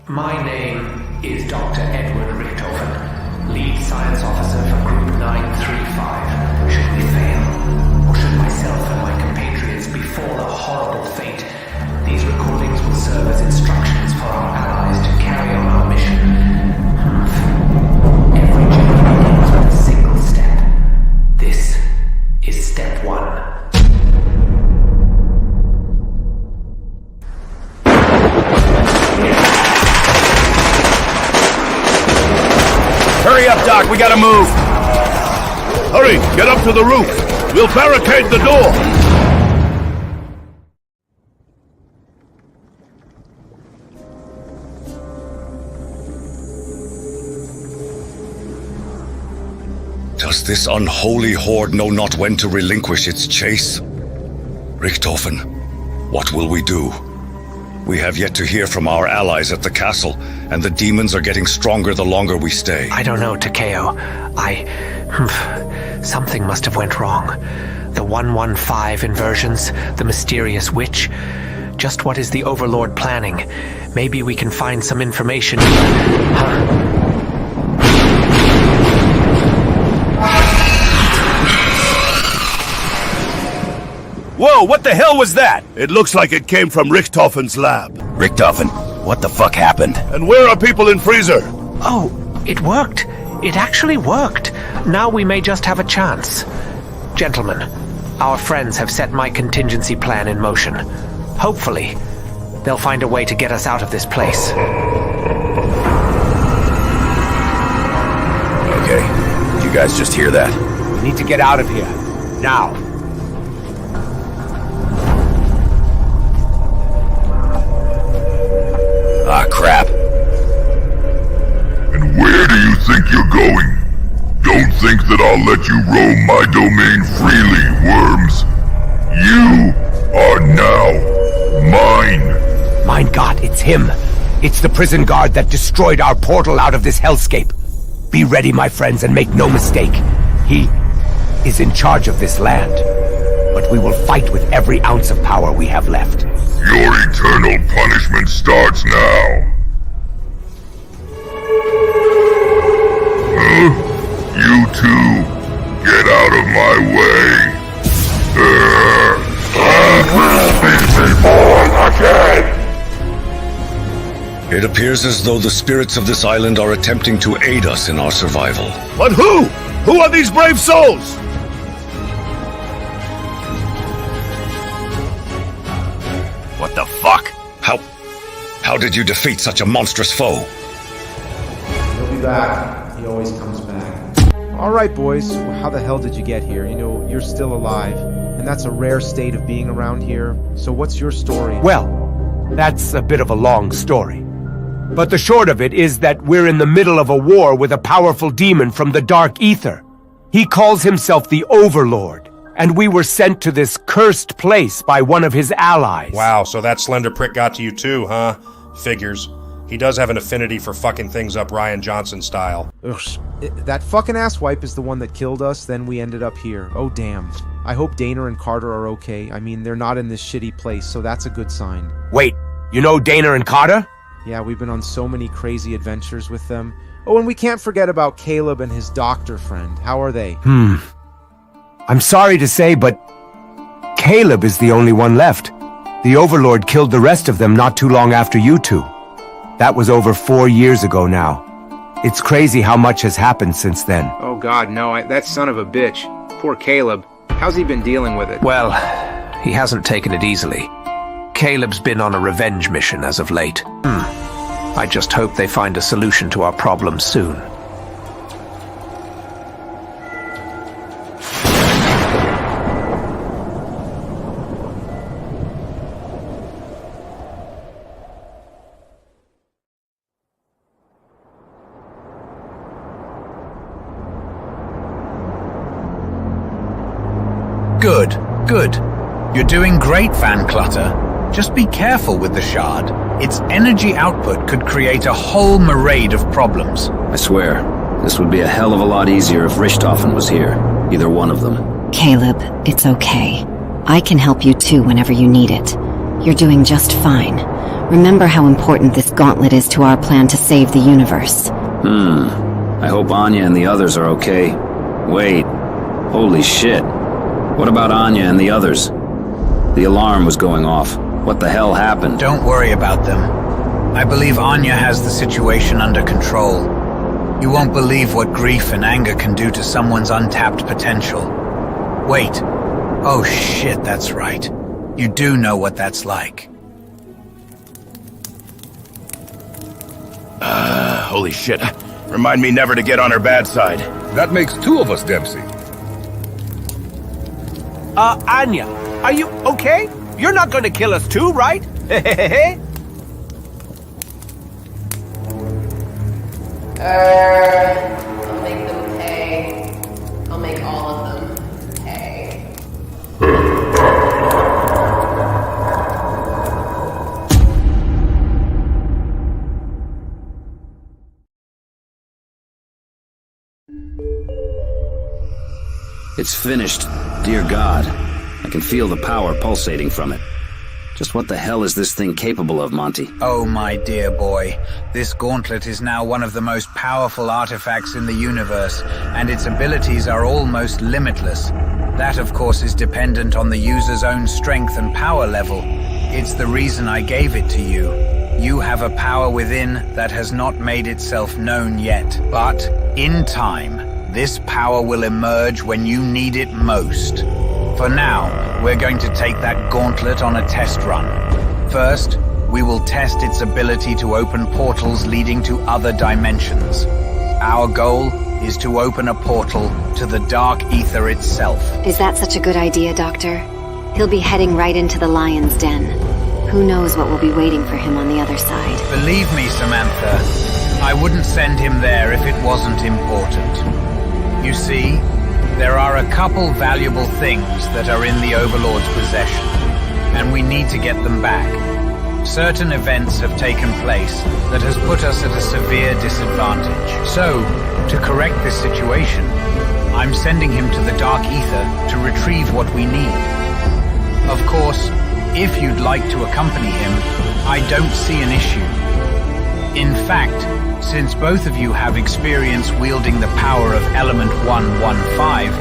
My name is Dr. Edward Richtofen, lead science officer for Group 935. Should we fail, or should myself and my compatriots befall a horrible fate, these recordings will serve as instructions for our allies to carry on our mission. Every journey begins with a single step. This is step 1. Hurry up, Doc, we gotta move! Hurry, get up to the roof! We'll barricade the door! Does this unholy horde know not when to relinquish its chase? Richtofen, what will we do? We have yet to hear from our allies at the castle, and the demons are getting stronger the longer we stay. I don't know, Takeo. Something must have went wrong. The 115 inversions, the mysterious witch. Just what is the Overlord planning? Maybe we can find some information. Whoa, what the hell was that? It looks like it came from Richtofen's lab. Richtofen, what the fuck happened? And where are people in Freezer? Oh, it worked. It actually worked. Now we may just have a chance. Gentlemen, our friends have set my contingency plan in motion. Hopefully, they'll find a way to get us out of this place. Okay, did you guys just hear that? We need to get out of here. Now. Ah, crap. And where do you think you're going? Don't think that I'll let you roam my domain freely, worms. You are now mine. Mein Gott, it's him. It's the prison guard that destroyed our portal out of this hellscape. Be ready, my friends, and make no mistake. He is in charge of this land. But we will fight with every ounce of power we have left. Your eternal punishment starts now. You two, get out of my way. I will be reborn again. It appears as though the spirits of this island are attempting to aid us in our survival. But who? Who are these brave souls? What the fuck? How did you defeat such a monstrous foe? He'll be back. He always comes back. Alright, boys. How the hell did you get here? You know, you're still alive. And that's a rare state of being around here. So what's your story? Well, that's a bit of a long story. But the short of it is that we're in the middle of a war with a powerful demon from the Dark Aether. He calls himself the Overlord, and we were sent to this cursed place by one of his allies. Wow, so that slender prick got to you too, huh? Figures. He does have an affinity for fucking things up Ryan Johnson style. Ugh, that fucking asswipe is the one that killed us, then we ended up here. Oh, damn. I hope Dana and Carter are okay. I mean, they're not in this shitty place, so that's a good sign. Wait, you know Dana and Carter? Yeah, we've been on so many crazy adventures with them. Oh, and we can't forget about Caleb and his doctor friend. How are they? I'm sorry to say, but Caleb is the only one left. The Overlord killed the rest of them not too long after you two. That was over 4 years ago now. It's crazy how much has happened since then. Oh god, no, that son of a bitch. Poor Caleb. How's he been dealing with it? Well, he hasn't taken it easily. Caleb's been on a revenge mission as of late. I just hope they find a solution to our problems soon. Good. You're doing great, Van Clutter. Just be careful with the shard. Its energy output could create a whole myriad of problems. I swear, this would be a hell of a lot easier if Richthofen was here. Either one of them. Caleb, it's okay. I can help you too whenever you need it. You're doing just fine. Remember how important this gauntlet is to our plan to save the universe. I hope Anya and the others are okay. Wait. Holy shit. What about Anya and the others? The alarm was going off. What the hell happened? Don't worry about them. I believe Anya has the situation under control. You won't believe what grief and anger can do to someone's untapped potential. Wait. Oh shit, that's right. You do know what that's like. Holy shit. Remind me never to get on her bad side. That makes two of us, Dempsey. Anya, are you okay? You're not gonna kill us too, right? I'll make them pay. I'll make all of them pay. It's finished. Dear God. I can feel the power pulsating from it. Just what the hell is this thing capable of, Monty? Oh, my dear boy. This gauntlet is now one of the most powerful artifacts in the universe, and its abilities are almost limitless. That, of course, is dependent on the user's own strength and power level. It's the reason I gave it to you. You have a power within that has not made itself known yet. But, in time, this power will emerge when you need it most. For now, we're going to take that gauntlet on a test run. First, we will test its ability to open portals leading to other dimensions. Our goal is to open a portal to the Dark Aether itself. Is that such a good idea, Doctor? He'll be heading right into the lion's den. Who knows what will be waiting for him on the other side? Believe me, Samantha, I wouldn't send him there if it wasn't important. You see, there are a couple valuable things that are in the Overlord's possession, and we need to get them back. Certain events have taken place that has put us at a severe disadvantage. So, to correct this situation, I'm sending him to the Dark Aether to retrieve what we need. Of course, if you'd like to accompany him, I don't see an issue. In fact, since both of you have experience wielding the power of Element 115,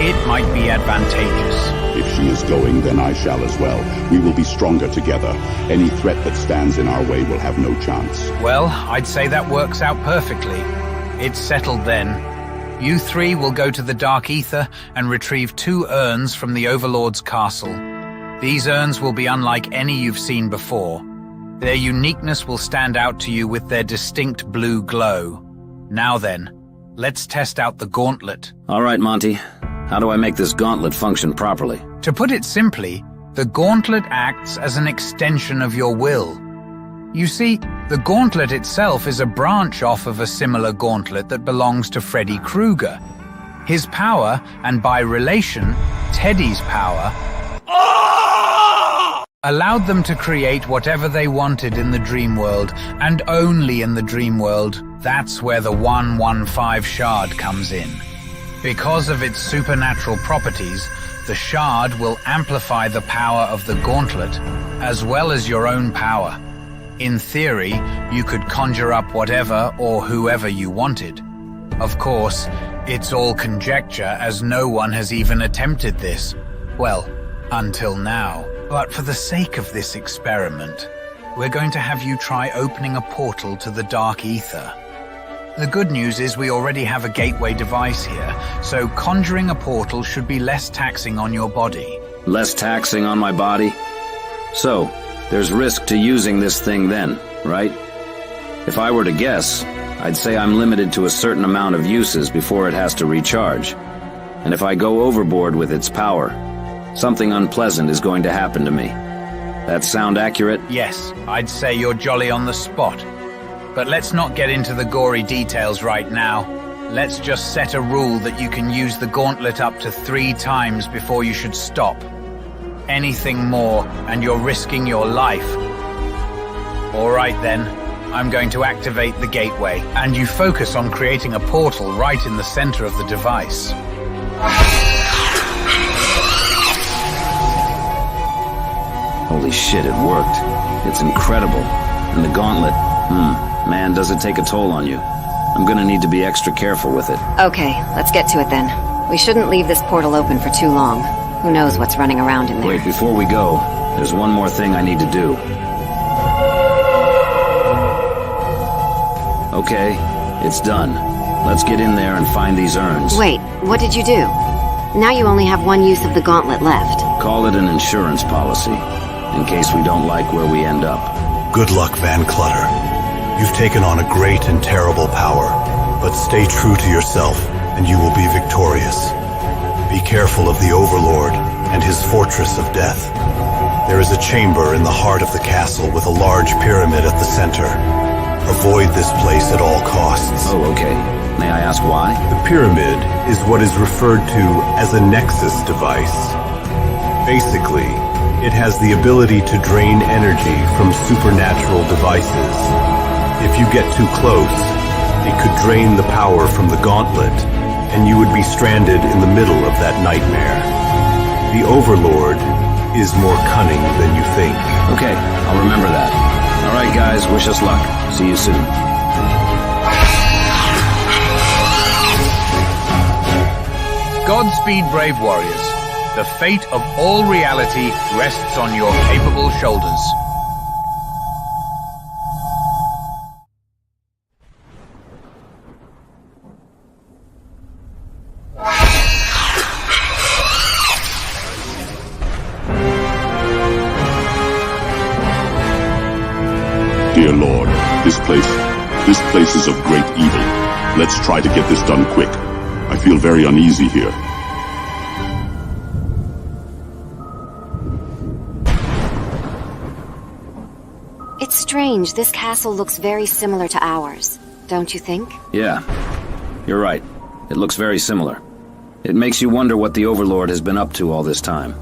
it might be advantageous. If she is going, then I shall as well. We will be stronger together. Any threat that stands in our way will have no chance. Well, I'd say that works out perfectly. It's settled then. You three will go to the Dark Aether and retrieve 2 urns from the Overlord's castle. These urns will be unlike any you've seen before. Their uniqueness will stand out to you with their distinct blue glow. Now then, let's test out the gauntlet. All right, Monty. How do I make this gauntlet function properly? To put it simply, the gauntlet acts as an extension of your will. You see, the gauntlet itself is a branch off of a similar gauntlet that belongs to Freddy Krueger. His power, and by relation, Teddy's power, allowed them to create whatever they wanted in the dream world, and only in the dream world. That's where the 115 shard comes in. Because of its supernatural properties, the shard will amplify the power of the gauntlet, as well as your own power. In theory, you could conjure up whatever or whoever you wanted. Of course, it's all conjecture, as no one has even attempted this. Well, until now. But for the sake of this experiment, we're going to have you try opening a portal to the Dark Aether. The good news is we already have a gateway device here, so conjuring a portal should be less taxing on your body. Less taxing on my body? So, there's risk to using this thing then, right? If I were to guess, I'd say I'm limited to a certain amount of uses before it has to recharge. And if I go overboard with its power, something unpleasant is going to happen to me. That sound accurate? Yes, I'd say you're jolly on the spot. But let's not get into the gory details right now. Let's just set a rule that you can use the gauntlet up to 3 times before you should stop. Anything more, and you're risking your life. All right then, I'm going to activate the gateway, and you focus on creating a portal right in the center of the device. Holy shit, it worked. It's incredible. And the gauntlet, man, does it take a toll on you. I'm gonna need to be extra careful with it. Okay, let's get to it then. We shouldn't leave this portal open for too long. Who knows what's running around in there. Wait, before we go, there's one more thing I need to do. Okay, it's done. Let's get in there and find these urns. Wait, what did you do? Now you only have one use of the gauntlet left. Call it an insurance policy, in case we don't like where we end up. Good luck, Van Clutter. You've taken on a great and terrible power, but stay true to yourself, and you will be victorious. Be careful of the Overlord and his fortress of death. There is a chamber in the heart of the castle with a large pyramid at the center. Avoid this place at all costs. Oh, okay. May I ask why? The pyramid is what is referred to as a nexus device. Basically, it has the ability to drain energy from supernatural devices. If you get too close, it could drain the power from the gauntlet, and you would be stranded in the middle of that nightmare. The Overlord is more cunning than you think. Okay, I'll remember that. All right, guys, wish us luck. See you soon. Godspeed, brave warriors. The fate of all reality rests on your capable shoulders. Dear Lord, this place is of great evil. Let's try to get this done quick. I feel very uneasy here. It's strange, this castle looks very similar to ours, don't you think? Yeah, you're right. It looks very similar. It makes you wonder what the Overlord has been up to all this time.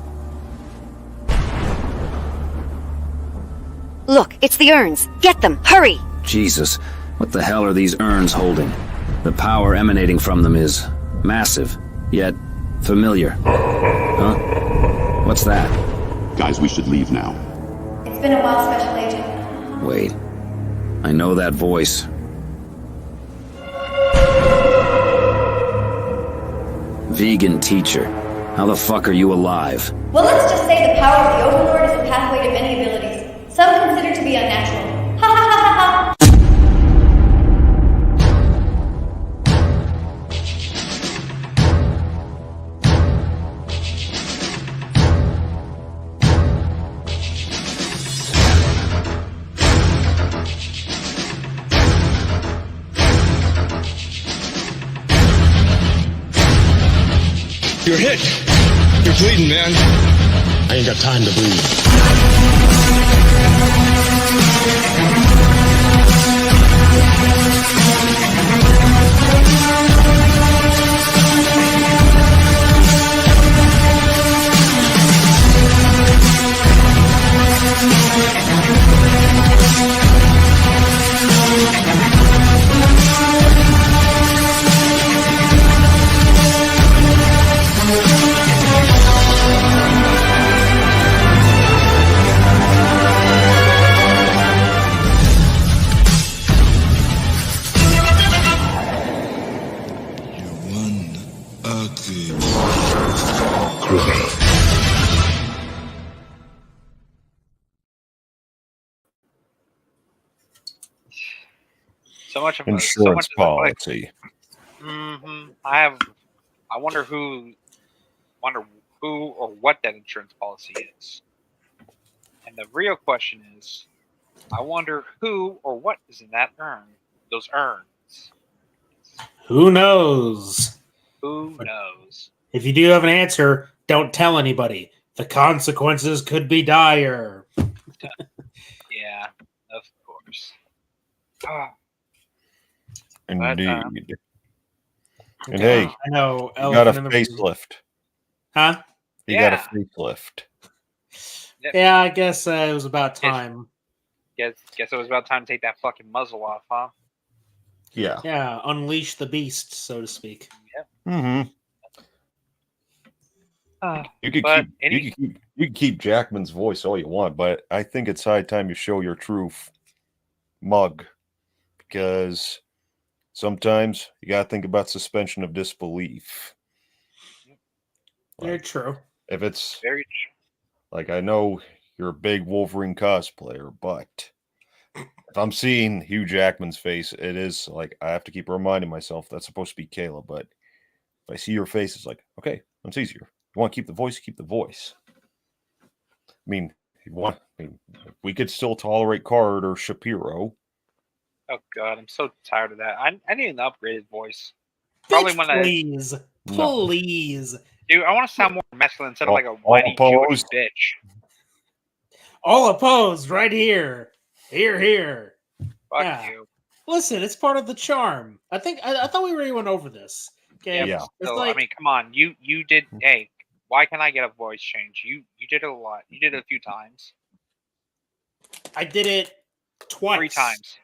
Look, it's the urns. Get them, hurry! Jesus, what the hell are these urns holding? The power emanating from them is massive, yet familiar. Huh? What's that? Guys, we should leave now. It's been a while, Special Agent. Wait. I know that voice. Vegan teacher. How the fuck are you alive? Well, let's just say the power of the Overlord is a pathway to many abilities. Some consider to be unnatural. Ha ha ha ha ha! You're hit. You're bleeding, man. I ain't got time to bleed. So much of insurance policy. I wonder who or what that insurance policy is. And the real question is, I wonder who or what is in that urn. Those urns. Who knows? Who knows? If you do have an answer, don't tell anybody. The consequences could be dire. Yeah, of course. Indeed. And hey, I know. You got a facelift. Huh? You got a facelift. Yeah, I guess it was about time. Guess it was about time to take that fucking muzzle off, huh? Yeah. Yeah, unleash the beast, so to speak. Yeah. Mm-hmm. You could You can keep Jackman's voice all you want, but I think it's high time you show your true mug, because sometimes you gotta think about suspension of disbelief. Very true. If it's very true. Like, I know you're a big Wolverine cosplayer, but if I'm seeing Hugh Jackman's face, it is like I have to keep reminding myself that's supposed to be Kayla. But if I see your face, it's like, okay, it's easier. You want to keep the voice, keep the voice. I mean, we could still tolerate Card or Shapiro. Oh god, I'm so tired of that. I need an upgraded voice. Probably please. Dude, I want to sound more masculine instead of like a whiny Jewish bitch. All opposed, right here. Here. Fuck you. Listen, it's part of the charm. I thought we already went over this. Okay. Yeah. Still, I mean, come on. You did. Hey, why can't I get a voice change? You did it a lot. You did it a few times. I did it twice. 3 times.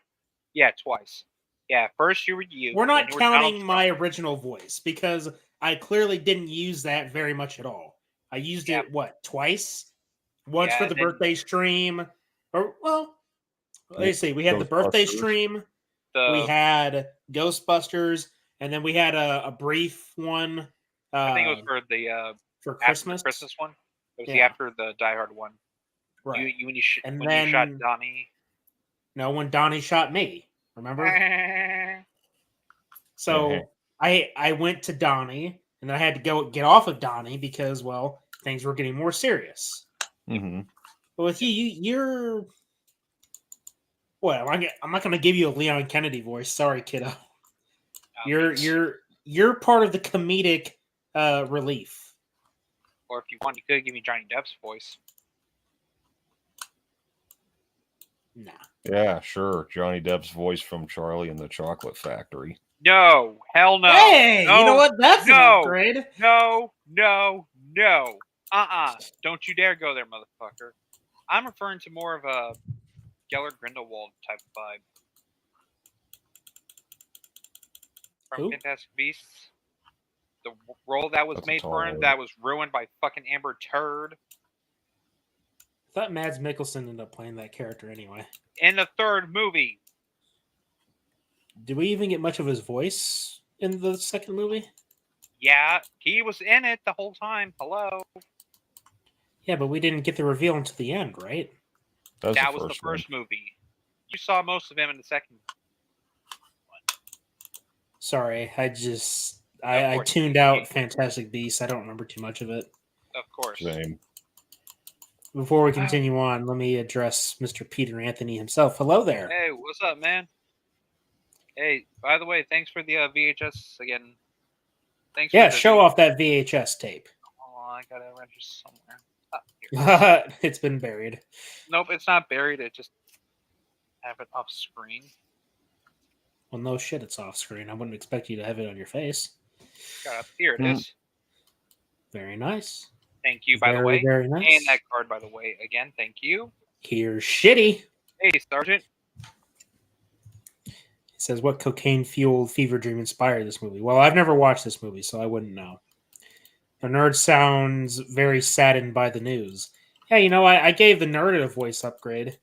Yeah, twice. Yeah, first you were you. We're not counting my original voice because I clearly didn't use that very much at all. I used it twice. Once for the birthday stream, or let's see. We had the birthday stream. We had Ghostbusters, and then we had a brief one. I think it was for the for Christmas. The Christmas one. It was the after the Die Hard one. Right. You shot Donnie. No, when Donnie shot me. Remember? So I went to Donnie, and then I had to go get off of Donnie because things were getting more serious. Mm-hmm. But with you're what? I'm not going to give you a Leon Kennedy voice. Sorry, kiddo. You're part of the comedic relief. Or if you want, you could give me Johnny Depp's voice. Nah. Yeah, sure. Johnny Depp's voice from Charlie and the Chocolate Factory. No, hell no. Hey, no, you know what? That's an upgrade. No. Don't you dare go there, motherfucker. I'm referring to more of a Gellert Grindelwald type of vibe. From Fantastic Beasts. The role that was made for him that was ruined by fucking Amber Turd. I thought Mads Mikkelsen ended up playing that character anyway. In the 3rd movie. Did we even get much of his voice in the 2nd movie? Yeah, he was in it the whole time. Hello. Yeah, but we didn't get the reveal until the end, right? That was the first movie. You saw most of him in the 2nd one. Sorry, I tuned out Fantastic Beasts. I don't remember too much of it. Of course. Same. Before we continue on, let me address Mr. Peter Anthony himself. Hello there. Hey, what's up, man? Hey, by the way, thanks for the VHS again. Thanks. Yeah, show off that VHS tape. Oh, I gotta register somewhere. It's been buried. Nope, it's not buried. It just have it off screen. Well, no shit, it's off screen. I wouldn't expect you to have it on your face. Here it is. Very nice. Thank you, by the way. Very nice. And that card, by the way, again. Thank you. Here's Shitty. Hey, Sergeant. He says, what cocaine-fueled fever dream inspired this movie? Well, I've never watched this movie, so I wouldn't know. The nerd sounds very saddened by the news. Yeah, I gave the nerd a voice upgrade.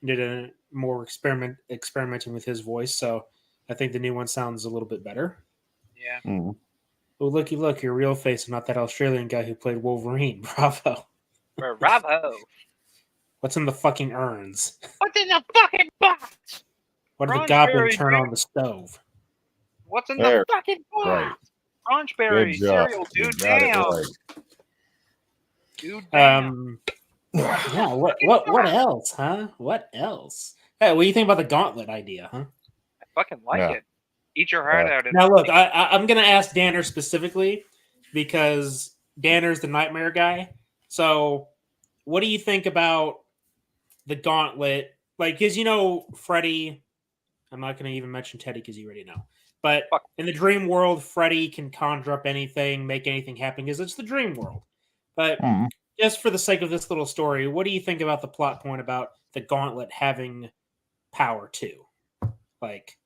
Did a more experimenting with his voice, so I think the new one sounds a little bit better. Yeah. Mm-hmm. Oh, looky, look, your real face and not that Australian guy who played Wolverine. Bravo. Bravo. What's in the fucking urns? What's in the fucking box? What did the goblin turn on the stove? What's in the fucking box? Right. Crunchberry cereal, dude. Damn. Dude, damn. Yeah, what else, huh? What else? Hey, what do you think about the gauntlet idea, huh? I fucking like it. Eat your heart out. Now, look, I'm going to ask Danner specifically because Danner's the nightmare guy. So, what do you think about the gauntlet? Like, because, Freddy, I'm not going to even mention Teddy because you already know. But in the dream world, Freddy can conjure up anything, make anything happen because it's the dream world. But just for the sake of this little story, what do you think about the plot point about the gauntlet having power too? Like,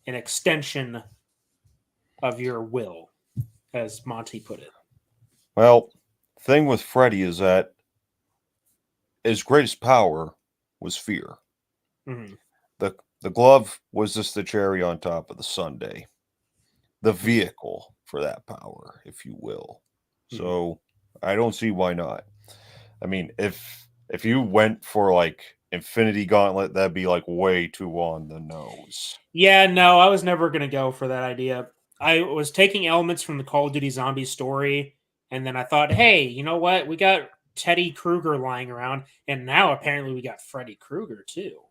an extension of your will, as Monty put it. Well, the thing with Freddy is that his greatest power was fear. Mm-hmm. The glove was just the cherry on top of the sundae, the vehicle for that power, if you will. So I don't see why not. I mean, if you went for like Infinity Gauntlet, that'd be like way too on the nose. Yeah, no, I was never going to go for that idea. I was taking elements from the Call of Duty Zombies story, and then I thought, hey, you know what? We got Teddy Krueger lying around, and now apparently we got Freddy Krueger too.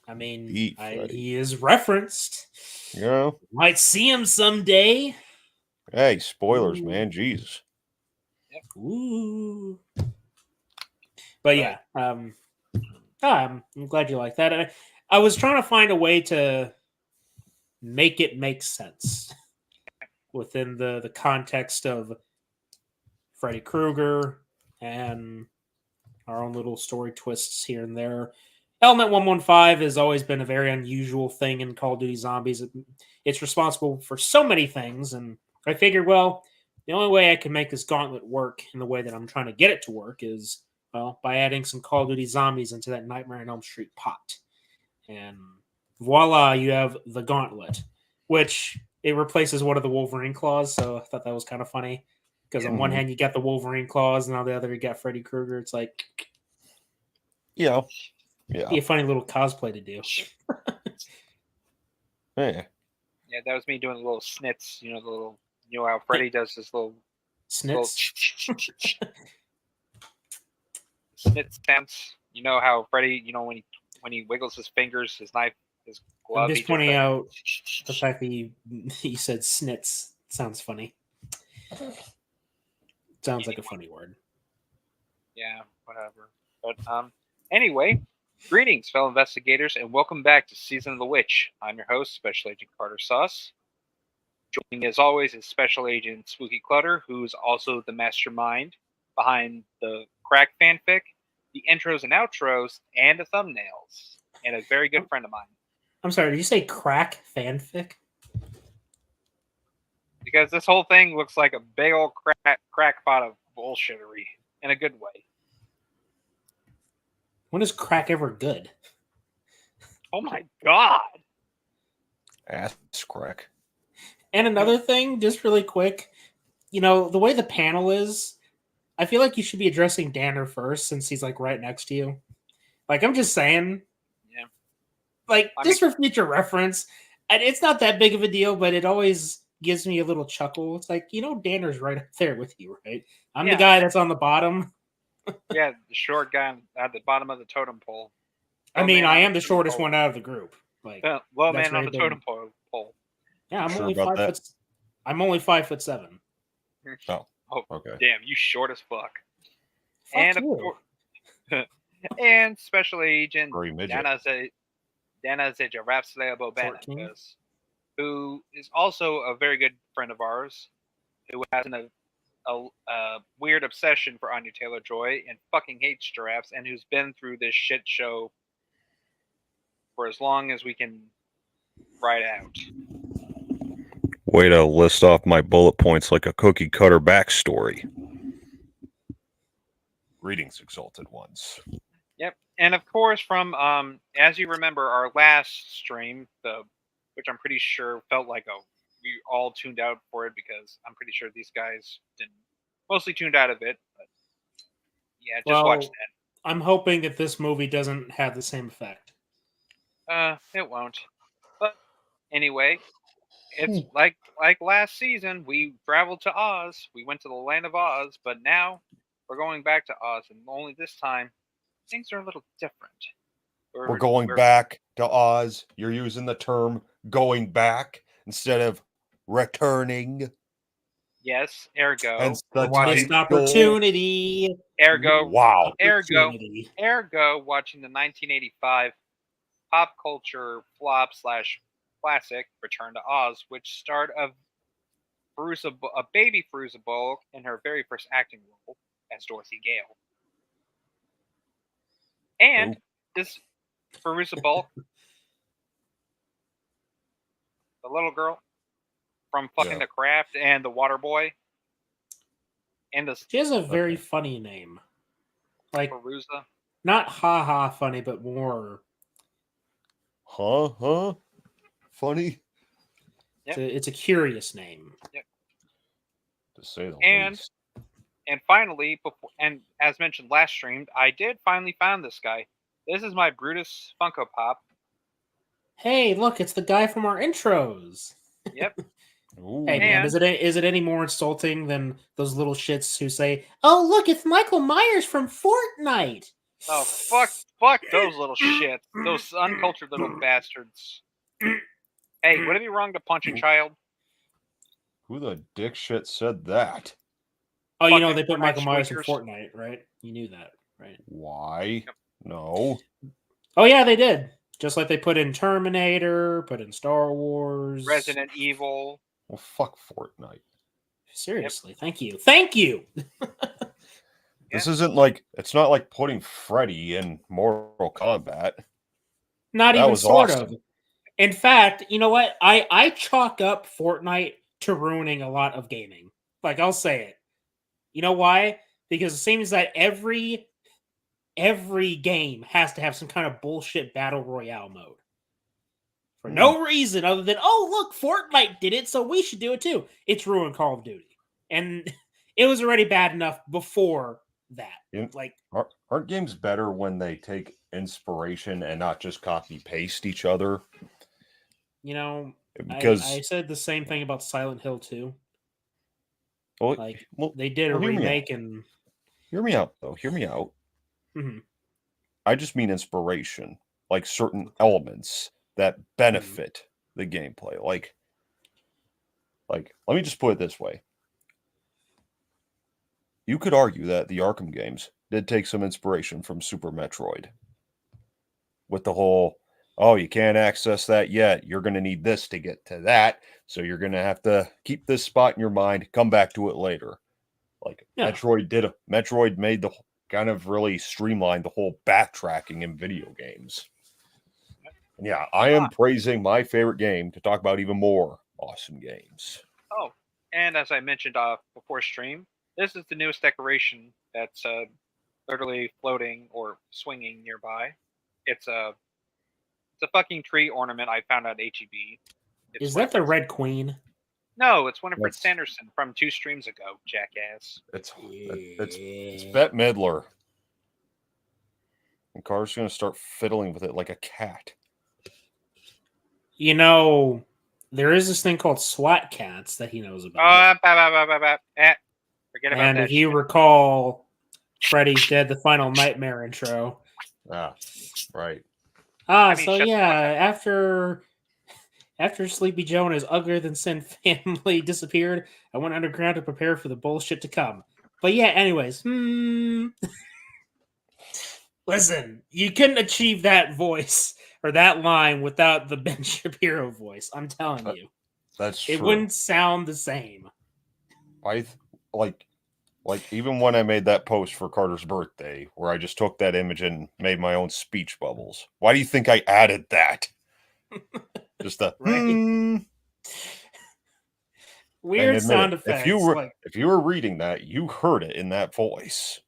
I mean, he is referenced. Yeah. Might see him someday. Hey, spoilers, man. Jesus. Ooh. But yeah, I'm glad you like that. I was trying to find a way to make it make sense within the context of Freddy Krueger and our own little story twists here and there. Element 115 has always been a very unusual thing in Call of Duty Zombies. It's responsible for so many things, and I figured, well, the only way I can make this gauntlet work in the way that I'm trying to get it to work is, well, by adding some Call of Duty Zombies into that Nightmare on Elm Street pot. And voila, you have the gauntlet, which it replaces one of the Wolverine claws, so I thought that was kind of funny. Because on one hand, you got the Wolverine claws, and on the other, you got Freddy Krueger. It's like... Yeah. Be a funny little cosplay to do. Hey. Yeah, that was me doing the little snits. You know, the little... You know how Freddy does his little... Snits? Snit stamps. You know how Freddy, you know, when he wiggles his fingers, his knife, his glove... I'm just pointing out the fact that you said snits. Sounds funny. Sounds like a funny word. Yeah, whatever. But anyway, greetings, fellow investigators, and welcome back to Season of the Witch. I'm your host, Special Agent Carter Sauce. Joining me as always is Special Agent Spooky Clutter, who's also the mastermind behind the crack fanfic, the intros and outros, and the thumbnails, and a very good friend of mine. I'm sorry, did you say crack fanfic? Because this whole thing looks like a big old crackpot of bullshittery in a good way. When is crack ever good? Oh my god! Ass crack. And another thing, just really quick, you know, the way the panel is, I feel like you should be addressing Danner first since he's like right next to you. Like, I'm just saying. Yeah. Like, just for future reference, and it's not that big of a deal, but it always gives me a little chuckle. It's like, you know, Danner's right up there with you, right? I'm the guy that's on the bottom. Yeah, the short guy at the bottom of the totem pole. I mean, I am the shortest one out of the group. Like, low man on the totem pole. Yeah, I'm Sure only about 5 that? foot. I'm only 5'7". Oh, okay. Damn, you short as fuck. Fuck And you. of course, and Special Agent Furry midget. Dana Giraffe Slayer Bobanicus, who is also a very good friend of ours, who has a weird obsession for Anya Taylor-Joy and fucking hates giraffes, and who's been through this shit show for as long as we can ride out. Way to list off my bullet points like a cookie cutter backstory. Greetings, exalted ones. Yep, and of course, from as you remember, our last stream, which I'm pretty sure felt like we all tuned out for it because I'm pretty sure these guys mostly tuned out of it. But yeah, just watch that. I'm hoping that this movie doesn't have the same effect. It won't. But anyway, it's like last season. We traveled to Oz. We went to the land of Oz, but now we're going back to Oz, and only this time things are a little different. We're going back to Oz. You're using the term "going back" instead of returning. Yes, ergo. Hence the missed opportunity. Ergo. Wow. Ergo, watching the 1985 pop culture flop / classic Return to Oz, which starred a baby Fairuza Balk in her very first acting role as Dorothy Gale. And this Fairuza Balk, the little girl from fucking The Craft and The Water Boy. And she has a very funny name. Like Perusa. not ha funny, but more funny. Yep. It's a curious name. Yep. To say the least. And finally, and as mentioned last stream, I did finally find this guy. This is my Brutus Funko Pop. Hey, look, it's the guy from our intros. Yep. Hey man, is it any more insulting than those little shits who say, "Oh look, it's Michael Myers from Fortnite"? Oh fuck those little shits, those uncultured little bastards. Hey, would it be wrong to punch a child? Who the dick shit said that? Oh, you know they put Michael Myers in Fortnite, right? You knew that, right? Why? Yep. No. Oh yeah, they did. Just like they put in Terminator, put in Star Wars, Resident Evil. Well, fuck Fortnite. Seriously, thank you. This isn't like, it's not like putting Freddy in Mortal Kombat. Not that even sort awesome. Of. In fact, you know what? I chalk up Fortnite to ruining a lot of gaming. Like, I'll say it. You know why? Because it seems that every game has to have some kind of bullshit battle royale mode. For no reason other than, oh, look, Fortnite did it, so we should do it too. It's ruined Call of Duty. And it was already bad enough before that. Like, aren't games better when they take inspiration and not just copy paste each other? You know, because I said the same thing about Silent Hill 2. Well, they did a remake and... Hear me out, though. Hear me out. Mm-hmm. I just mean inspiration. Like certain elements that benefit the gameplay. Like, let me just put it this way. You could argue that the Arkham games did take some inspiration from Super Metroid. With the whole, oh, you can't access that yet. You're going to need this to get to that. So you're going to have to keep this spot in your mind. Come back to it later. Like, yeah. Metroid made the kind of really streamlined the whole backtracking in video games. And yeah, I am praising my favorite game to talk about even more awesome games. Oh, and as I mentioned before stream, this is the newest decoration that's literally floating or swinging nearby. It's a fucking tree ornament I found at HEB. Is that the Red Queen? No, it's Winifred Sanderson from 2 streams ago, jackass. It's Bette Midler. And Carter's going to start fiddling with it like a cat. You know, there is this thing called SWAT cats that he knows about. Forget about and that. If you recall Freddy's Dead, the Final Nightmare intro. Right. After Sleepy Joe and his uglier than sin family disappeared, I went underground to prepare for the bullshit to come. But yeah, anyways. Listen, you couldn't achieve that voice or that line without the Ben Shapiro voice. I'm telling you. That's true. It wouldn't sound the same. Like even when I made that post for Carter's birthday, where I just took that image and made my own speech bubbles. Why do you think I added that? Just a weird sound effects. If you were reading that, you heard it in that voice.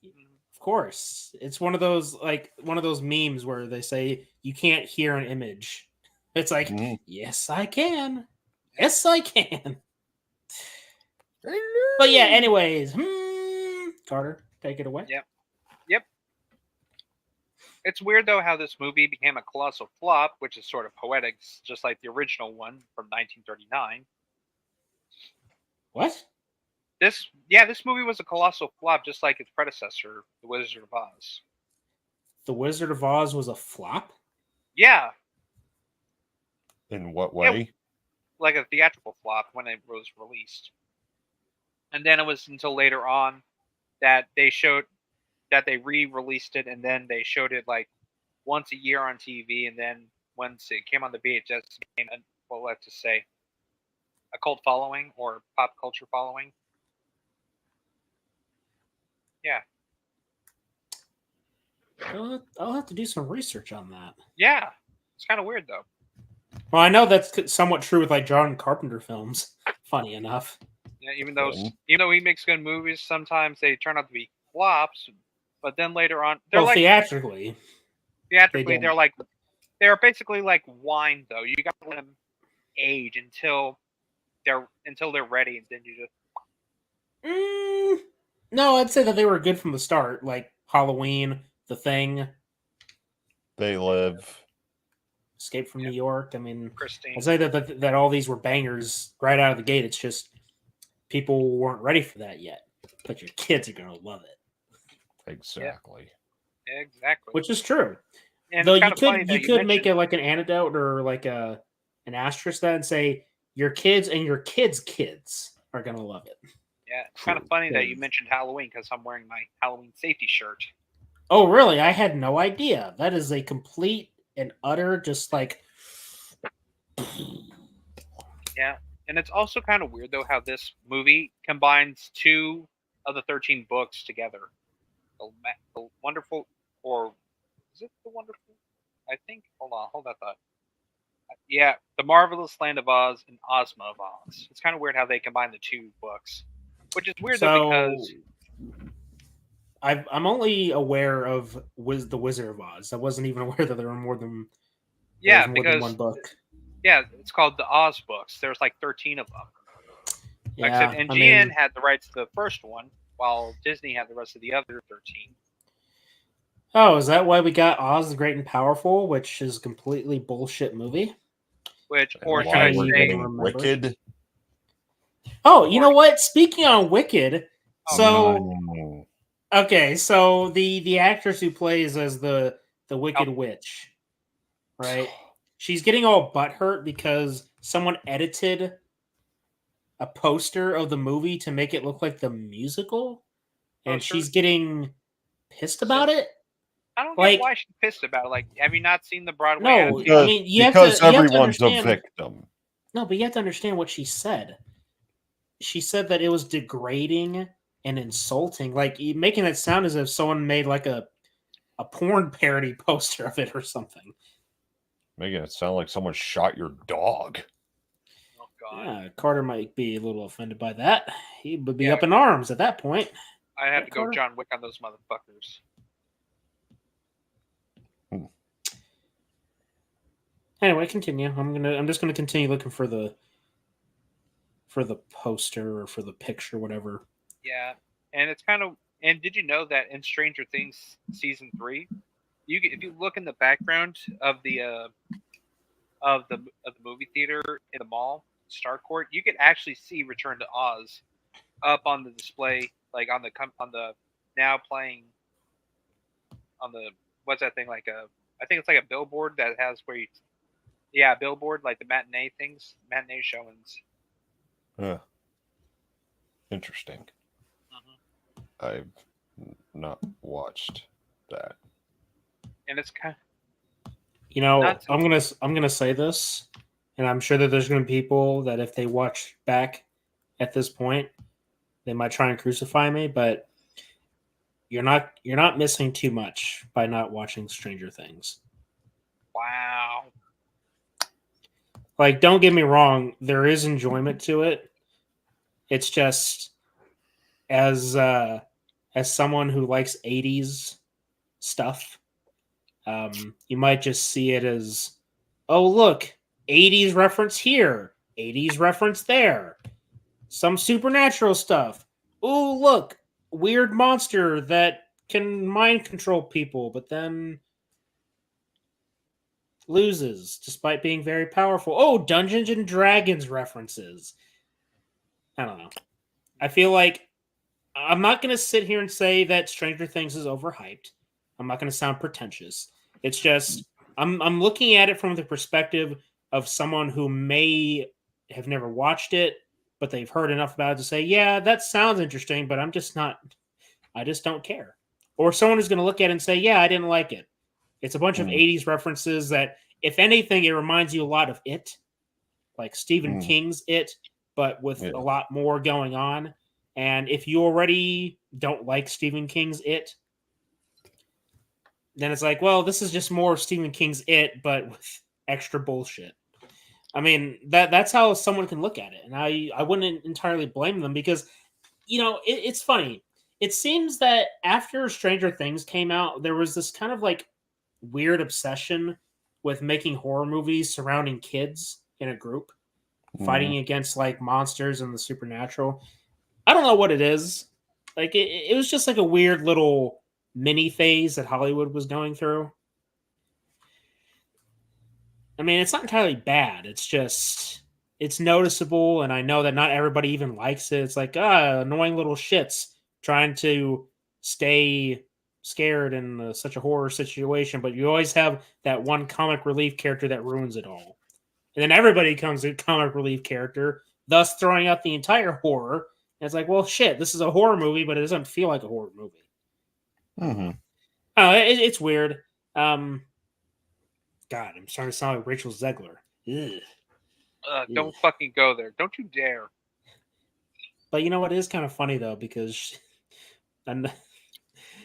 Of course, it's one of those memes where they say you can't hear an image. It's like, yes, I can. Yes, I can. But yeah, anyways, Carter, take it away. Yep. It's weird, though, how this movie became a colossal flop, which is sort of poetic, just like the original one from 1939. What? This movie was a colossal flop, just like its predecessor, The Wizard of Oz. The Wizard of Oz was a flop? Yeah. In what way? Yeah, like a theatrical flop when it was released. And then it was until later on that they re-released it, and then they showed it like once a year on TV, and then once it came on the VHS, it became, let's just say, a cult following or pop culture following. Yeah. I'll have to do some research on that. Yeah. It's kind of weird, though. Well, I know that's somewhat true with like John Carpenter films, funny enough. Yeah, even though he makes good movies, sometimes they turn out to be flops. But then later on, they're Well, like theatrically, they're basically like wine though. You got to let them age until they're ready, and then you just. No, I'd say that they were good from the start, like Halloween, The Thing, They Live, Escape from New York. I mean, Christine. I'd say that all these were bangers right out of the gate. It's just people weren't ready for that yet. But your kids are gonna love it. Exactly. Yeah, exactly. Which is true. And Though it's you could make it like an antidote or like an asterisk that and say your kids and your kids' kids are gonna love it. Yeah, it's kind of funny that you mentioned Halloween because I'm wearing my Halloween safety shirt. Oh, really? I had no idea. That is a complete and utter just like. Yeah, and it's also kind of weird though how this movie combines 2 of the 13 books together. The Wonderful, or is it the Wonderful? I think. Hold that thought. Yeah, The Marvelous Land of Oz and Ozma of Oz. It's kind of weird how they combine the 2 books, which is weird though because I'm only aware of the Wizard of Oz. I wasn't even aware that there were more than because one book. Yeah, it's called the Oz books. There's like 13 of them. Yeah, except NGN had the rights to the first one, while Disney had the rest of the other 13. Oh, is that why we got Oz the Great and Powerful, which is a completely bullshit movie? Which, or should I say, Wicked? Oh, you know what? Speaking on Wicked, okay, so the actress who plays as the Wicked Witch, right? She's getting all butthurt because someone edited a poster of the movie to make it look like the musical, and she's getting pissed about it. I don't get why she's pissed about it. Like, have you not seen the Broadway? No, I mean because everyone's a victim. No, but you have to understand what she said. She said that it was degrading and insulting, like making it sound as if someone made like a porn parody poster of it or something. Making it sound like someone shot your dog. Oh God. Yeah, Carter might be a little offended by that. He would be up in arms at that point. I have to go John Wick on those motherfuckers. Anyway, continue. I'm just gonna continue looking for the poster or for the picture, whatever. Yeah, and it's kind of. And did you know that in Stranger Things season 3, if you look in the background of the movie theater in the mall, Starcourt, you can actually see Return to Oz up on the display, like on the now playing on the what's that thing like I think it's like a billboard that has where you. Yeah, billboard, like the matinee showings. Interesting. I've not watched that. And it's kind of... You know, I'm gonna say this, and I'm sure that there's gonna be people that if they watch back at this point, they might try and crucify me, but you're not missing too much by not watching Stranger Things. Wow. Like, don't get me wrong, there is enjoyment to it. It's just as someone who likes 80s stuff, you might just see it as, oh look, 80s reference here, 80s reference there, some supernatural stuff. Oh look, weird monster that can mind control people, but then loses despite being very powerful. Oh, Dungeons and Dragons references. I don't know. I feel like I'm not going to sit here and say that Stranger Things is overhyped. I'm not going to sound pretentious. It's just I'm looking at it from the perspective of someone who may have never watched it, but they've heard enough about it to say, yeah, that sounds interesting, but I just don't care. Or someone who's going to look at it and say, yeah, I didn't like it. It's a bunch of 80s references that, if anything, it reminds you a lot of It, like Stephen King's It, but with a lot more going on. And if you already don't like Stephen King's It, then it's like, well, this is just more Stephen King's It, but with extra bullshit. I mean, that's how someone can look at it. And I wouldn't entirely blame them because, you know, it's funny. it seems that after Stranger Things came out, there was this kind of like weird obsession with making horror movies surrounding kids in a group fighting against like monsters and the supernatural. I don't know what it is. Like it was just like a weird little mini phase that Hollywood was going through. I mean, it's not entirely bad. It's just it's noticeable, and I know that not everybody even likes it. It's like annoying little shits trying to stay scared in such a horror situation, but you always have that one comic relief character that ruins it all. And then everybody becomes a comic relief character, thus throwing out the entire horror. And it's like, well, shit, this is a horror movie, but it doesn't feel like a horror movie. Mm-hmm. Oh, it's weird. God, I'm starting to sound like Rachel Zegler. Ugh. Don't fucking go there. Don't you dare. But you know what? It is kind of funny, though, because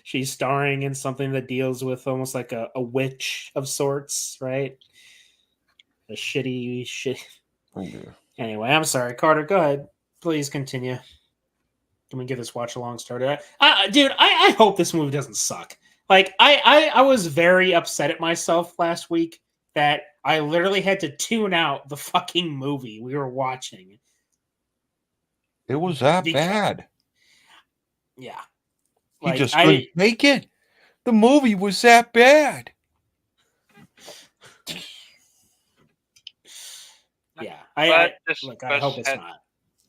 she's starring in something that deals with almost like a witch of sorts, right? A shitty shit. Oh, dear. Anyway, I'm sorry. Carter, go ahead. Please continue. Can we get this watch along started? Dude, I hope this movie doesn't suck. Like, I was very upset at myself last week that I literally had to tune out the fucking movie we were watching. It was that bad. Yeah. He just couldn't make it. The movie was that bad. Yeah. I hope it's not.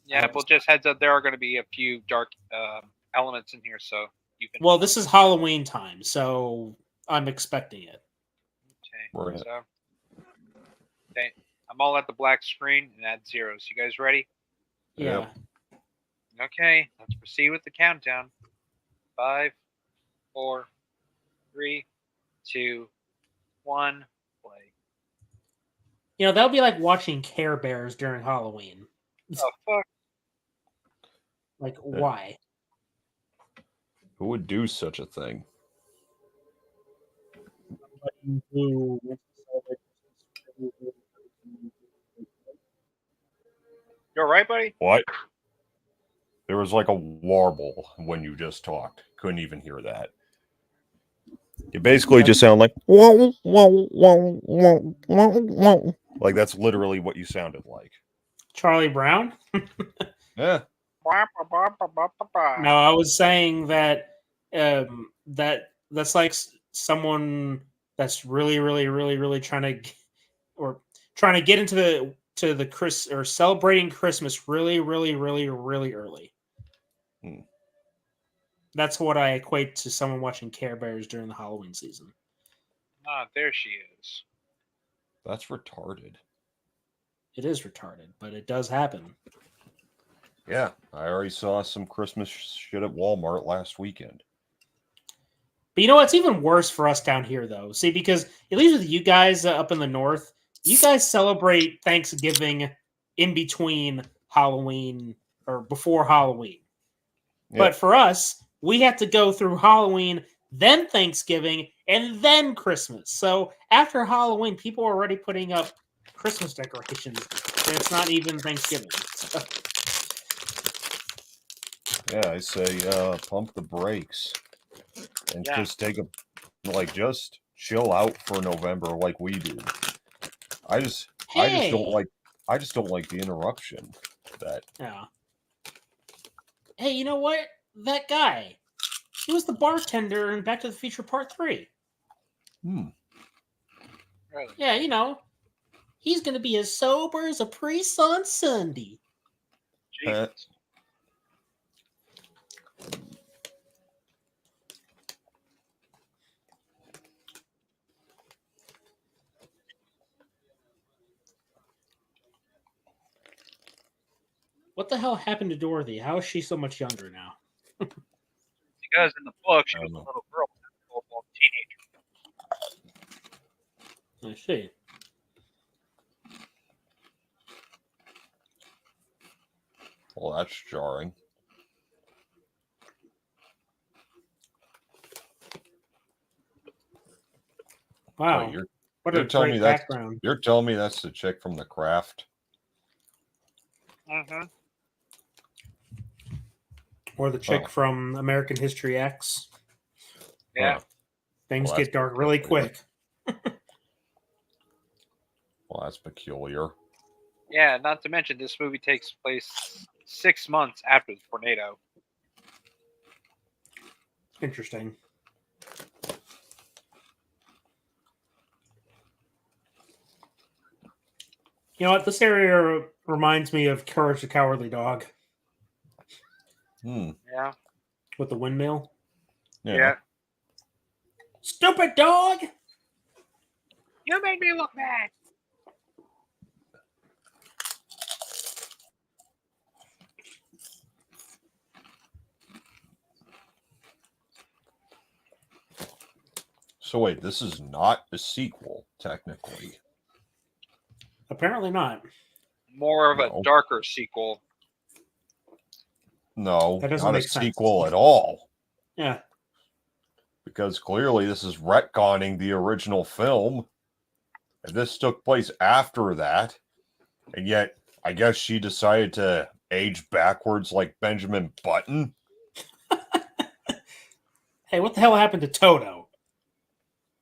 Yeah, well, just heads up, there are going to be a few dark elements in here, so you can... Well, this is Halloween time, so I'm expecting it. Okay, okay, I'm all at the black screen and add zeros. You guys ready? Yeah. Okay, let's proceed with the countdown. 5, 4, 3, 2, 1, play. You know, that'll be like watching Care Bears during Halloween. Oh, fuck. Like, why? Who would do such a thing? You all right, buddy? What? There was like a warble when you just talked. Couldn't even hear that. You basically just sound like whoa, whoa, whoa, whoa, whoa, whoa. Like that's literally what you sounded like. Charlie Brown? Yeah. No, I was saying that that's like someone that's really, really, really, really trying to get into the or celebrating Christmas really, really, really, really early. That's what I equate to someone watching Care Bears during the Halloween season. Ah, there she is. That's retarded. It is retarded, but it does happen. Yeah, I already saw some Christmas shit at Walmart last weekend. But you know what's even worse for us down here, though? See, because at least with you guys up in the north, you guys celebrate Thanksgiving in between Halloween or before Halloween. Yeah. But for us, we have to go through Halloween, then Thanksgiving, and then Christmas. So after Halloween, people are already putting up Christmas decorations, and it's not even Thanksgiving. So. Yeah, I say pump the brakes and just take just chill out for November like we do. I just don't like the interruption of that. Yeah. Hey, you know what? That guy, he was the bartender in Back to the Future Part 3. Really? Yeah, you know, he's going to be as sober as a priest on Sunday. Jesus. What the hell happened to Dorothy? How is she so much younger now? Because in the book, she was a little girl, a teenager. I see. Well, that's jarring. Wow. So what a great background. You're telling me that's the chick from The Craft? Mm-hmm. Or the chick from American History X. Yeah. Things Well, get dark really quick. Well, that's peculiar. Yeah, not to mention this movie takes place 6 months after the tornado. Interesting. You know what? This area reminds me of Courage the Cowardly Dog. Yeah. With the windmill. Yeah. Stupid dog! You made me look bad. So wait, this is not a sequel, technically. Apparently not. More of a darker sequel. No, That doesn't not a make sense. sequel at all. Yeah. Because clearly this is retconning the original film. And this took place after that. And yet, I guess she decided to age backwards like Benjamin Button. Hey, what the hell happened to Toto?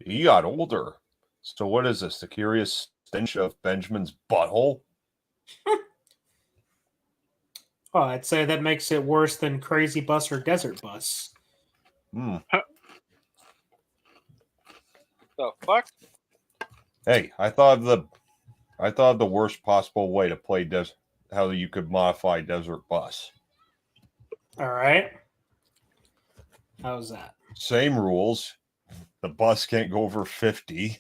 He got older. So what is this? The curious stench of Benjamin's butthole? Well, I'd say that makes it worse than Crazy Bus or Desert Bus. The fuck? Hey, I thought of the worst possible way to play how you could modify Desert Bus. All right. How's that? Same rules. The bus can't go over 50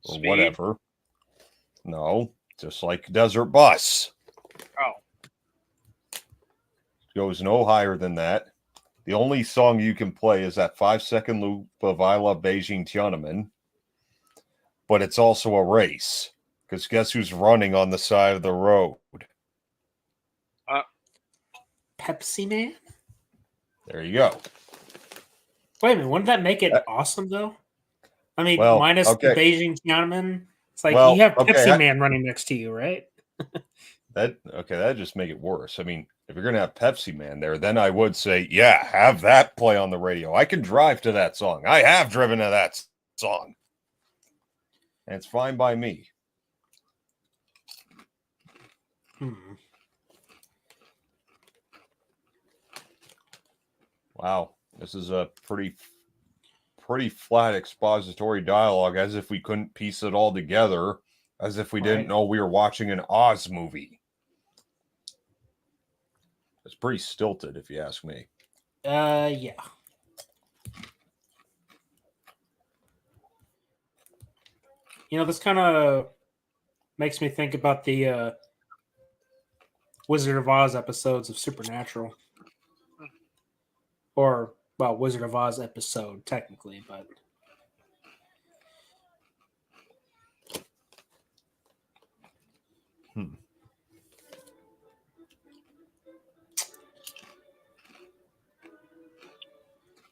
or Speed? whatever. No, just like Desert Bus. Oh. Goes no higher than that. The only song you can play is that 5-second loop of I Love Beijing Tiananmen. But it's also a race. Because guess who's running on the side of the road? Pepsi Man? There you go. Wait a minute, wouldn't that make it awesome, though? I mean, Well, minus the okay. Beijing Tiananmen. It's like Well, you have okay, Pepsi Man running next to you, right? That'd just make it worse. I mean, if you're gonna have Pepsi Man there, then I would say, yeah, have that play on the radio. I can drive to that song. I have driven to that song. And it's fine by me. Wow. This is a pretty flat expository dialogue, as if we couldn't piece it all together, as if we didn't know we were watching an Oz movie. It's pretty stilted, if you ask me. Yeah. You know, this kind of makes me think about the Wizard of Oz episodes of Supernatural. Or, well, Wizard of Oz episode, technically, but...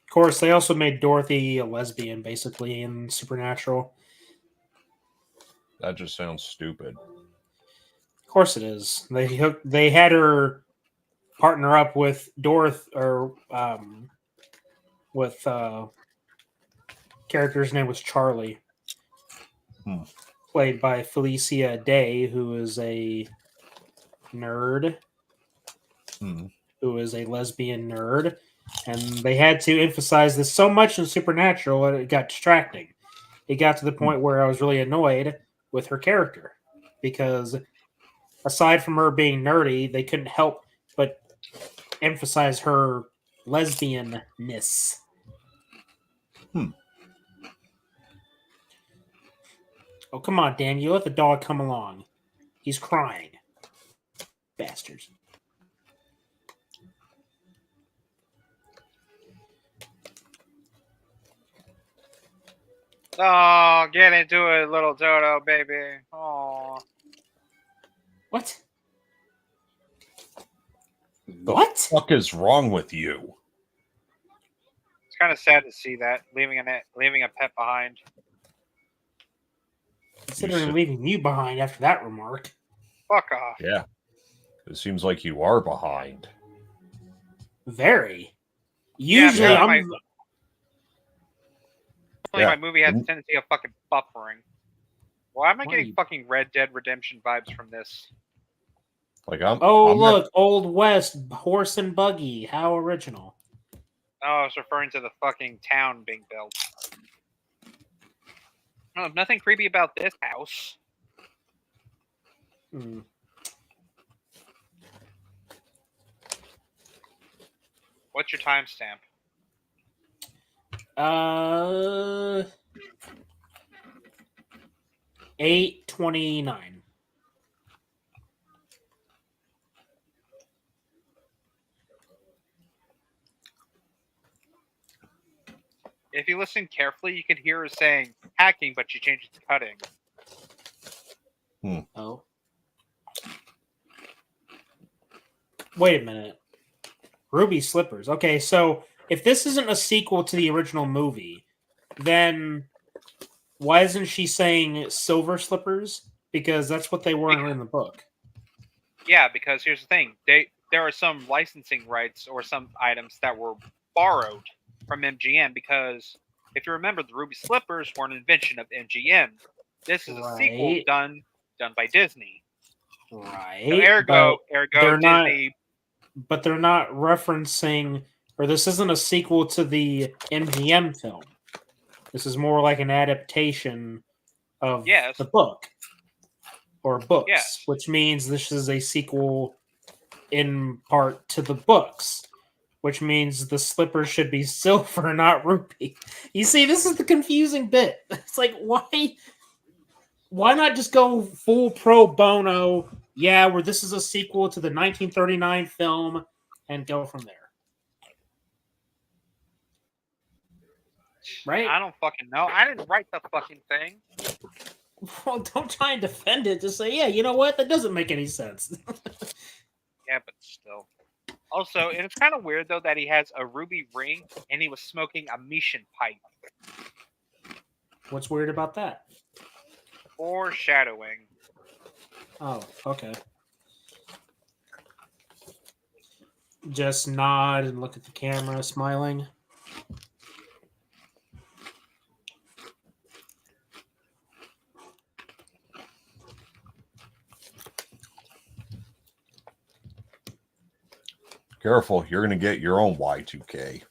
Of course, they also made Dorothy a lesbian, basically, in Supernatural. That just sounds stupid. Of course it is. They had her partner up with with character's name was Charlie, played by Felicia Day, who is a nerd, who is a lesbian nerd, and they had to emphasize this so much in Supernatural that it got distracting. It got to the point where I was really annoyed with her character, because aside from her being nerdy, they couldn't help but emphasize her lesbianness. Oh, come on, Dan. You let the dog come along. He's crying. Bastards. Oh, get into it, little Toto, baby. Oh. What? What fuck is wrong with you? It's kind of sad to see that, leaving a pet behind. Considering leaving you behind after that remark. Fuck off. Yeah. It seems like you are behind. Very. Usually, yeah, I'm. My movie has a tendency of fucking buffering. Why am I getting fucking Red Dead Redemption vibes from this? Like look, Old West horse and buggy. How original. Oh, I was referring to the fucking town being built. Oh, nothing creepy about this house. What's your timestamp? 8:29. If you listen carefully, you could hear her saying hacking, but she changed it to cutting. Oh. Wait a minute. Ruby slippers. Okay, so if this isn't a sequel to the original movie, then why isn't she saying silver slippers? Because that's what they were in the book. Yeah, because here's the thing. There are some licensing rights or some items that were borrowed from MGM because if you remember, the Ruby Slippers were an invention of MGM. This is a sequel done by Disney. Right. So ergo Disney. But they're not referencing, or this isn't a sequel to the MGM film. This is more like an adaptation of the book or books, which means this is a sequel in part to the books, which means the slippers should be silver, not ruby. You see, this is the confusing bit. It's like, why not just go full pro bono? Yeah, where this is a sequel to the 1939 film and go from there. Right? I don't fucking know. I didn't write the fucking thing. Well, don't try and defend it. Just say, yeah, you know what? That doesn't make any sense. Yeah, but still. Also, and it's kind of weird, though, that he has a ruby ring and he was smoking a mission pipe. What's weird about that? Foreshadowing. Oh, okay. Just nod and look at the camera, smiling. Careful, you're going to get your own Y2K.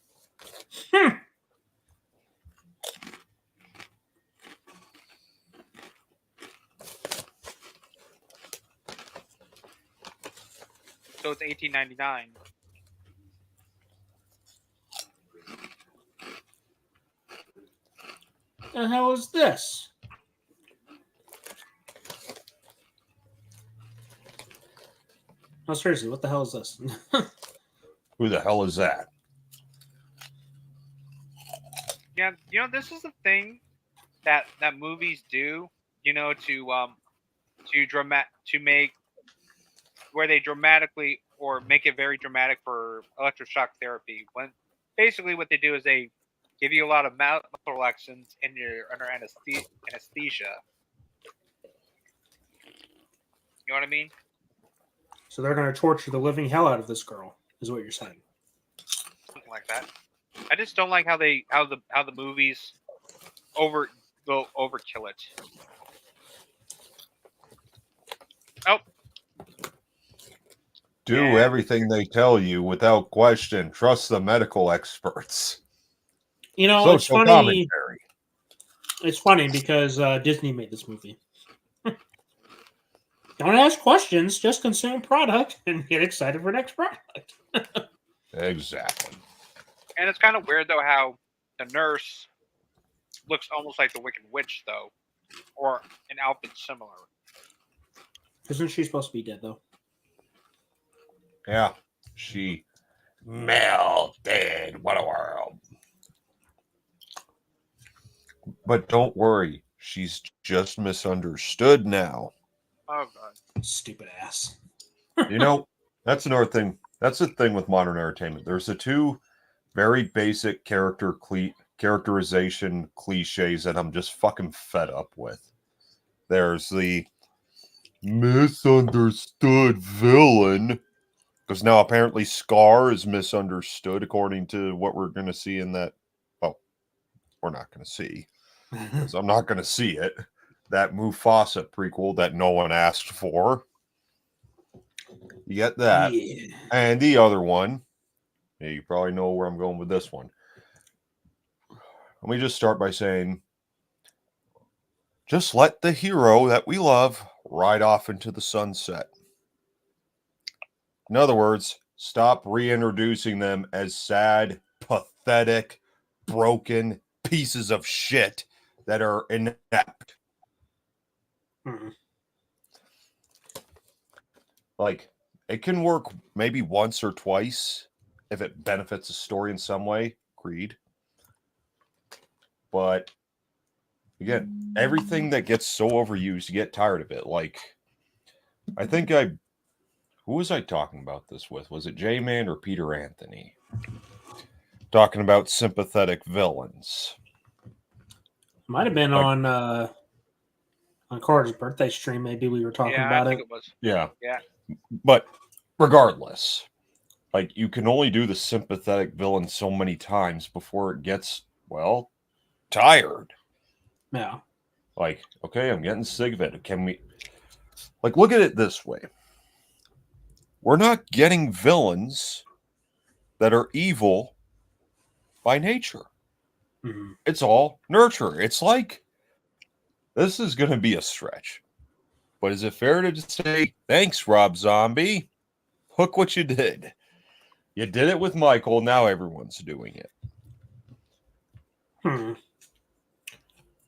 So it's $18.99. The hell is this? No, seriously, what the hell is this? Who the hell is that? Yeah, this is the thing that movies do, to make where they dramatically or make it very dramatic for electroshock therapy. When basically what they do is they give you a lot of muscle relaxants and you're under anesthesia. You know what I mean? So they're going to torture the living hell out of this girl, is what you're saying. Something like that. I just don't like how the movies overkill it. Oh. Do everything they tell you without question. Trust the medical experts. It's funny. Commentary. It's funny because Disney made this movie. Don't ask questions, just consume product and get excited for next product. Exactly. And it's kind of weird, though, how the nurse looks almost like the Wicked Witch, though. Or an outfit similar. Isn't she supposed to be dead, though? Yeah. She melted. What a world. But don't worry. She's just misunderstood now. Oh, God. Stupid ass. That's another thing. That's the thing with modern entertainment. There's the two very basic characterization cliches that I'm just fucking fed up with. There's the misunderstood villain Because now apparently Scar is misunderstood according to what we're going to see in that. Well, we're not going to see. Because I'm not going to see it. That Mufasa prequel that no one asked for. You get that. Yeah. And the other one. Yeah, you probably know where I'm going with this one. Let me just start by saying, just let the hero that we love ride off into the sunset. In other words, stop reintroducing them as sad, pathetic, broken pieces of shit that are inept. Like, it can work maybe once or twice if it benefits the story in some way. Agreed. But, again, everything that gets so overused, you get tired of it. Like, I think who was I talking about this with? Was it J-Man or Peter Anthony? Talking about sympathetic villains. Might have been on Carter's birthday stream. Maybe we were talking about I think it was. Yeah. Yeah. But regardless, like, you can only do the sympathetic villain so many times before it gets, well, tired. Yeah. Like, okay, I'm getting sick of it. Can we, like, look at it this way. We're not getting villains that are evil by nature. Mm-hmm. It's all nurture. It's like, this is going to be a stretch. But is it fair to just say, thanks, Rob Zombie? Look what you did. You did it with Michael. Now everyone's doing it.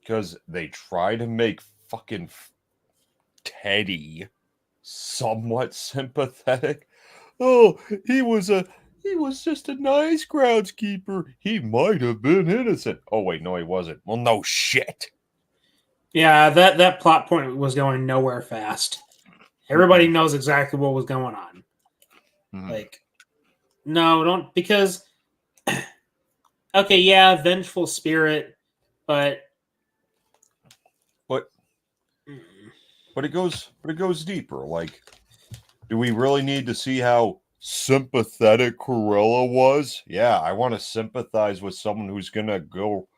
Because they try to make fucking Teddy somewhat sympathetic. Oh, he was just a nice groundskeeper. He might have been innocent. Oh, wait, no, he wasn't. Well, no shit. Yeah, that plot point was going nowhere fast. Everybody knows exactly what was going on. Like, no, don't, because okay, yeah, vengeful spirit, but it goes deeper. Like, do we really need to see how sympathetic Cruella was? Yeah, I want to sympathize with someone who's gonna grow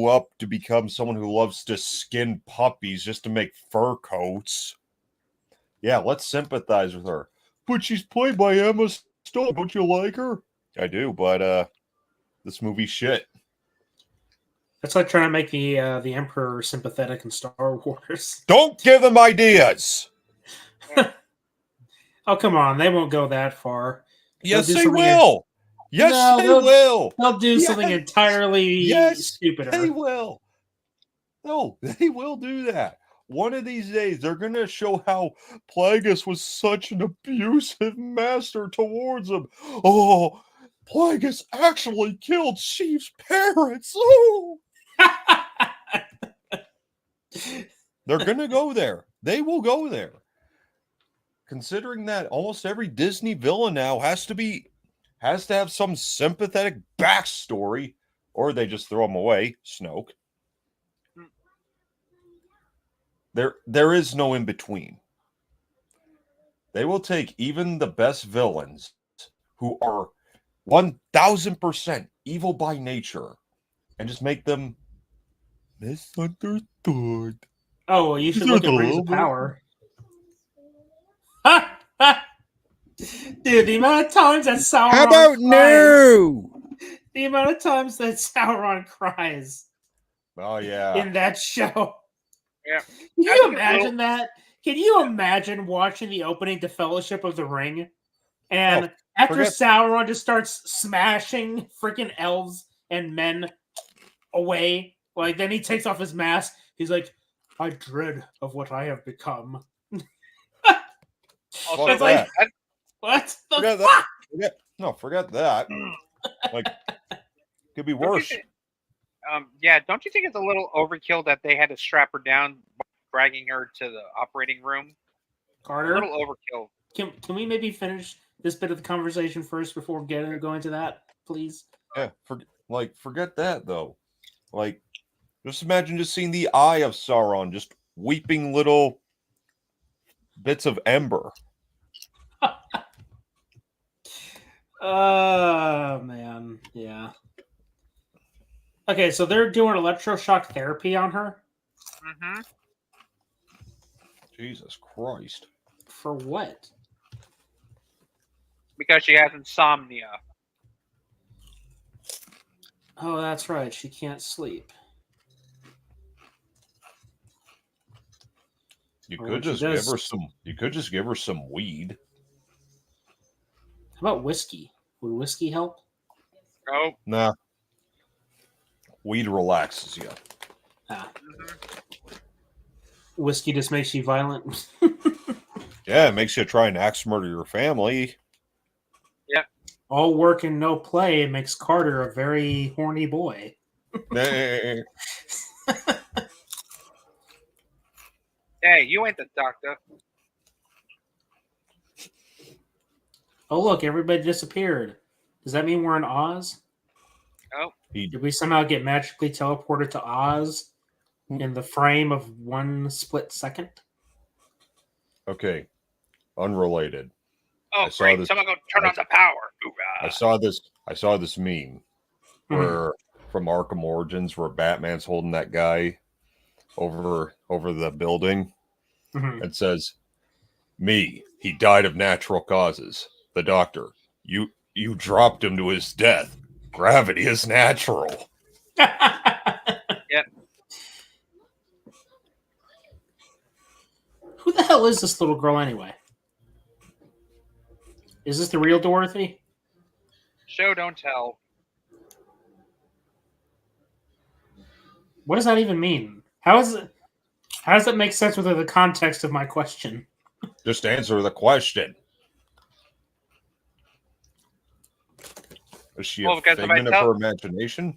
up to become someone who loves to skin puppies just to make fur coats. Yeah, let's sympathize with her. But she's played by Emma Stone. Don't you like her? I do, but this movie's shit. that's like trying to make the Emperor sympathetic in Star Wars. Don't give them ideas. Oh, come on, they won't go that far. Yes, they will. Yes, they will. They'll do something entirely stupider. They will. No, they will do that. One of these days, they're going to show how Plagueis was such an abusive master towards him. Oh, Plagueis actually killed Sheev's parents. Oh. They're going to go there. They will go there. Considering that almost every Disney villain now has to have some sympathetic backstory, or they just throw them away. Snoke. There is no in between. They will take even the best villains who are 1000% evil by nature and just make them misunderstood. Oh, well, you should look at Rings of Power. Dude, the amount of times that Sauron How about no? The amount of times that Sauron cries. Oh, yeah. In that show. Yeah. Can you imagine that? Can you imagine watching the opening to Fellowship of the Ring? And after Sauron just starts smashing freaking elves and men away, like, then he takes off his mask. He's like, I dread of what I have become. It's like, what the fuck? Forget that. Like, could be worse. Don't you think it's a little overkill that they had to strap her down, dragging her to the operating room? Carter? A little overkill. Can we maybe finish this bit of the conversation first before going into that, please? Yeah, forget that, though. Like, just imagine just seeing the eye of Sauron just weeping little bits of ember. Man, yeah. Okay, so they're doing electroshock therapy on her. Mm-hmm. Jesus Christ. For what? Because she has insomnia. Oh, that's right. She can't sleep. You Or could when she just give does- her some. You could just give her some weed. How about whiskey? Would whiskey help? Oh. Nah. Weed relaxes you. Ah. Whiskey just makes you violent. Yeah, it makes you try and axe murder your family. Yeah. All work and no play makes Carter a very horny boy. Hey, Hey, you ain't the doctor. Oh, look, everybody disappeared. Does that mean we're in Oz? Oh. Did we somehow get magically teleported to Oz in the frame of 1 split second? Okay, unrelated. Oh, great! Someone go turn on the power. I saw this meme where from Arkham Origins where Batman's holding that guy over the building. It says, "Me, he died of natural causes. The doctor, you dropped him to his death. Gravity is natural." Yep. Who the hell is this little girl anyway? Is this the real Dorothy? Show don't tell. What does that even mean? How does that make sense within the context of my question? Just answer the question. Is she a figment of her imagination?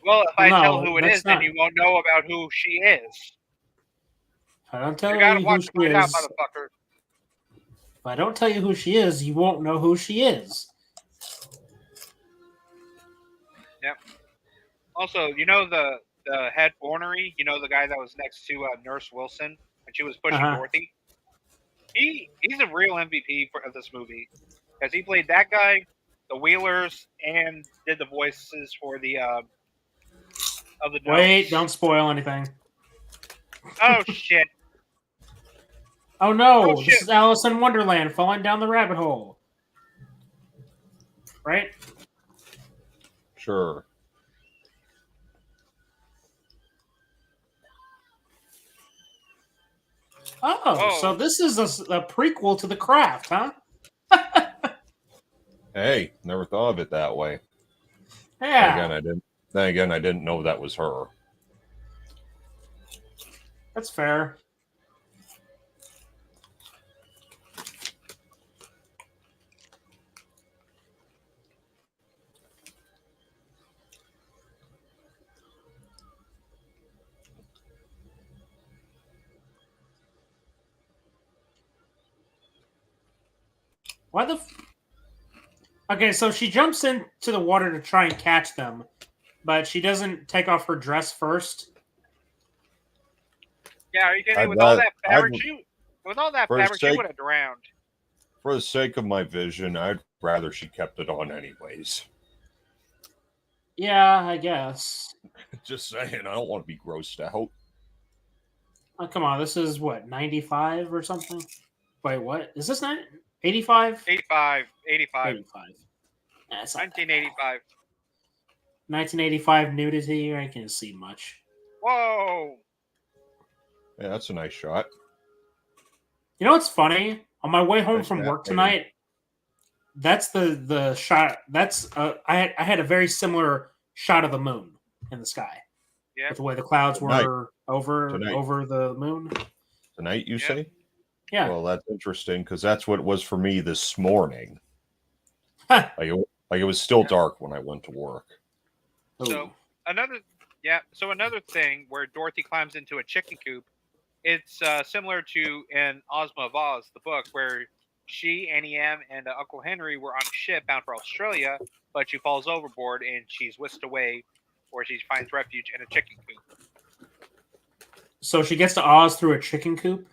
Well, if I No, tell who it that's is, then not- you won't know about who she is. If I don't tell You gotta you who watch she to find out, is, motherfucker. if I don't tell you who she is, you won't know who she is. Yep. Also, you know the head ornery, you know the guy that was next to Nurse Wilson when she was pushing Dorothy? He's a real MVP of this movie. Because he played that guy, the Wheelers, and did the voices for the of the notes. Wait, don't spoil anything. Oh shit. Oh no, Oh, this shit. is Alice in Wonderland falling down the rabbit hole. Right? Sure. Oh, so this is a prequel to The Craft, huh? Hey, never thought of it that way. Yeah. Then again, I didn't know that was her. That's fair. Why the... Okay, so she jumps into the water to try and catch them, but she doesn't take off her dress first. Yeah, are you kidding? I'd With all rather- that fabric, I'd- she sake- would have drowned. For the sake of my vision, I'd rather she kept it on anyways. Yeah, I guess. Just saying, I don't want to be grossed out. Oh, come on, this is what, 95 or something? Wait, what? Is this not 85? 85. 85. That's 1985. 1985 nudity, I can't see much. Whoa. Yeah, that's a nice shot. You know what's funny? On my way home That's from that, work baby. tonight, that's the shot. That's I had a very similar shot of the moon in the sky. Yeah. With the way the clouds Tonight. were over the moon. Tonight, you say? Yeah. Well, that's interesting because that's what it was for me this morning. Like it was still dark when I went to work. So another thing where Dorothy climbs into a chicken coop, it's similar to in Ozma of Oz, the book, where she, Annie M, and Uncle Henry were on a ship bound for Australia, but she falls overboard and she's whisked away, where she finds refuge in a chicken coop. So she gets to Oz through a chicken coop.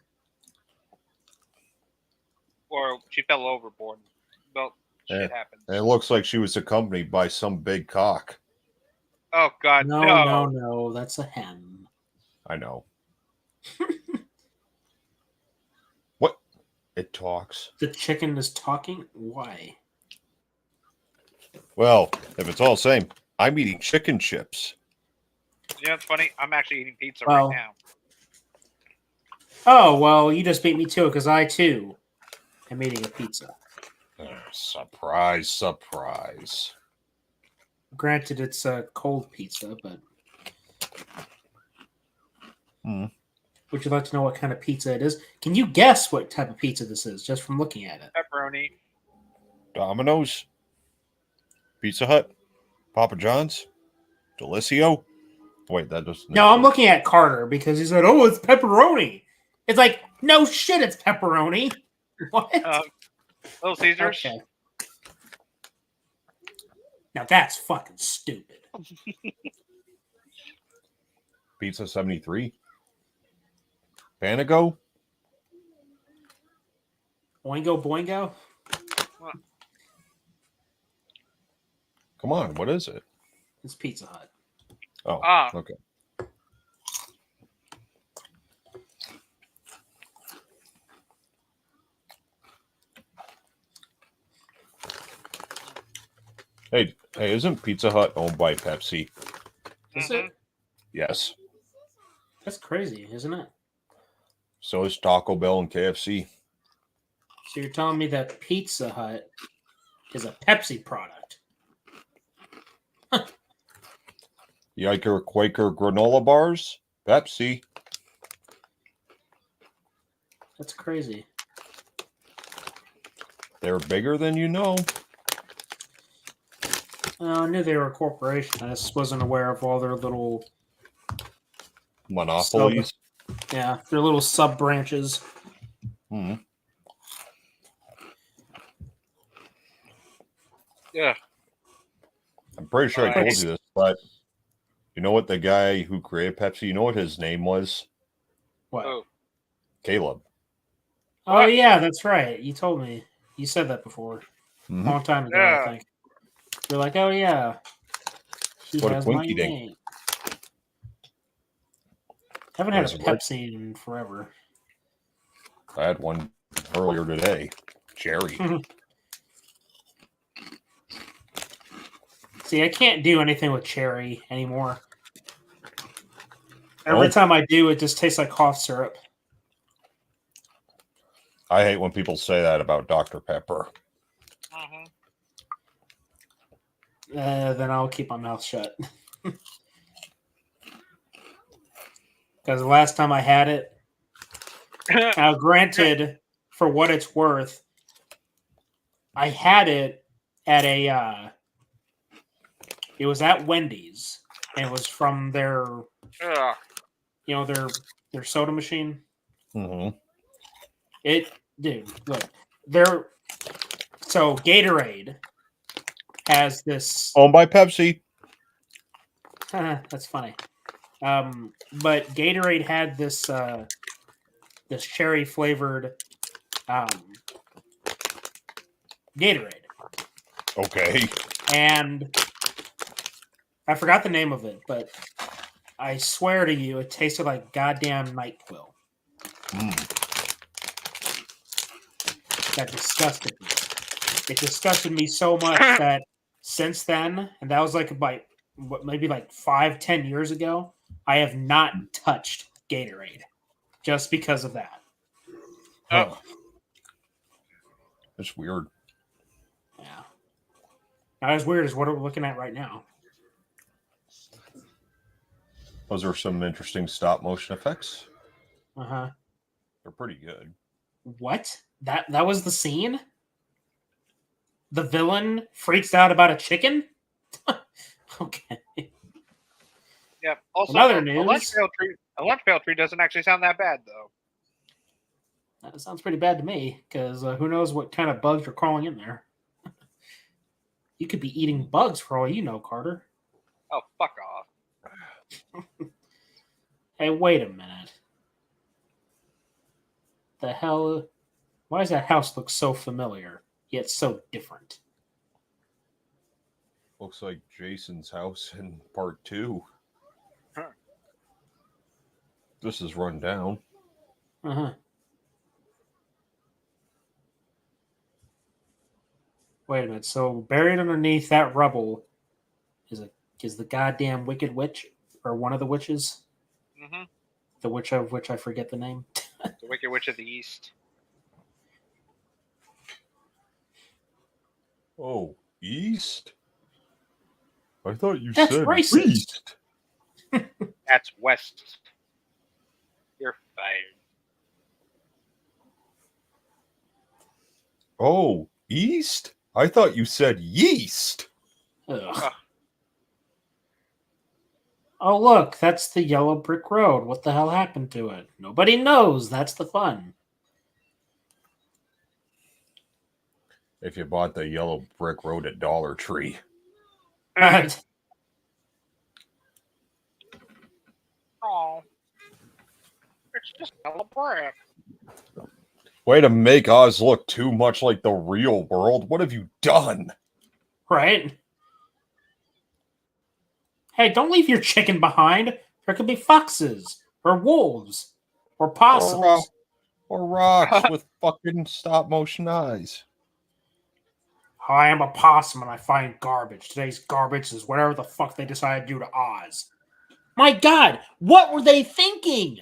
Or she fell overboard. Well, shit happens. It looks like she was accompanied by some big cock. Oh God, No, that's a hen. I know. What? It talks. The chicken is talking? Why? Well, if it's all the same, I'm eating chicken chips. You know, it's funny. I'm actually eating pizza Well- right now. Oh, well, you just beat me to it because I, too, am eating a pizza. Surprise, surprise. Granted, it's a cold pizza, but... Would you like to know what kind of pizza it is? Can you guess what type of pizza this is, just from looking at it? Pepperoni. Domino's, Pizza Hut, Papa John's, Delissio. Wait, that doesn't. No, I'm looking at Carter because he said, "Oh, it's pepperoni." It's like, no shit, it's pepperoni. What? Little Caesars. Okay. Now that's fucking stupid. Pizza 73. Panago. Boingo, boingo. Come on, what is it? It's Pizza Hut. Oh, okay. Hey, isn't Pizza Hut owned by Pepsi? Is it? Yes. That's crazy, isn't it? So is Taco Bell and KFC. So you're telling me that Pizza Hut is a Pepsi product? Yiker Quaker granola bars, Pepsi. That's crazy. They're bigger than you know. I knew they were a corporation. I just wasn't aware of all their little Monopolies. Yeah, their little sub branches. Yeah. I'm pretty sure I told you this, but you know what the guy who created Pepsi, you know what his name was? What? Oh. Caleb. Oh, yeah, that's right. You told me. You said that before. A long time ago, I think. You're like, oh, yeah. He What a has my quinky dink. name. I haven't had a There's what? Pepsi in forever. I had one earlier today. Cherry. See, I can't do anything with cherry anymore. Every time I do, it just tastes like cough syrup. I hate when people say that about Dr. Pepper. Then I'll keep my mouth shut. Because the last time I had it, now granted, for what it's worth, I had it at a, it was at Wendy's, and it was from their, you know, their soda machine. Dude, look, so Gatorade has this owned by Pepsi. That's funny. But Gatorade had this this cherry flavored Gatorade. Okay. And I forgot the name of it, but I swear to you, it tasted like goddamn NyQuil. That disgusted me. It disgusted me so much that since then, and that was like about maybe like 5-10 years ago, I have not touched Gatorade just because of that. It's weird. Yeah. Not as weird as what we're looking at right now. Those are some interesting stop motion effects. Uh-huh. They're pretty good. What? That was the scene? The villain freaks out about a chicken? Okay. Yeah. Also, Another a news. lunch pail tree doesn't actually sound that bad, though. That sounds pretty bad to me, because who knows what kind of bugs are crawling in there. You could be eating bugs for all you know, Carter. Oh, fuck off. Hey, wait a minute. The hell? Why does that house look so familiar, yet so different? Looks like Jason's house in part 2. Huh. This is run down. Uh-huh. Wait a minute. So buried underneath that rubble is the goddamn Wicked Witch, or one of the witches. Mm-hmm. The witch of which I forget the name. The Wicked Witch of the East. Oh, East? I thought you That's said racist. East. That's West. You're fired. Oh, East? I thought you said yeast. Ugh. Oh, look, that's the yellow brick road. What the hell happened to it? Nobody knows. That's the fun. If you bought the yellow brick road at Dollar Tree. Oh, it's just yellow brick. Way to make Oz look too much like the real world. What have you done? Right? Hey, don't leave your chicken behind. There could be foxes, or wolves, or possums. Or rocks with fucking stop motion eyes. I am a possum and I find garbage. Today's garbage is whatever the fuck they decide to do to Oz. My God, what were they thinking?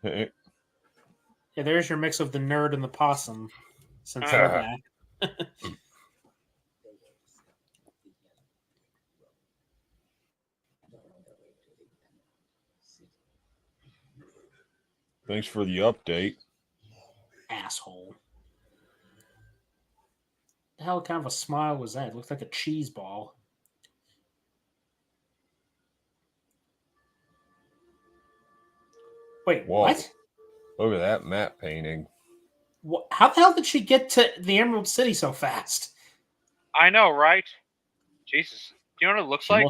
Hey. Yeah, there's your mix of the nerd and the possum. Since they're back. Thanks for the update. Asshole. The hell kind of a smile was that? It looked like a cheese ball. Wait, Whoa. what? Look at that map painting. What? How the hell did she get to the Emerald City so fast? I know, right? Jesus. Do you know what it looks like?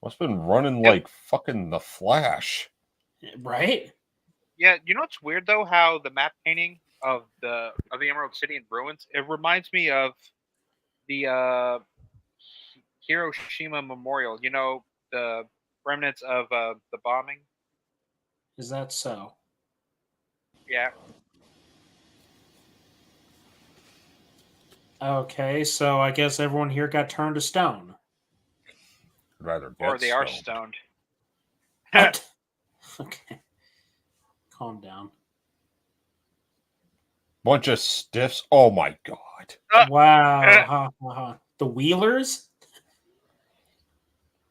Must have been running like fucking the Flash. Right? Yeah, you know what's weird though? How the map painting of the Emerald City in ruins, it reminds me of the Hiroshima Memorial. You know, the remnants of the bombing. Is that so? Yeah. Okay, so I guess everyone here got turned to stone. Rather get Or they are stoned. stoned. Okay. Calm down. Bunch of stiffs. Oh my god. Wow. The Wheelers?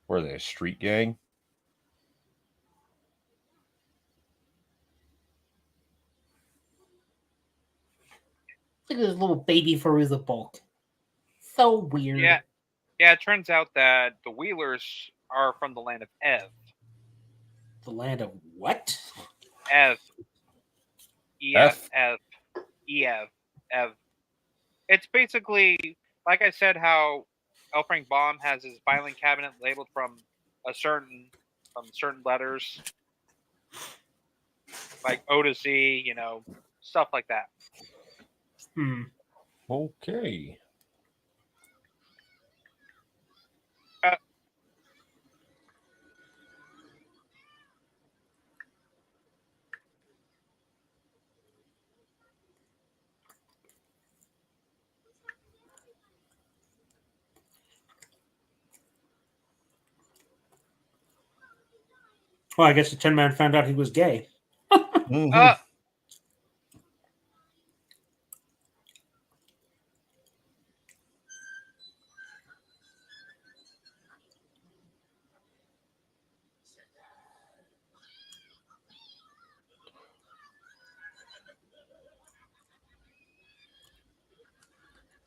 Were they a street gang? Look at this little baby Veruza Bulk. So weird. Yeah. Yeah, it turns out that the Wheelers are from the land of Ev. The land of what? Ev. E-F. Ev. E-Ev. Ev. It's basically, like I said, how L. Frank Baum has his filing cabinet labeled from certain letters. Like O to Z, you know, stuff like that. Okay. Well, I guess the Tin Man found out he was gay.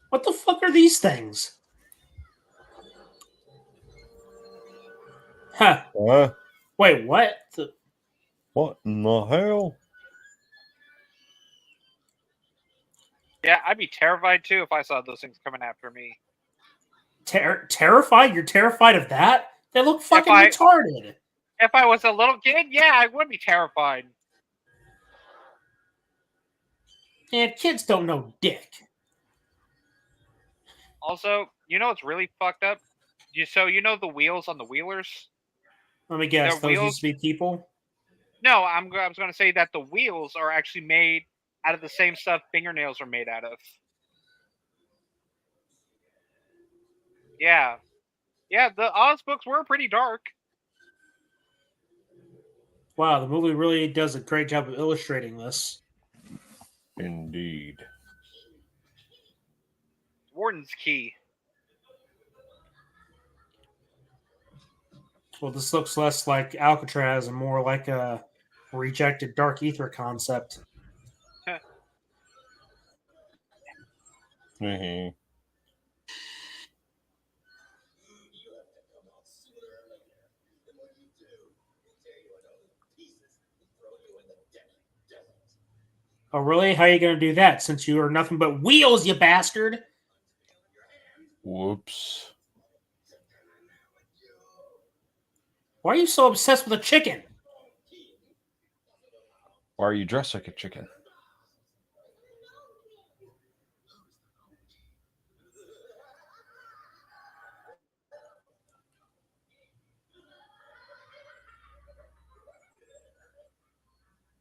What the fuck are these things? Huh. Wait, what? What in the hell? Yeah, I'd be terrified too if I saw those things coming after me. Terrified? You're terrified of that? They look fucking retarded. If I was a little kid, yeah, I would be terrified. And kids don't know dick. Also, You know what's really fucked up? So you know the wheels on the wheelers? Let me guess. Their Those used to be people. No, I was going to say that the wheels are actually made out of the same stuff fingernails are made out of. Yeah. Yeah, the Oz books were pretty dark. Wow, the movie really does a great job of illustrating this. Indeed. Warden's Key. Well, this looks less like Alcatraz and more like a rejected Dark Aether concept. Mm-hmm. Oh, really? How are you going to do that since you are nothing but wheels, you bastard? Whoops. Why are you so obsessed with a chicken? Why are you dressed like a chicken?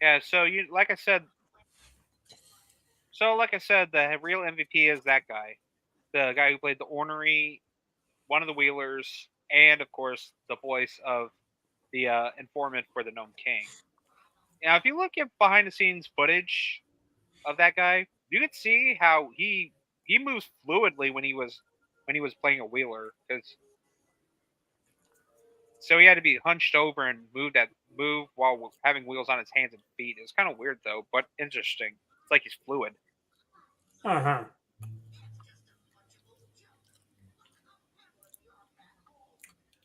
Yeah, so like I said, the real MVP is that guy. The guy who played the ornery, one of the wheelers, and of course the voice of the informant for the Gnome King. Now, if you look at behind the scenes footage of that guy, you could see how he moves fluidly when he was playing a wheeler, so he had to be hunched over and move while having wheels on his hands and feet. It's kind of weird though, but interesting. It's like he's fluid. Uh-huh.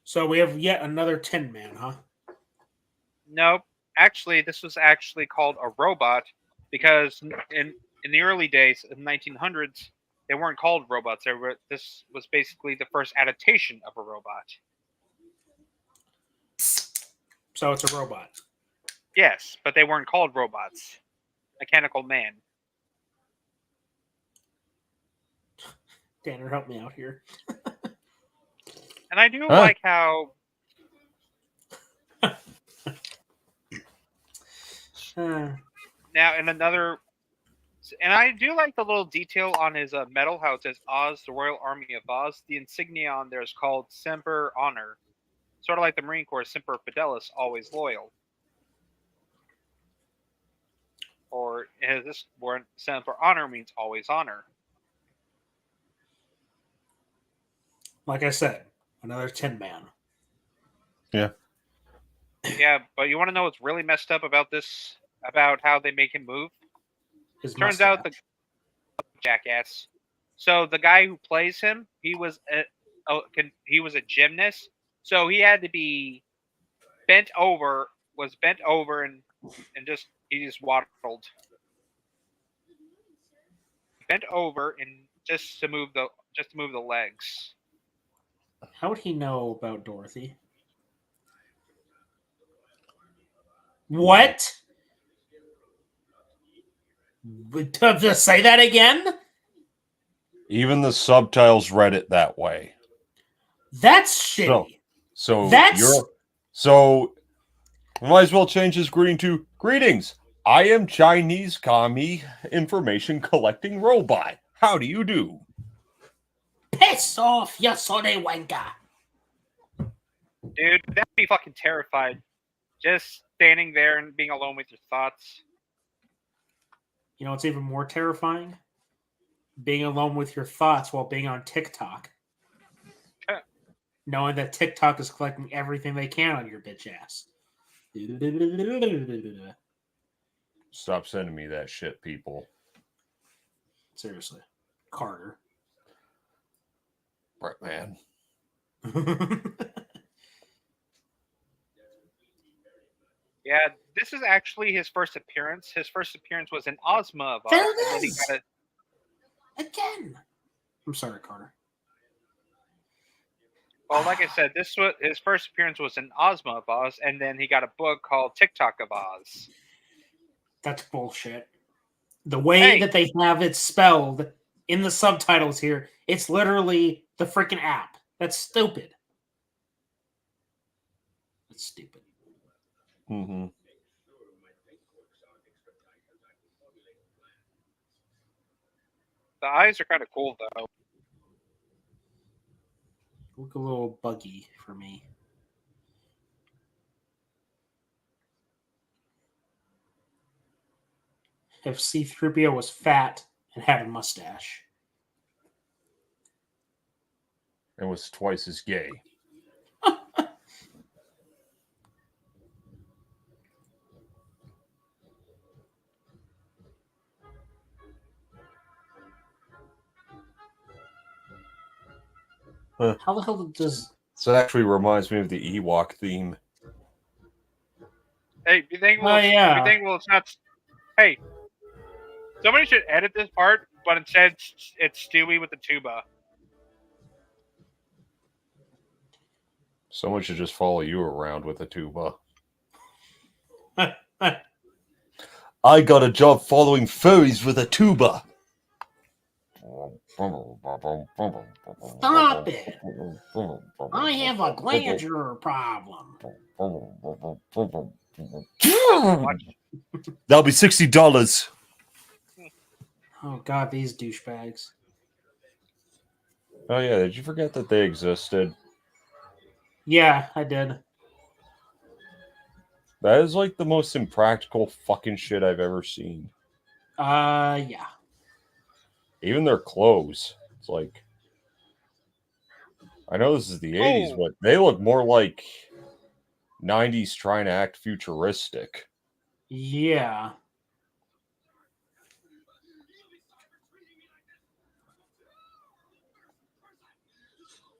So we have yet another Tin Man, huh? Nope. Actually, this was actually called a robot because in the early days, in the 1900s, they weren't called robots. This was basically the first adaptation of a robot. So it's a robot. Yes, but they weren't called robots. Mechanical Man. Tanner, help me out here. And I do like how... Now, and I do like the little detail on his medal, how it says Oz, the Royal Army of Oz. The insignia on there is called Semper Honor. Sort of like the Marine Corps, Semper Fidelis, always loyal. Or this word, Semper Honor means always honor. Like I said, another Tin Man. Yeah. Yeah, but you want to know what's really messed up about this? About how they make him move? Turns out the jackass. So the guy who plays him, he was a gymnast, so he had to be bent over and he just waddled. Bent over and just to move the legs. How would he know about Dorothy? What? Just say that again? Even the subtitles read it that way. That's shitty. So might as well change his greeting to greetings. I am Chinese commie information collecting robot. How do you do? Piss off, you sonny wanker. Dude, that'd be fucking terrified. Just standing there and being alone with your thoughts. You know what's even more terrifying? Being alone with your thoughts while being on TikTok. Knowing that TikTok is collecting everything they can on your bitch ass. Stop sending me that shit, people. Seriously. Carter. Right, man. Yeah, this is actually his first appearance. His first appearance was in Ozma of Oz. There it is! Again! I'm sorry, Carter. Well, like I said, his first appearance was in Ozma of Oz, and then he got a book called TikTok of Oz. That's bullshit. The way that they have it spelled in the subtitles here. It's literally the freaking app. That's stupid. That's stupid. Mm-hmm. The eyes are kind of cool, though. Look a little buggy for me. If C-3PO was fat and had a mustache. It was twice as gay. Huh. How the hell does... This actually reminds me of the Ewok theme. Hey, you think? yeah. You think? Well, it's not. Hey, somebody should edit this part, but instead it's Stewie with the tuba. Someone should just follow you around with a tuba. I got a job following furries with a tuba. Stop it! I have a glandular problem. That'll be $60. Oh god, these douchebags. Oh yeah, did you forget that they existed? Yeah, I did. That is like the most impractical fucking shit I've ever seen. Yeah. Even their clothes. It's like, I know this is the 80s, but they look more like 90s trying to act futuristic. Yeah.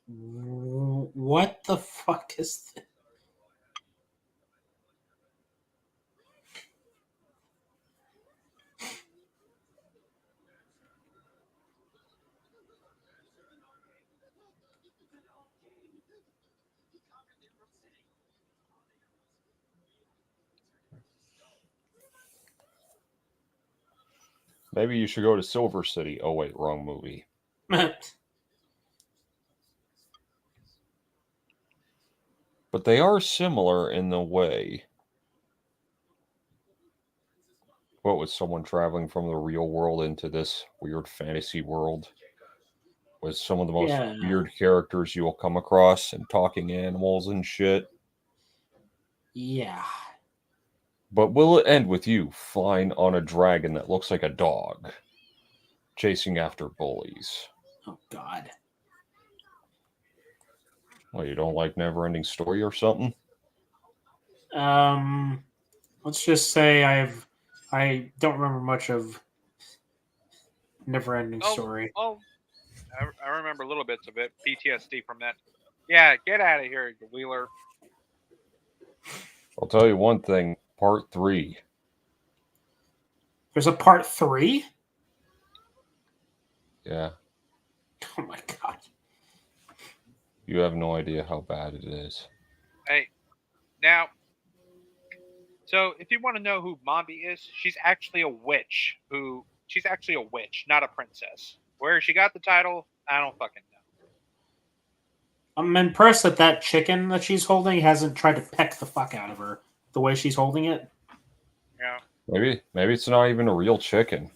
What the fuck is this? Maybe you should go to Silver City. Oh wait, wrong movie. But they are similar in the way. What was someone traveling from the real world into this weird fantasy world? With some of the most weird characters you'll come across and talking animals and shit. Yeah. But will it end with you flying on a dragon that looks like a dog, chasing after bullies? Oh, God. Well, you don't like Neverending Story or something? Let's just say I don't remember much of Neverending Story. Oh, I remember little bits of it. PTSD from that. Yeah, get out of here, you wheeler. I'll tell you one thing. Part 3. There's a part 3? Yeah. Oh my god. You have no idea how bad it is. Hey, now, so if you want to know who Mombi is, she's actually a witch. She's actually a witch, not a princess. Where she got the title, I don't fucking know. I'm impressed that chicken that she's holding hasn't tried to peck the fuck out of her the way she's holding it. Yeah. Maybe it's not even a real chicken.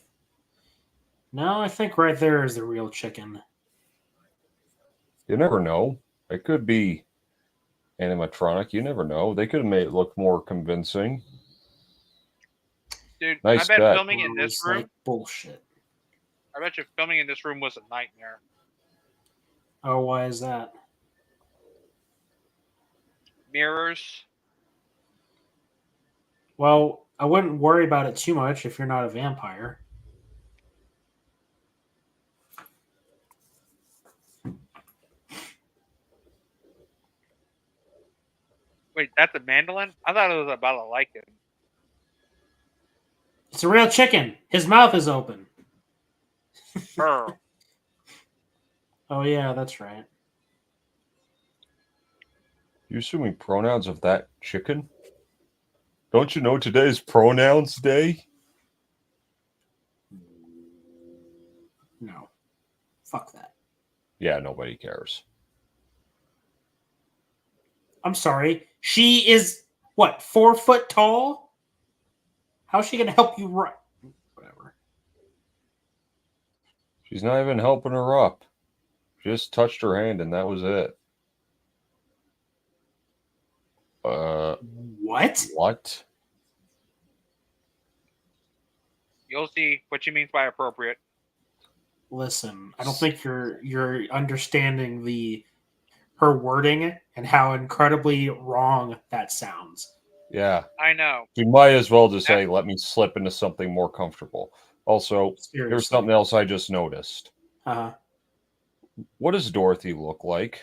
No, I think right there is the real chicken. You never know. It could be animatronic. You never know. They could have made it look more convincing. Dude, Nice I bet bet. filming in this room... Like bullshit. I bet you filming in this room was a nightmare. Oh, why is that? Mirrors. Well, I wouldn't worry about it too much if you're not a vampire. Wait, that's a mandolin? I thought it was about a lichen. It's a real chicken. His mouth is open. Oh, yeah, that's right. You assuming pronouns of that chicken? Don't you know today's pronouns day? No. Fuck that. Yeah, nobody cares. I'm sorry. She is, what, 4 foot tall? How's she going to help you run? Whatever. She's not even helping her up. Just touched her hand and that was it. What? What? You'll see what she means by appropriate. Listen, I don't think you're understanding her wording and how incredibly wrong that sounds. Yeah. I know. You might as well just say, let me slip into something more comfortable. Also, Seriously. here's something else I just noticed. Uh-huh. What does Dorothy look like?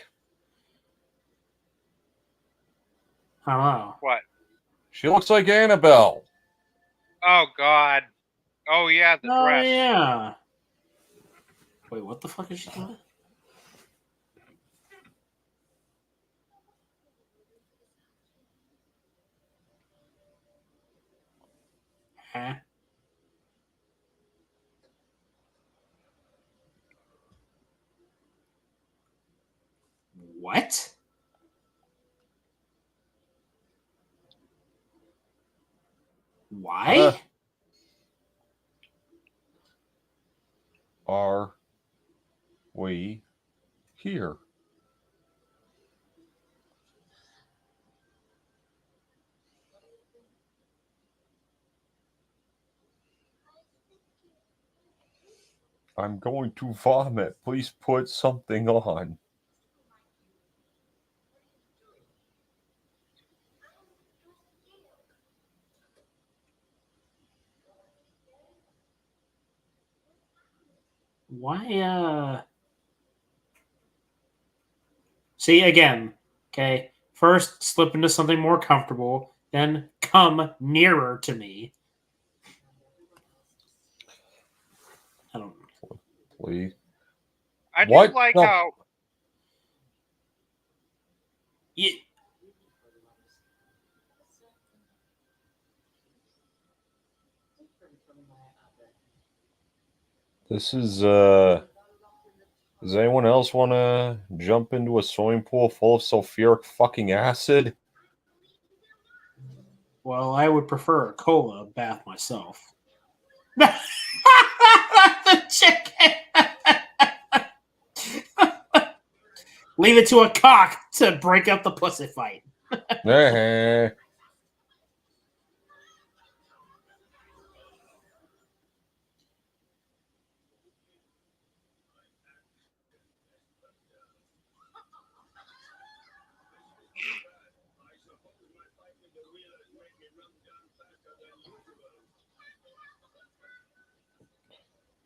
I don't know. What? She looks like Annabelle. Oh, God. Oh, yeah, the dress. Yeah. Wait, what the fuck is she doing? Huh? What? Why? Are we here? I'm going to vomit. Please put something on. Why, See, again, okay? First, slip into something more comfortable, then come nearer to me. I don't know. Please. I do What? like No. how... This is, does anyone else want to jump into a swimming pool full of sulfuric fucking acid? Well, I would prefer a cola bath myself. The chicken! Leave it to a cock to break up the pussy fight.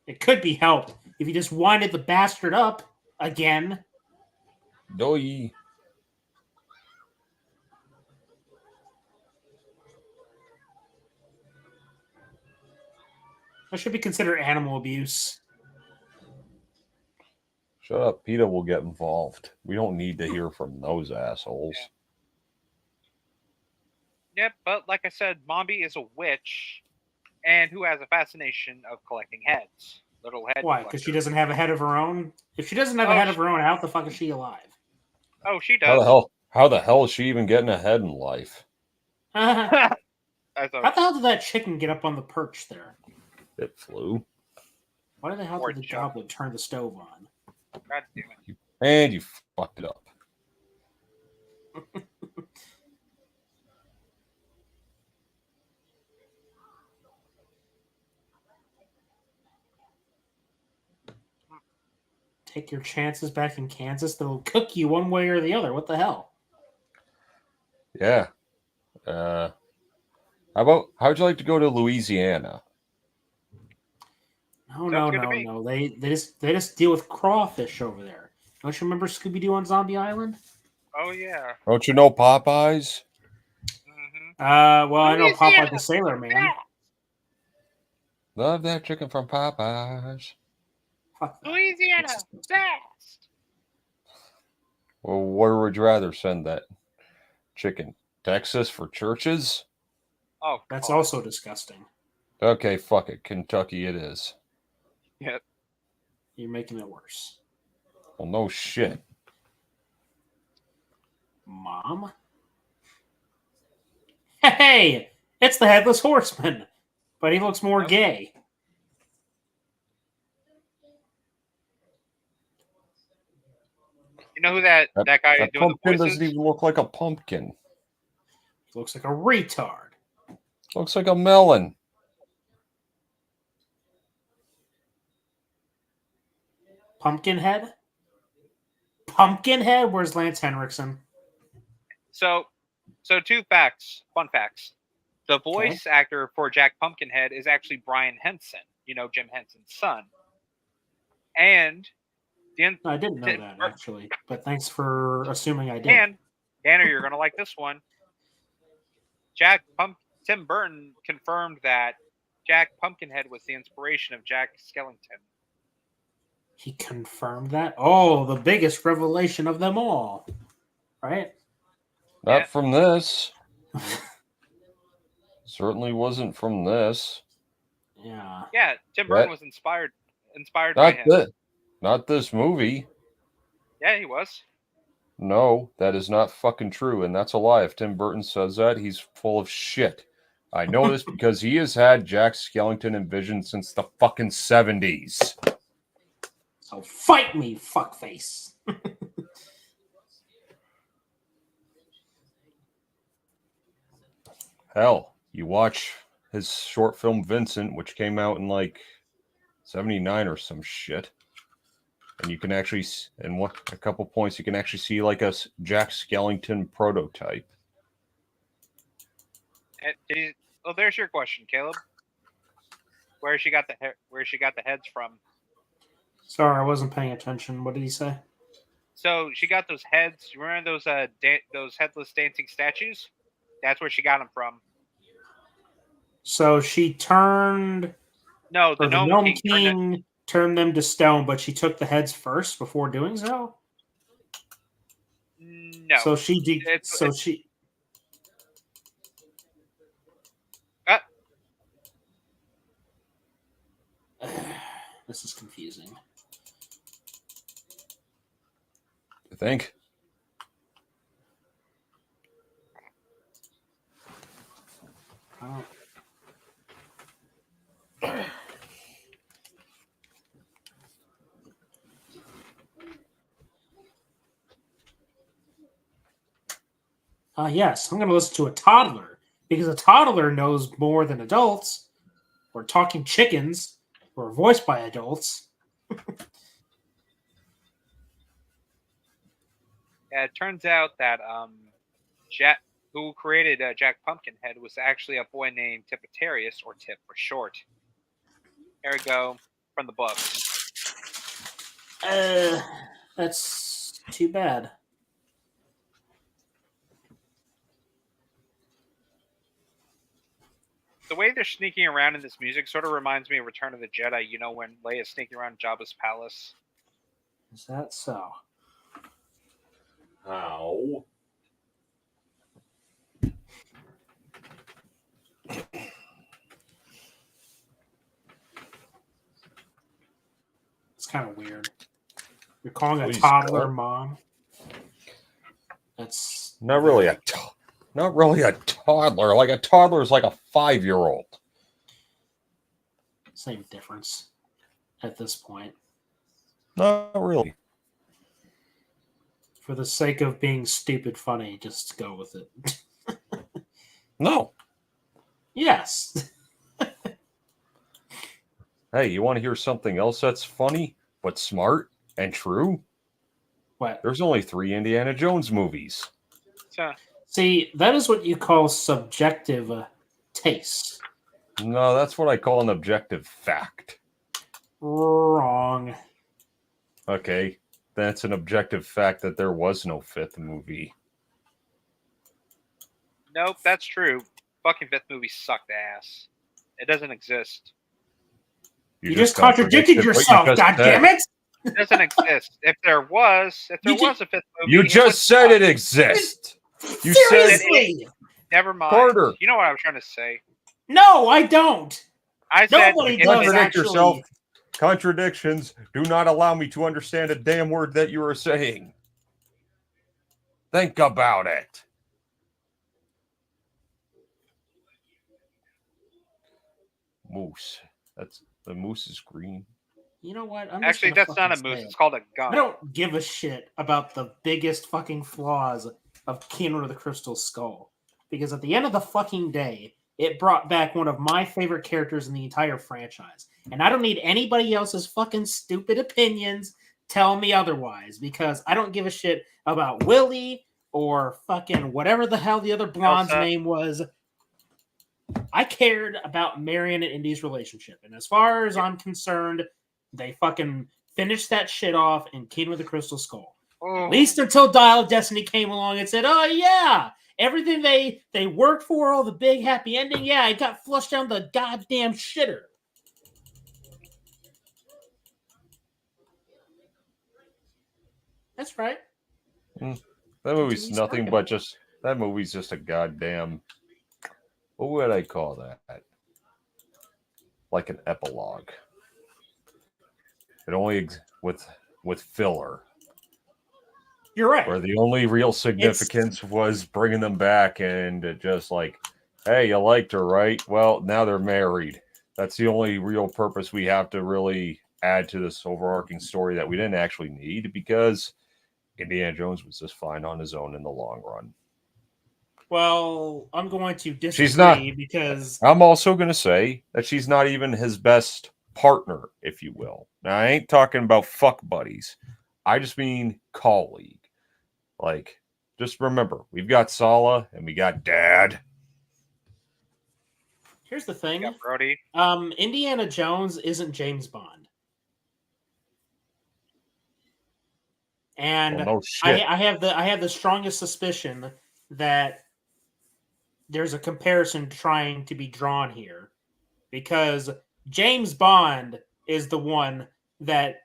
It could be helped if you just winded the bastard up again. Doi. That should be considered animal abuse. Shut up. PETA will get involved. We don't need to hear from those assholes. Yep, but like I said, Mombi is a witch, and who has a fascination of collecting heads. Little head. Why? Because she doesn't have a head of her own? If she doesn't have a head of her own, how the fuck is she alive? Oh, she does. How the hell is she even getting ahead in life? How the hell did that chicken get up on the perch there? It flew. Why the hell did the goblin turn the stove on? God damn it. And you fucked it up. Take your chances back in Kansas. They'll cook you one way or the other. What the hell? Yeah. How'd you like to go to Louisiana? No. They just deal with crawfish over there. Don't you remember Scooby-Doo on Zombie Island? Oh yeah. Don't you know Popeyes? Well, I know Popeye the Sailor Man. Love that chicken from Popeyes. Louisiana, best. Well, where would you rather send that chicken? Texas for churches? Oh, that's also disgusting. Okay, fuck it. Kentucky it is. Yep. You're making it worse. Well, no shit. Mom? Hey! It's the Headless Horseman! But he looks more gay. You know who that guy That doing the pumpkin voices? doesn't even look like a pumpkin. He looks like a retard. Looks like a melon. Pumpkinhead? Pumpkinhead? Where's Lance Henriksen? So two facts, fun facts. The voice actor for Jack Pumpkinhead is actually Brian Henson, Jim Henson's son. And I didn't know that, actually, but thanks for assuming I did. And, Danner, you're going to like this one. Tim Burton confirmed that Jack Pumpkinhead was the inspiration of Jack Skellington. He confirmed that? Oh, the biggest revelation of them all. Right? Not from this. Certainly wasn't from this. Yeah. Yeah, Tim Burton was inspired by him. Not this movie. Yeah, he was. No, that is not fucking true, and that's a lie. If Tim Burton says that, he's full of shit. I know this because he has had Jack Skellington envisioned since the fucking 70s. So fight me, fuckface. Hell, you watch his short film Vincent, which came out in like 79 or some shit. And you can actually, in a couple points, you can actually see like a Jack Skellington prototype. Oh, there's your question, Caleb. Where she got the heads from? Sorry, I wasn't paying attention. What did he say? So she got those heads. You remember those headless dancing statues? That's where she got them from. So she turned. No, the Gnome King turned them to stone, but she took the heads first before doing so. No. So she did. She. This is confusing. You think? Oh. Yes, I'm going to listen to a toddler because a toddler knows more than adults, or talking chickens, or voiced by adults. Yeah, it turns out that Jack, who created Jack Pumpkinhead, was actually a boy named Tipitarius, or Tip for short. Ergo, from the book. That's too bad. The way they're sneaking around in this music sort of reminds me of Return of the Jedi, when Leia's sneaking around Jabba's palace. Is that so? How? It's kind of weird. You're calling a toddler mom? That's not really a toddler. Like a toddler is like a 5-year-old. Same difference at this point. Not really. For the sake of being stupid funny, just go with it. No. Yes. Hey, you want to hear something else that's funny, but smart and true? What? There's only 3 Indiana Jones movies. See, that is what you call subjective taste. No, that's what I call an objective fact. Wrong. Okay, that's an objective fact that there was no 5th movie. Nope, that's true. Fucking 5th movie sucked ass. It doesn't exist. You just contradicted yourself, goddammit! It doesn't exist. If there was a 5th movie... You just said it exists! You Seriously! Said never mind. Carter. You know what I'm trying to say. No, I don't. I said nobody does. Contradict yourself. Contradictions do not allow me to understand a damn word that you are saying. Think about it. Moose. The moose is green. You know what? Actually, that's not a moose. It's called a gun. I don't give a shit about the biggest fucking flaws of Kingdom of the Crystal Skull. Because at the end of the fucking day, it brought back one of my favorite characters in the entire franchise. And I don't need anybody else's fucking stupid opinions telling me otherwise. Because I don't give a shit about Willie or fucking whatever the hell the other blonde's name was. I cared about Marion and Indy's relationship. And as far as I'm concerned, they fucking finished that shit off in Kingdom of the Crystal Skull. At least until Dial of Destiny came along and said, oh yeah, everything they worked for, all the big happy ending, yeah, it got flushed down the goddamn shitter. That's right. That movie's nothing but just... That movie's just a goddamn... What would I call that? Like an epilogue. It only with filler. You're right. Where the only real significance was bringing them back and just like, hey, you liked her, right? Well, now they're married. That's the only real purpose we have to really add to this overarching story that we didn't actually need because Indiana Jones was just fine on his own in the long run. Well, I'm going to disagree because... I'm also going to say that she's not even his best partner, if you will. Now, I ain't talking about fuck buddies. I just mean colleague. Like, just remember, we've got Sala and we got Dad. Here's the thing. Yeah, Brody. Indiana Jones isn't James Bond. And well, no shit. I have the strongest suspicion that there's a comparison trying to be drawn here because James Bond is the one that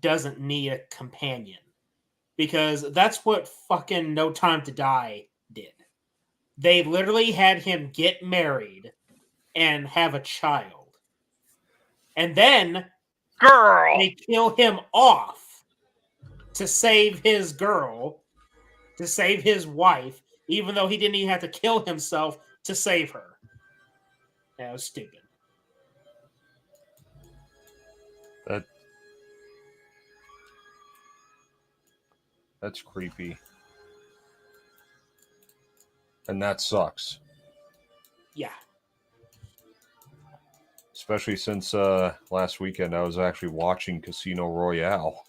doesn't need a companion because that's what fucking No Time to Die did. They literally had him get married and have a child. And then they kill him off to save his girl, to save his wife, even though he didn't even have to kill himself to save her. That was stupid. That's creepy. And that sucks. Yeah. Especially since last weekend I was actually watching Casino Royale.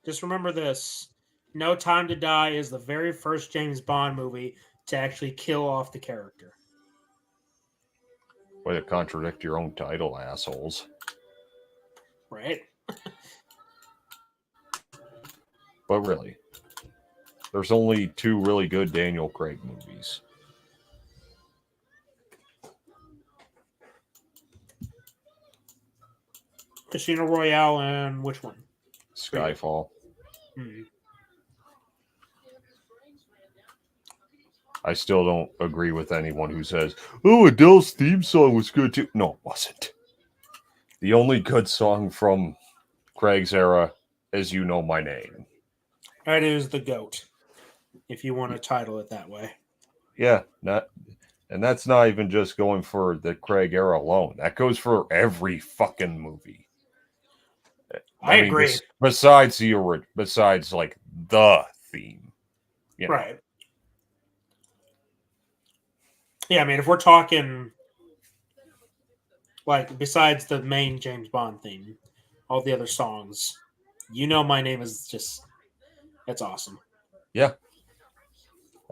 Just remember this. No Time to Die is the very first James Bond movie to actually kill off the character. Way to contradict your own title, assholes. Right? But really, there's only 2 really good Daniel Craig movies. Casino Royale and which one? Skyfall. I still don't agree with anyone who says, oh, Adele's theme song was good too. No, it wasn't. The only good song from Craig's era is You Know My Name. That is the GOAT, if you want to title it that way. Yeah, and that's not even just going for the Craig era alone. That goes for every fucking movie. I agree. Besides like the theme. You know? Right. Yeah, I mean, if we're talking like besides the main James Bond theme, all the other songs, You Know My Name is just, that's awesome. Yeah.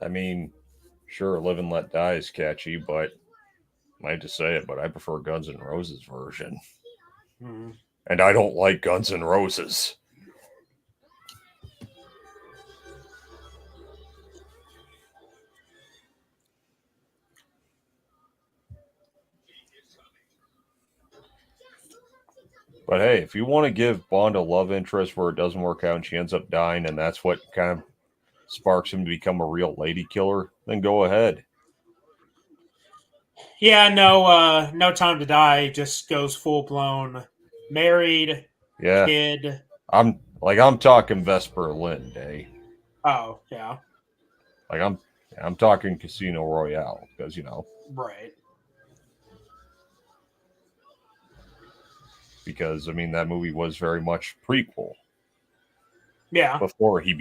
I mean, sure, Live and Let Die is catchy, but I hate to say it, but I prefer Guns N' Roses version. Mm-hmm. And I don't like Guns N' Roses. But hey, if you want to give Bond a love interest where it doesn't work out and she ends up dying and that's what kind of sparks him to become a real lady killer, then go ahead. Yeah, no time to die. Just goes full blown, married, Yeah. kid. I'm talking Vesper Lind, eh? Oh yeah, Like I'm talking Casino Royale because right. because I mean that movie was very much prequel. Yeah. Before he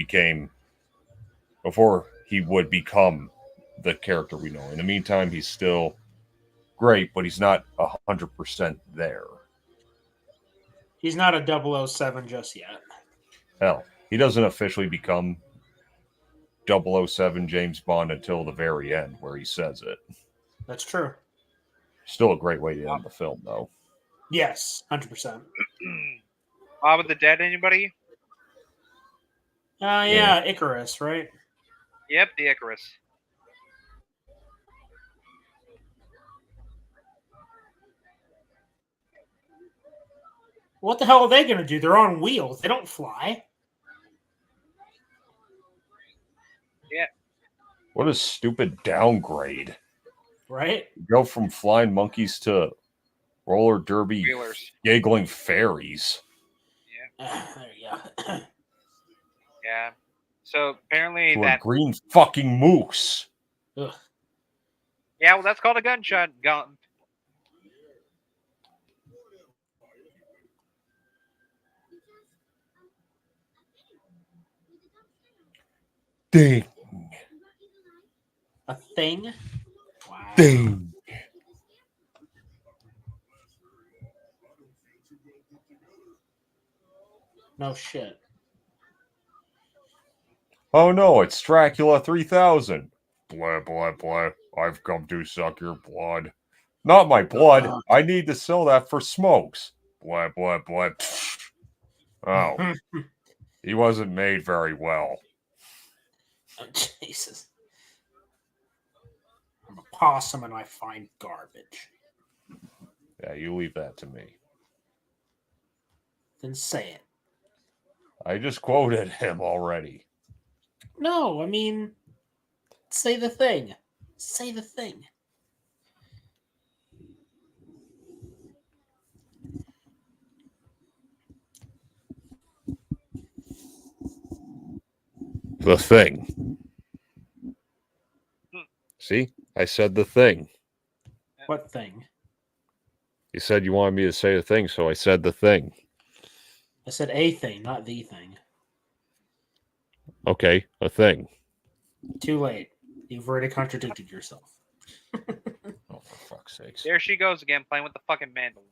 would become the character we know. In the meantime, he's still great, but he's not 100% there. He's not a 007 just yet. Hell, he doesn't officially become 007 James Bond until the very end, where he says it. That's true. Still a great way to end the film, though. Yes, 100%. Mob of the Dead, anybody? Yeah, Icarus, right? Yep, the Icarus. What the hell are they going to do? They're on wheels. They don't fly. Yeah. What a stupid downgrade. Right? Go from flying monkeys to roller derby Wheelers. giggling fairies. Yeah. There you go. Yeah. So apparently To that a green fucking moose. Ugh. Yeah, well, that's called a gunshot gun. Ding. A thing? Wow. Ding. No shit. Oh no, it's Dracula 3000. Blah, blah, blah. I've come to suck your blood. Not my blood. I need to sell that for smokes. Blah, blah, blah. Oh. He wasn't made very well. Oh, Jesus. I'm a possum and I find garbage. Yeah, you leave that to me. Then say it. I just quoted him already. No, I mean, say the thing. Say the thing. The thing. See? I said the thing. What thing? You said you wanted me to say the thing, so I said the thing. I said a thing, not the thing. Okay, a thing. Too late. You've already contradicted yourself. Oh, for fuck's sakes. There she goes again, playing with the fucking mandolin.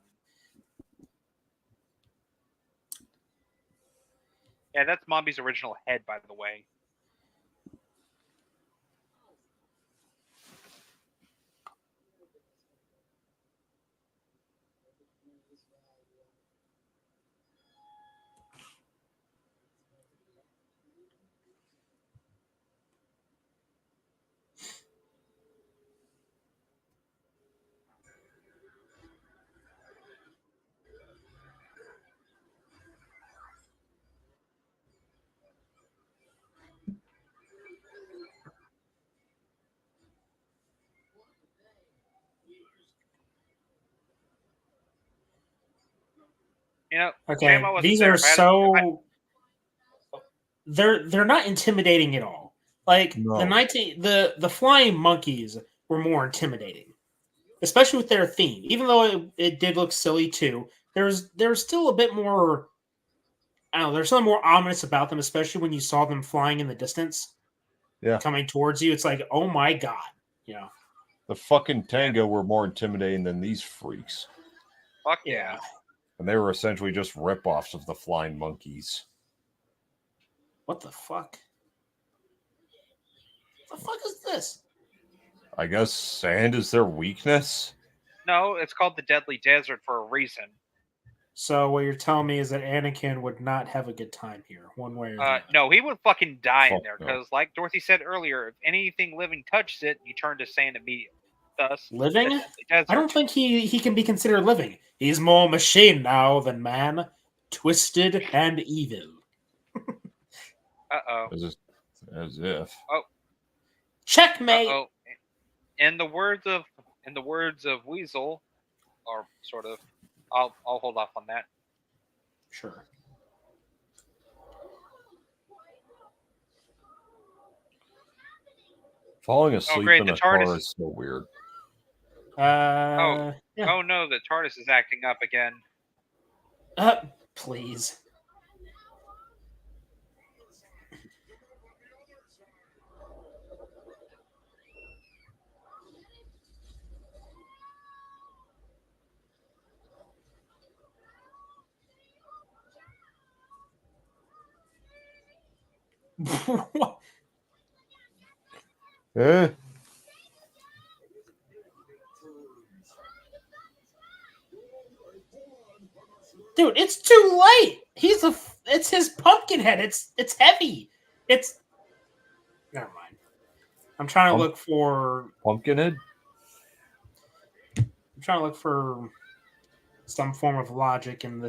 Yeah, that's Mombi's original head, by the way. You know, Okay, Grandma wasn't these there. are If I had- so. They're not intimidating at all. Like No. the flying monkeys were more intimidating, especially with their theme. Even though it did look silly too, there's still a bit more. I don't know. There's something more ominous about them, especially when you saw them flying in the distance, Yeah. coming towards you. It's like, oh my god, you know. The fucking Tango were more intimidating than these freaks. Fuck yeah. And they were essentially just rip-offs of the flying monkeys. What the fuck? What the fuck is this? I guess sand is their weakness? No, it's called the Deadly Desert for a reason. So what you're telling me is that Anakin would not have a good time here, one way or the other. No, he would fucking die in Fuck there no. because, like Dorothy said earlier, if anything living touches it, you turn to sand immediately. Thus, Living? the Deadly Desert. I don't think he can be considered living. He's more machine now than man, twisted and evil. Uh-oh. As if. Oh. Checkmate. Uh-oh. In the words of in the words of Weasel, or sort of, I'll hold off on that. Sure. Falling asleep great, in the a car TARDIS- is so weird. Yeah. Oh no, the TARDIS is acting up again. Please. Eh? Dude, it's too late. It's his pumpkin head. It's heavy. It's never mind. I'm trying to look for Pumpkinhead? I'm trying to look for some form of logic in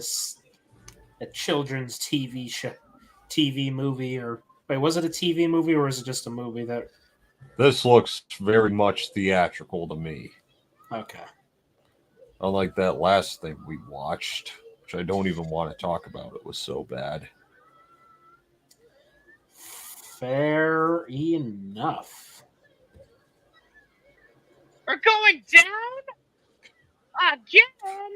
a children's TV movie, or wait, was it a TV movie or is it just a movie that? This looks very much theatrical to me. Okay. Unlike that last thing we watched, which I don't even want to talk about. It was so bad. Fair enough. We're going down again.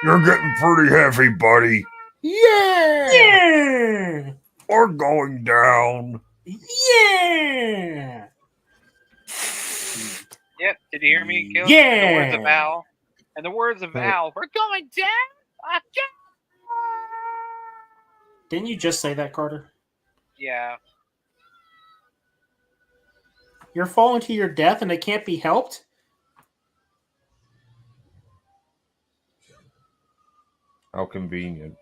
You're getting pretty heavy, buddy. Yeah. Yeah. We're going down. Yeah. Yep. Did you hear me, Gil? Yeah. In the words of Al. In the words of Al, we're going down again. Didn't you just say that, Carter? Yeah. You're falling to your death and it can't be helped? How convenient.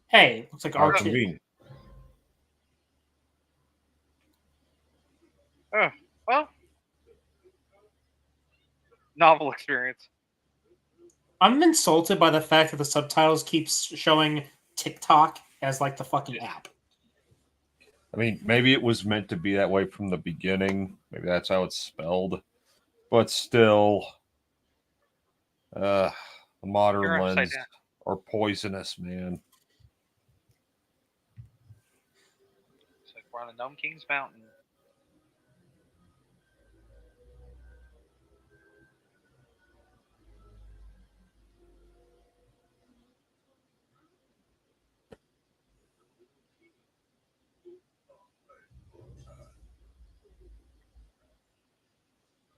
Hey, looks like How R2. convenient. Well, novel experience. I'm insulted by the fact that the subtitles keeps showing TikTok as like the fucking app. I mean, maybe it was meant to be that way from the beginning. Maybe that's how it's spelled. But still, the modern You're upside lens down. are poisonous, man. It's like we're on the Gnome King's Mountain.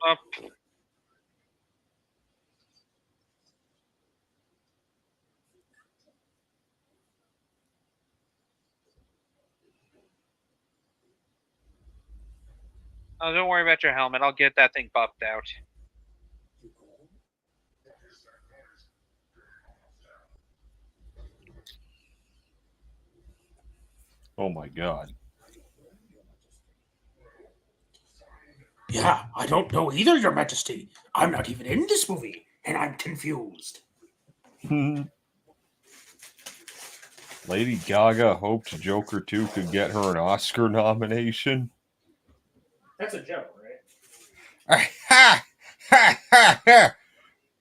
Up. Oh, don't worry about your helmet. I'll get that thing buffed out. Oh my god. Yeah, I don't know either, Your Majesty. I'm not even in this movie, and I'm confused. Lady Gaga hoped Joker 2 could get her an Oscar nomination. That's a joke, right?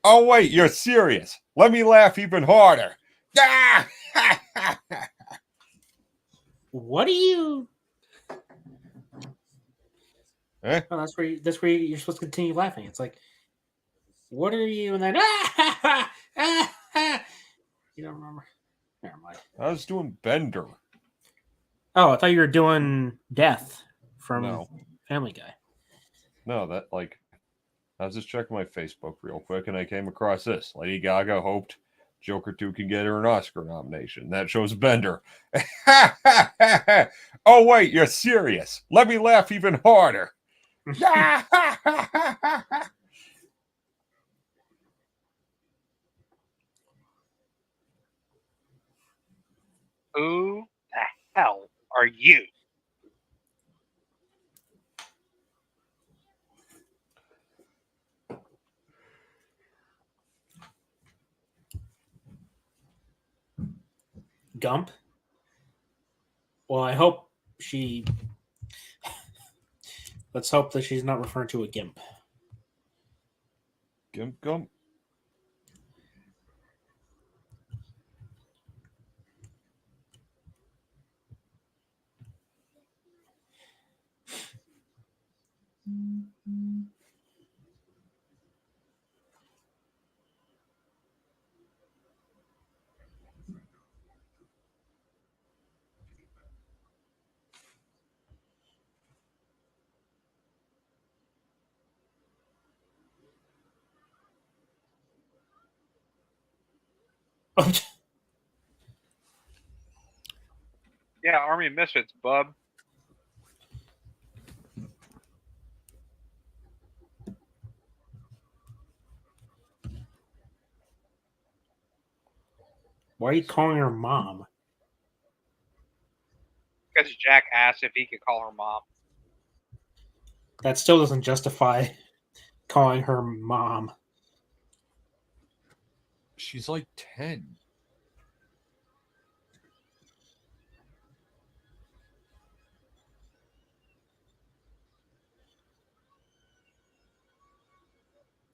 Oh, wait, you're serious. Let me laugh even harder. What are you? Eh? Oh, that's where you're supposed to continue laughing. It's like, what are you? And then you don't remember. Never mind. I was doing Bender. Oh, I thought you were doing Death from Family Guy. No, that like I was just checking my Facebook real quick and I came across this. Lady Gaga hoped Joker 2 can get her an Oscar nomination. That shows Bender. Oh, wait, you're serious. Let me laugh even harder. Who the hell are you? Gump. Well, I hope she. Let's hope that she's not referring to a gimp. Gimp gump. Yeah, Army of Misfits, bub. Why are you calling her mom? Because Jack asked if he could call her mom. That still doesn't justify calling her mom. She's like 10.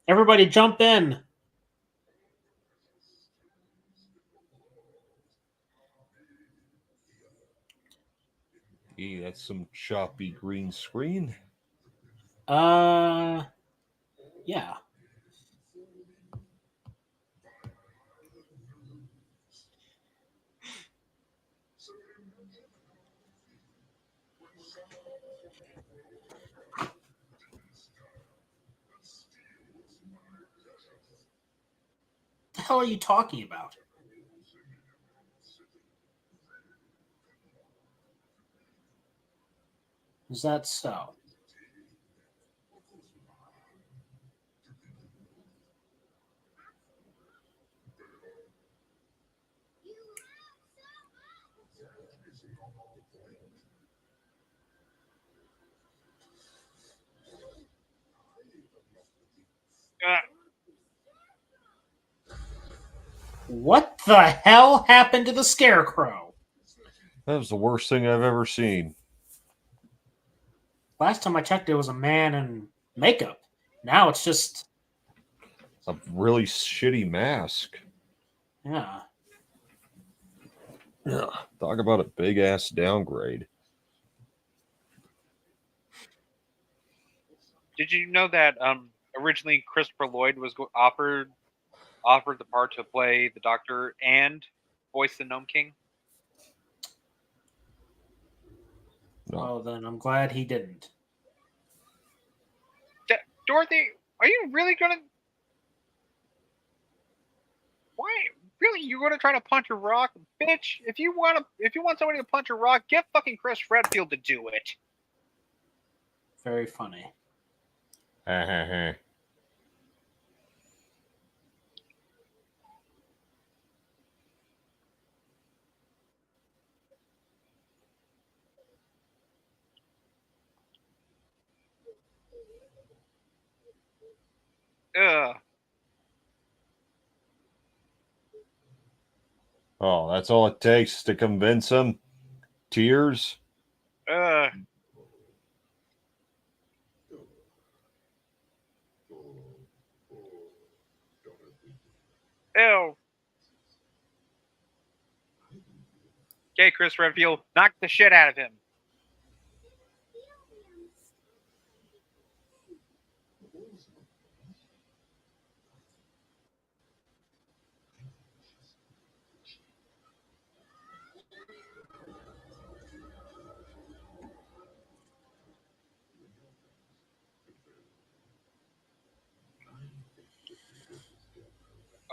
Everybody jump in! That's some choppy green screen. Yeah. What the hell are you talking about? Is that so? What the hell happened to the Scarecrow? That was the worst thing I've ever seen. Last time I checked, it was a man in makeup. Now it's just a really shitty mask. Yeah. Yeah. Talk about a big ass downgrade. Did you know that originally Christopher Lloyd was offered the part to play the Doctor and voice the Gnome King? No. Oh, then I'm glad he didn't. Dorothy, are you really gonna? Why? Really, you're gonna try to punch a rock, bitch? If you want somebody to punch a rock, get fucking Chris Redfield to do it. Very funny. Ugh. Oh, that's all it takes to convince him. Tears. Ew. Okay, Chris Redfield, knock the shit out of him.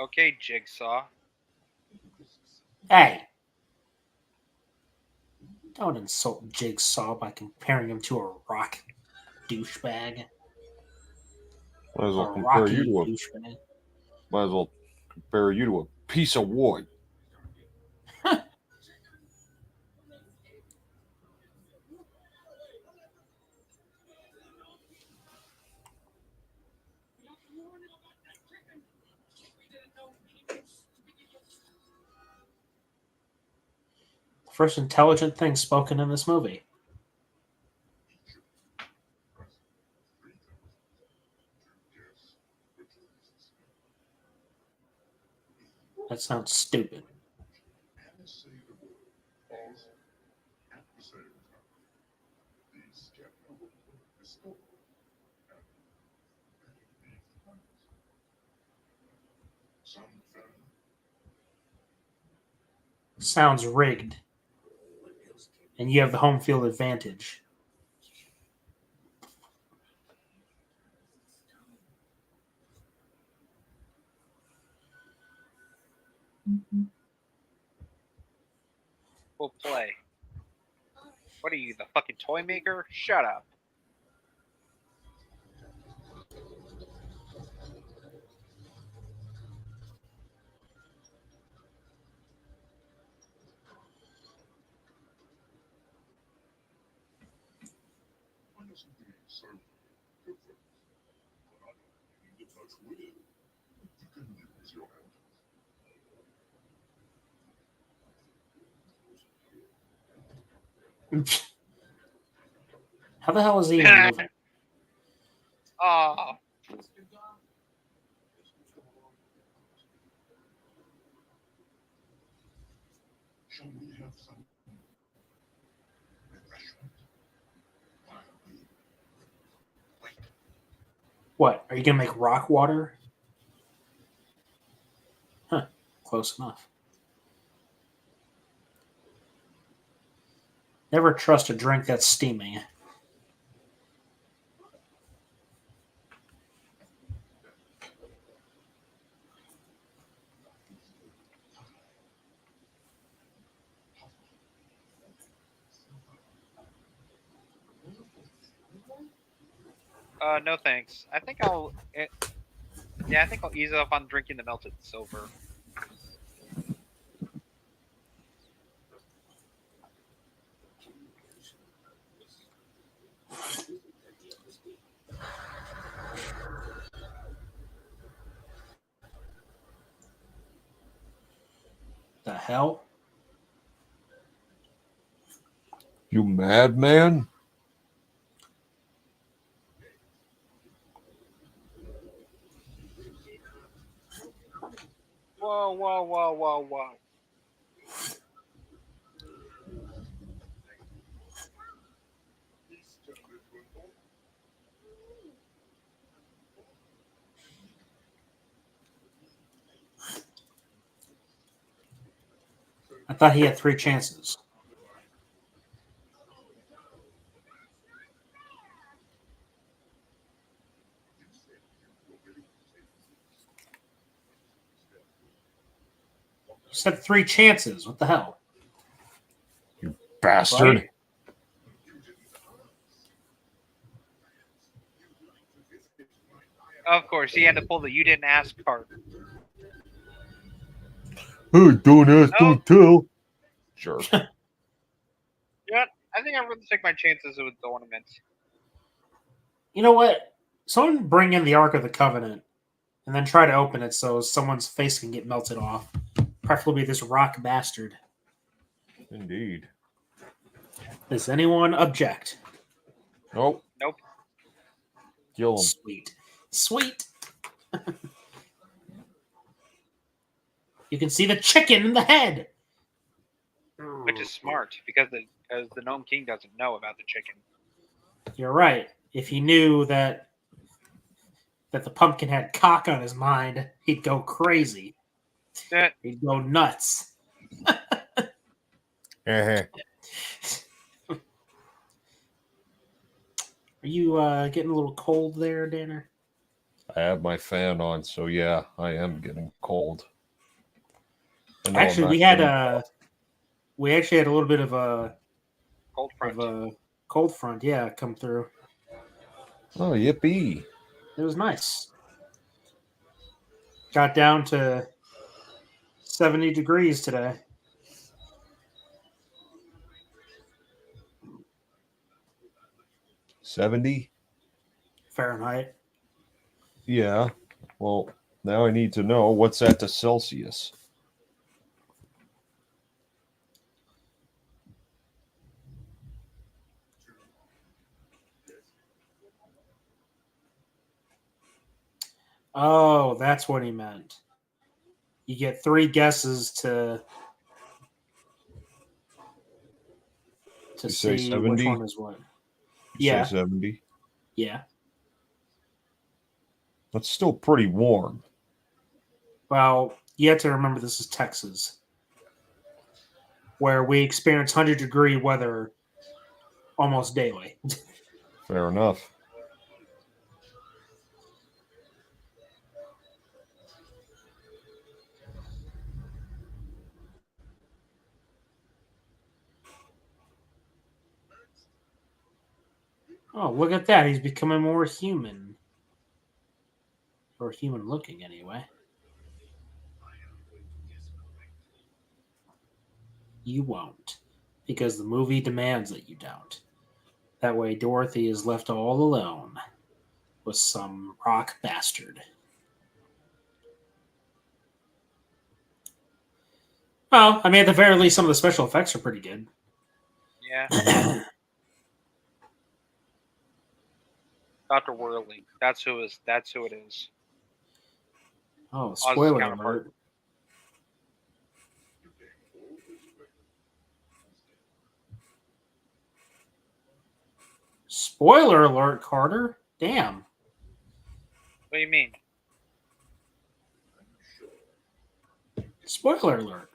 Okay, Jigsaw. Hey! Don't insult Jigsaw by comparing him to a rock douchebag. Might as well A compare rocky you to a. douchebag. Might as well compare you to a piece of wood. First intelligent thing spoken in this movie. That sounds stupid. Sounds rigged. And you have the home field advantage. We'll play. What are you, the fucking toy maker? Shut up. How the hell is he even moving? Oh. What? Are you gonna make rock water? Huh. Close enough. Never trust a drink that's steaming. No thanks. I think I'll ease off on drinking the melted silver. The hell? You madman? Whoa, whoa, whoa, whoa, whoa. I thought he had 3 chances. You said 3 chances. What the hell? You bastard. Right? Of course, he had to pull the you didn't ask card. Hey, don't ask, don't tell. Sure. Yeah, I think I'm going to take my chances with the ornaments. You know what? Someone bring in the Ark of the Covenant and then try to open it so someone's face can get melted off. Preferably this rock bastard. Indeed. Does anyone object? Nope. Nope. Kill him. Sweet. Sweet. You can see the chicken in the head. Which is smart, because the Gnome King doesn't know about the chicken. You're right. If he knew that the pumpkin had cock on his mind, he'd go crazy. He'd go nuts. Uh-huh. Are you getting a little cold there, Danner? I have my fan on, so yeah, I am getting cold. Actually, we had a little bit of a cold front, yeah, come through. Oh, yippee! It was nice. Got down to 70 degrees today. $70 Fahrenheit. Yeah. Well, now I need to know what's that to Celsius. Oh, that's what he meant. You get 3 guesses to You say see 70? which one is what. You Yeah. say 70? Yeah. That's still pretty warm. Well, you have to remember this is Texas, where we experience 100-degree weather almost daily. Fair enough. Oh, look at that. He's becoming more human. Or human looking, anyway. You won't, because the movie demands that you don't. That way, Dorothy is left all alone with some rock bastard. Well, I mean, at the very least, some of the special effects are pretty good. Yeah. Dr. Whirling. That's who it is. Oh, Oz's spoiler counterpart. alert. Spoiler alert, Carter. Damn. What do you mean? Spoiler alert.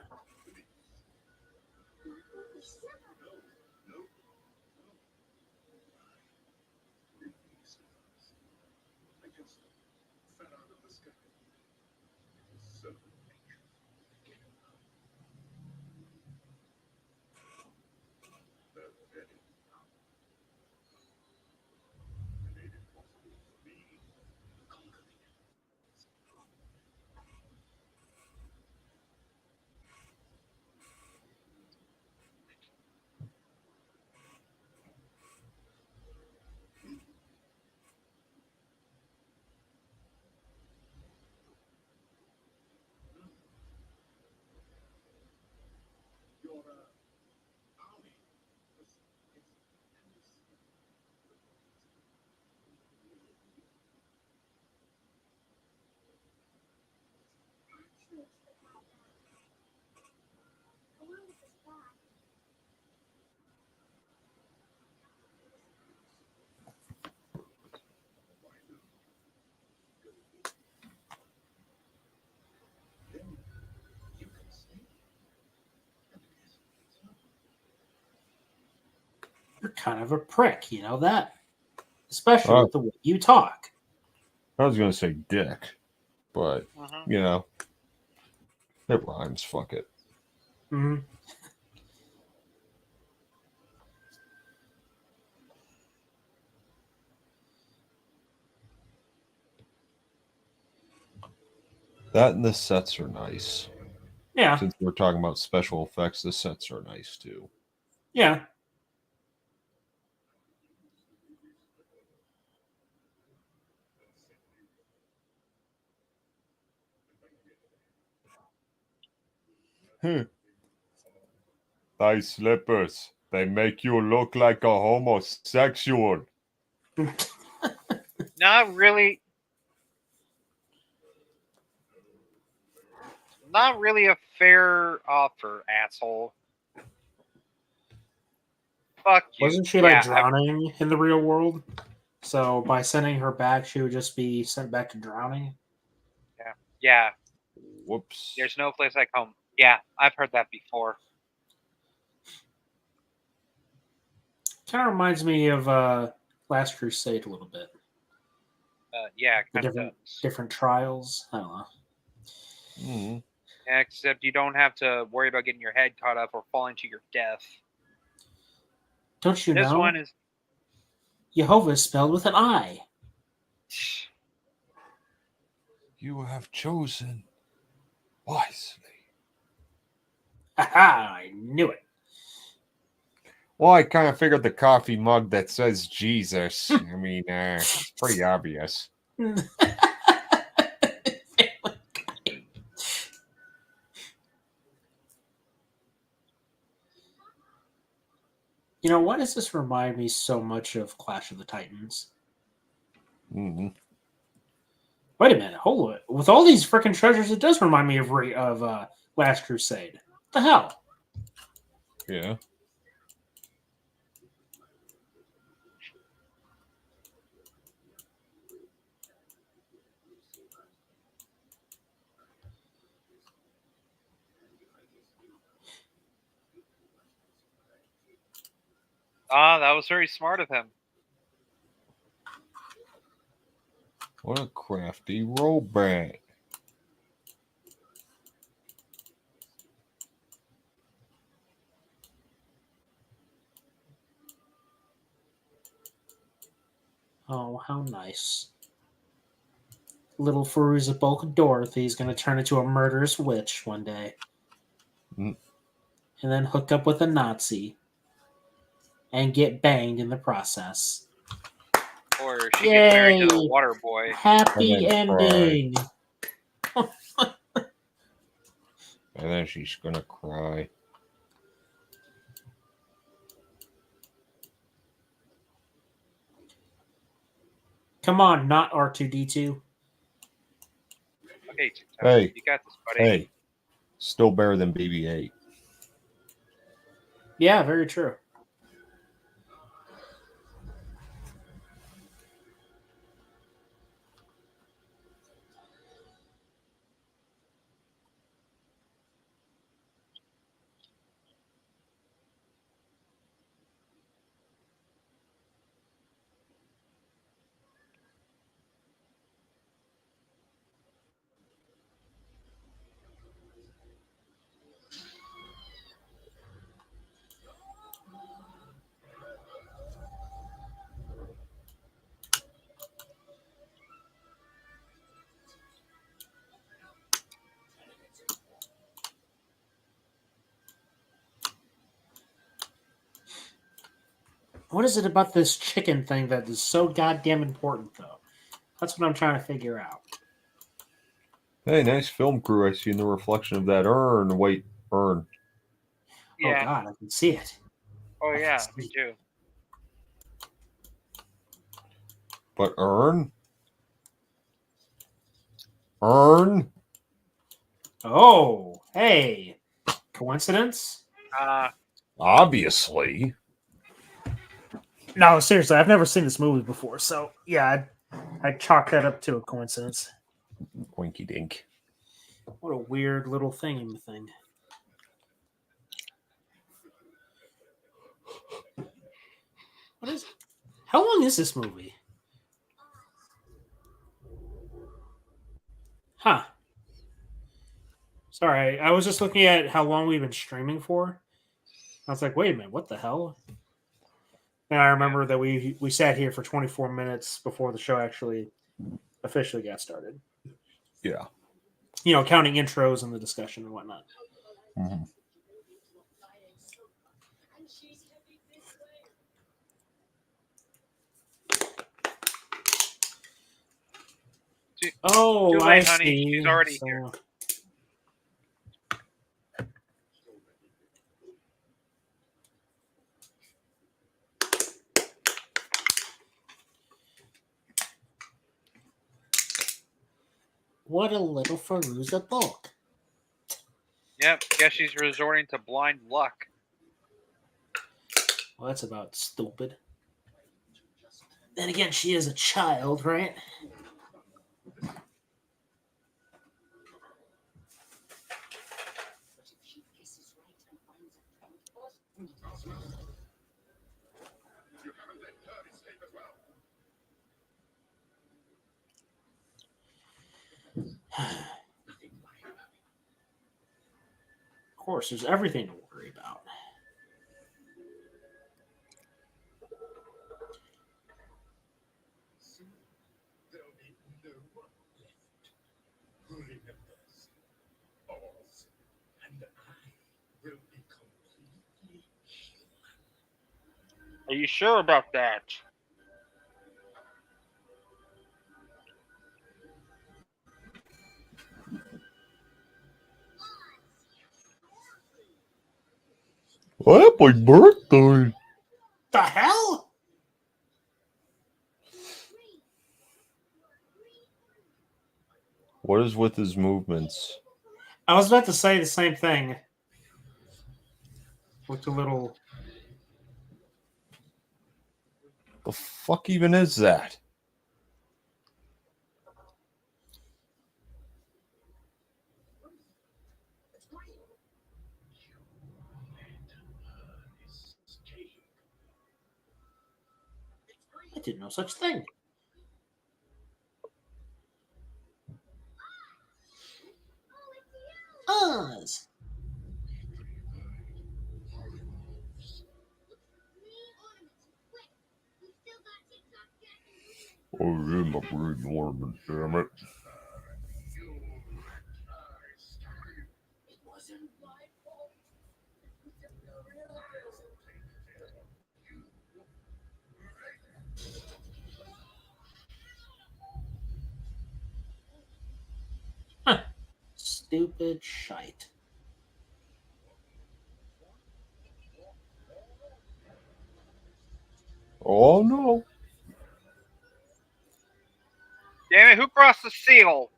You're kind of a prick, you know that? Especially with the way you talk. I was going to say dick, but, you know, it rhymes. Fuck it. Mm-hmm. That and the sets are nice. Yeah. Since we're talking about special effects, the sets are nice too. Yeah. Nice slippers. They make you look like a homosexual. Not really. Not really a fair offer, asshole. Fuck you. Wasn't she like drowning in the real world? So by sending her back, she would just be sent back to drowning? Yeah. Yeah. Whoops. There's no place like home. Yeah, I've heard that before. Kind of reminds me of Last Crusade a little bit. Yeah, The kind of different trials. I don't know. Mm-hmm. Yeah, except you don't have to worry about getting your head caught up or falling to your death. Don't you know? This one is Jehovah is spelled with an I. You have chosen wisely. Aha! I knew it. Well, I kind of figured the coffee mug that says Jesus. I mean, it's pretty obvious. You know, why does this remind me so much of Clash of the Titans? Mm-hmm. Wait a minute, hold it. With all these freaking treasures, it does remind me of Last Crusade. What the hell? Yeah. Ah, that was very smart of him. What a crafty robot. Oh, how nice. Little Feruza Bulk Dorothy's going to turn into a murderous witch one day. Mm. And then hook up with a Nazi. And get banged in the process. Or she gets married to the water boy. Happy ending. And then she's gonna cry. Come on, not R2-D2. Okay, Hey, you got this, buddy. Hey, still better than BB-8. Yeah, very true. What is it about this chicken thing that is so goddamn important, though? That's what I'm trying to figure out. Hey, nice film crew. I see in the reflection of that urn. Wait, urn. Yeah. Oh, God, I can see it. Oh, yeah, me too. But urn? Urn? Oh, hey. Coincidence? Obviously. No, seriously, I've never seen this movie before, so yeah, I chalk that up to a coincidence. Winky dink. What a weird little thing. What is? How long is this movie? Huh. Sorry, I was just looking at how long we've been streaming for. I was like, wait a minute, what the hell? And I remember that we sat here for 24 minutes before the show actually officially got started. Yeah. You know, counting intros and the discussion and whatnot. Mm-hmm. Oh, Too late, I honey. see. She's already here. What a little Feruza Bulk. Yep, guess she's resorting to blind luck. Well, that's about stupid. Then again, she is a child, right? Of course, there's everything to worry about. Are you sure about that? Happy birthday. The hell? What is with his movements? I was about to say the same thing. Looked a little. The fuck even is that? I didn't know such thing. Oz. Oh, yeah, my brain ornament, damn it. Stupid shite. Oh no. Damn it, who crossed the seal?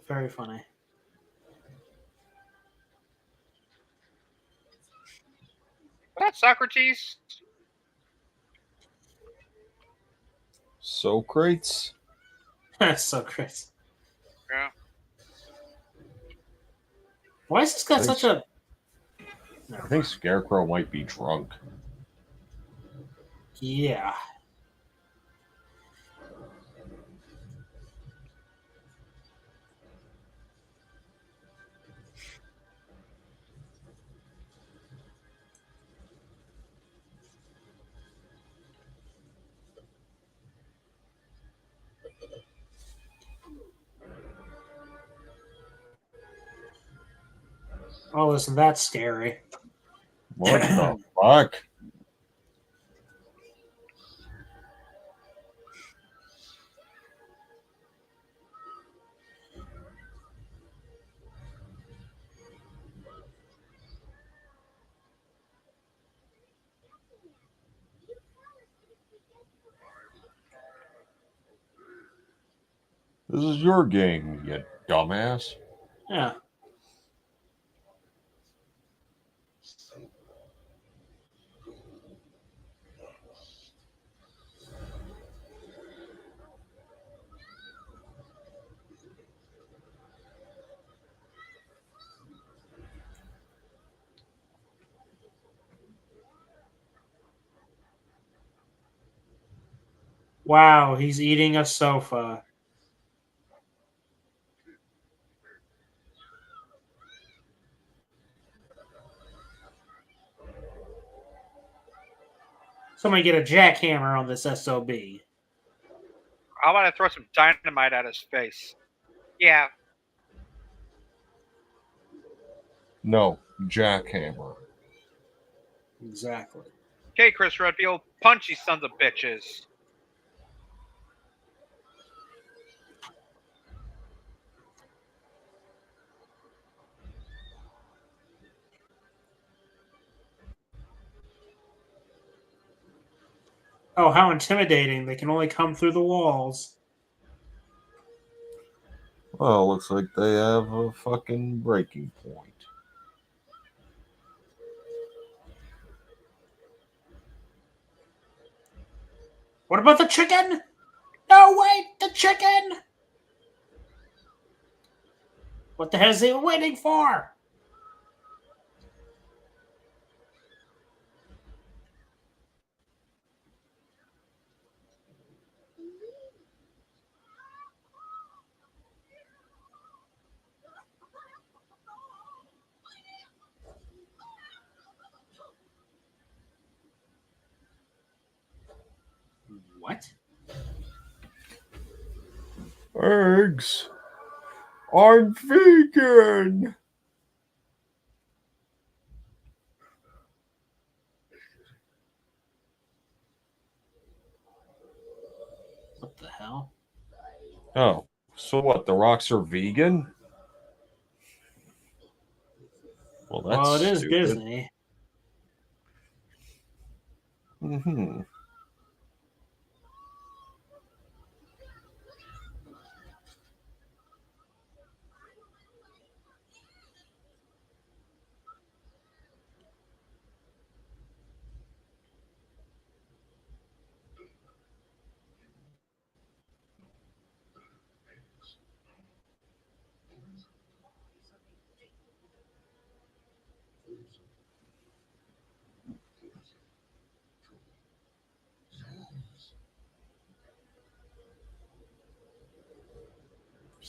Very funny. Was that Socrates? Socrates? That's so crazy. Yeah. Why has this got such a... I think Scarecrow might be drunk. Yeah. Oh, listen, that's scary. What the fuck? This is your game, you dumbass. Yeah. Wow, he's eating a sofa. Somebody get a jackhammer on this SOB. How about I throw some dynamite at his face? Yeah. No, jackhammer. Exactly. Okay, Chris Redfield, punch these sons of bitches. Oh, how intimidating. They can only come through the walls. Well, looks like they have a fucking breaking point. What about the chicken? No, wait, the chicken! What the hell is he waiting for? What? Eggs. I'm vegan. What the hell? Oh, so what? The rocks are vegan? Well, that's Well, it is stupid. Disney.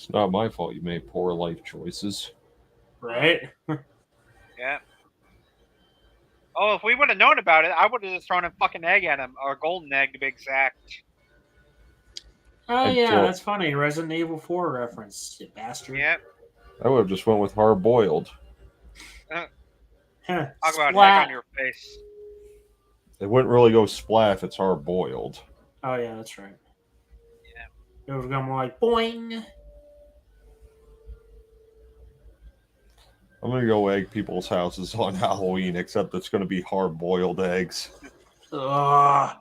It's not my fault you made poor life choices. Right? Yeah. Oh, if we would have known about it, I would have just thrown a fucking egg at him, or a golden egg to be exact. Oh I'd yeah, throw- that's funny. Resident Evil 4 reference, you bastard. Yep. I would have just went with hard boiled. Talk about egg on your face. It wouldn't really go splat if it's hard boiled. Oh yeah, that's right. Yeah. It would have gone more like boing. I'm gonna go egg people's houses on Halloween, except it's gonna be hard boiled eggs. Ugh.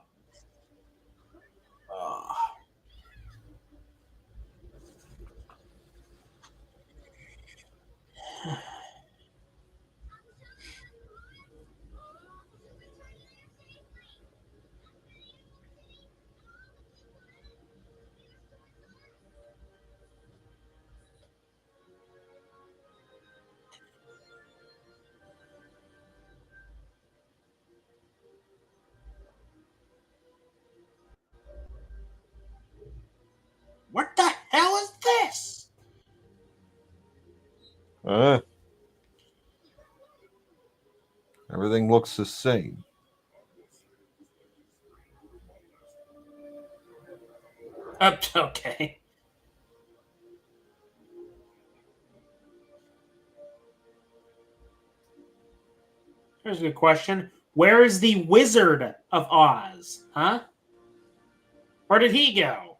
What the hell is this? Everything looks the same. Okay. Here's a good question. Where is the Wizard of Oz? Huh? Where did he go?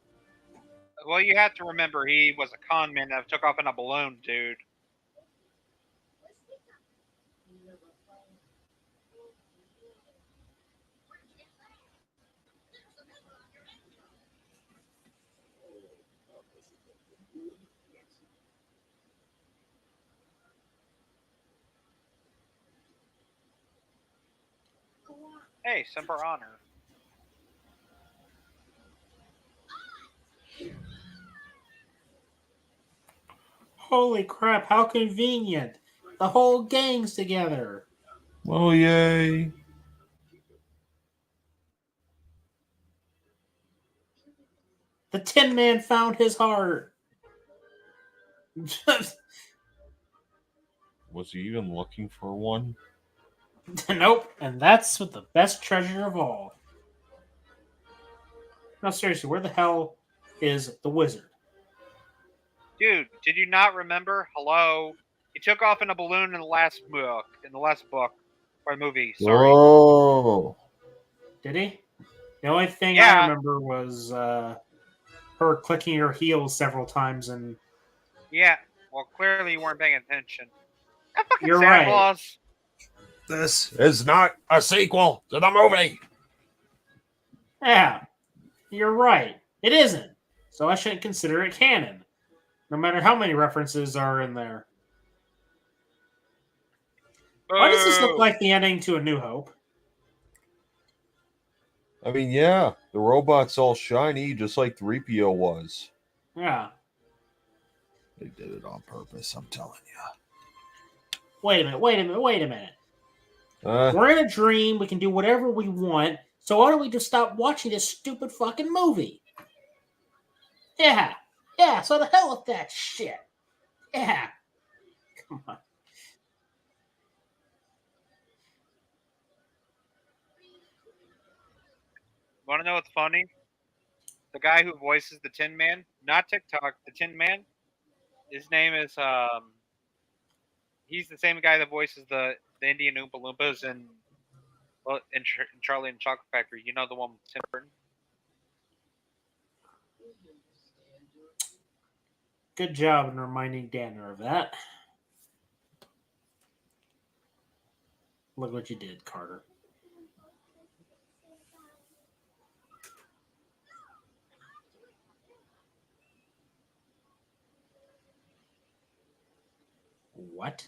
Well, you have to remember he was a con man that took off in a balloon, dude. Hey, Semper Honor. Holy crap, how convenient. The whole gang's together. Well, yay. The Tin Man found his heart. Was he even looking for one? Nope, and that's what the best treasure of all. No, seriously, where the hell is the wizard? Dude, did you not remember? Hello? He took off in a balloon in the last book. Or movie, sorry. Oh. Did he? The only thing Yeah. I remember was her clicking her heels several times, and Yeah, well, clearly you weren't paying attention. That fucking You're Santa right. Claus. This is not a sequel to the movie. yeah, you're right. It isn't. So I shouldn't consider it canon, no matter how many references are in there. Why does this look Boo. like the ending to A New Hope? I mean, yeah, the robot's all shiny, just like 3PO was. Yeah. They did it on purpose, I'm telling you. Wait a minute. We're in a dream. We can do whatever we want. So why don't we just stop watching this stupid fucking movie? Yeah. Yeah, so the hell with that shit. Yeah. Come on. Want to know what's funny? The guy who voices the Tin Man, not TikTok, the Tin Man, his name is, he's the same guy that voices the Indian Oompa Loompas in Charlie and the Chocolate Factory. You know, the one with Tim Burton? Good job in reminding Danner of that. Look what you did, Carter. What?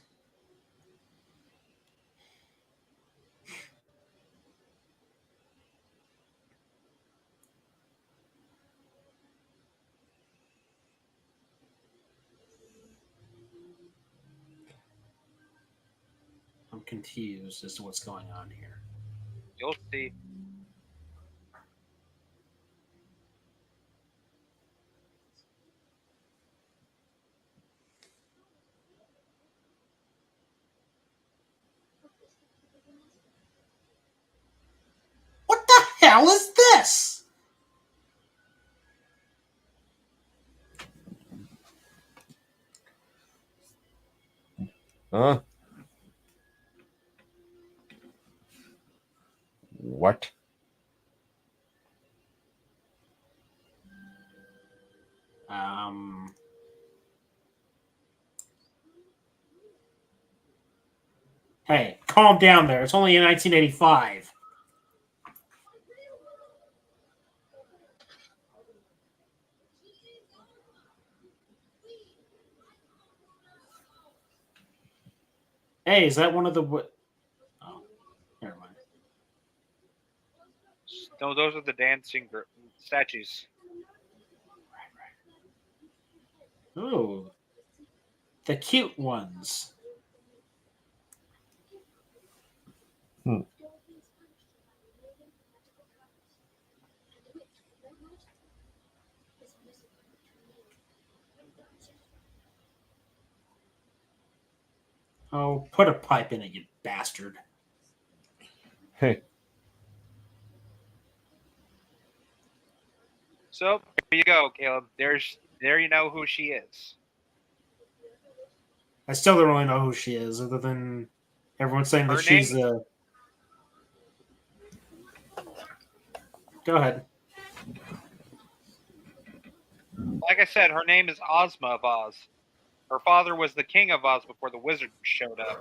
I'm confused as to what's going on here. You'll see. hell is this? Huh? What? Hey, calm down there. It's only in 1985. Hey, is that one of the... Oh, never mind. No, those are the dancing statues. Ooh. The cute ones. Oh, put a pipe in it, you bastard. Hey. So there you go, Caleb. There you know who she is. I still don't really know who she is, other than everyone's saying that she's a... Go ahead. Like I said, her name is Ozma of Oz. Her father was the king of Oz before the wizard showed up.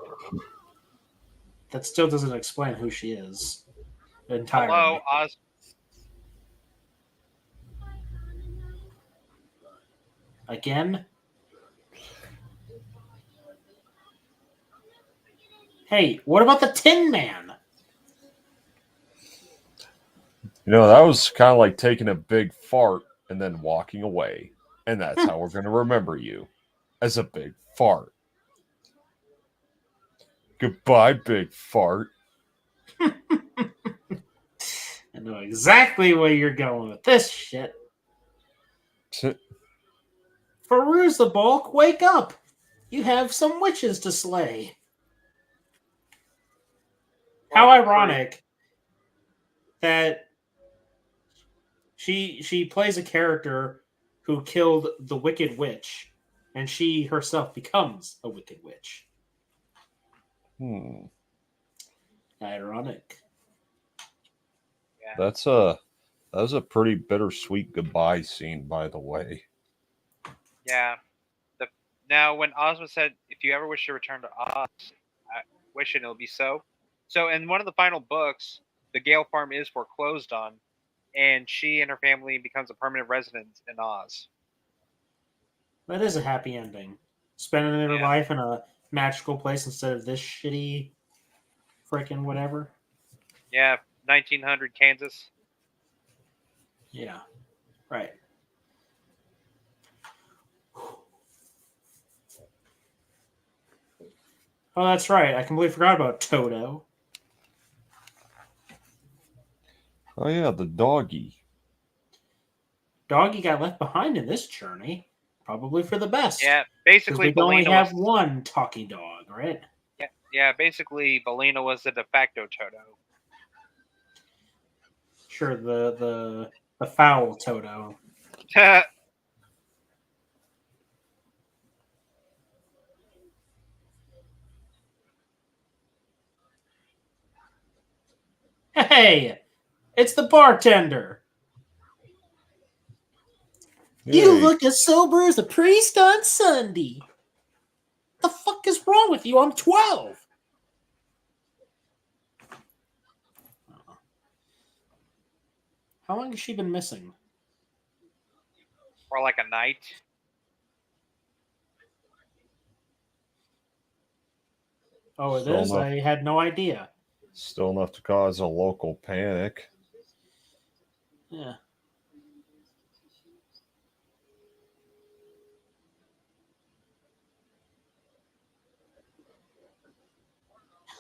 That still doesn't explain who she is entirely. Hello, Oz. Again? Hey, what about the Tin Man? You know, that was kind of like taking a big fart and then walking away. And that's how we're going to remember you. As a big fart. Goodbye, big fart. I know exactly where you're going with this shit. Peruse the bulk, wake up! You have some witches to slay. How ironic that she plays a character who killed the Wicked Witch, and she herself becomes a Wicked Witch. Ironic. Yeah. That was a pretty bittersweet goodbye scene, by the way. Yeah. Now, when Ozma said, "If you ever wish to return to Oz, I wish it'll be so." So, in one of the final books, the Gale farm is foreclosed on, and she and her family becomes a permanent resident in Oz. That is a happy ending. Spending their life in a magical place instead of this shitty freaking whatever. Yeah, 1900 Kansas. Yeah, right. Oh, that's right. I completely forgot about Toto. Oh yeah, the doggy. Doggy got left behind in this journey. Probably for the best. Yeah, basically, we only Belina have was one talking dog, right? Yeah. Basically, Belina was the de facto Toto. Sure, the foul Toto. Hey, it's the bartender. Hey. You look as sober as a priest on Sunday. The fuck is wrong with you? I'm 12. How long has she been missing? Or like a night. Oh, it is? I had no idea. Still enough to cause a local panic. Yeah.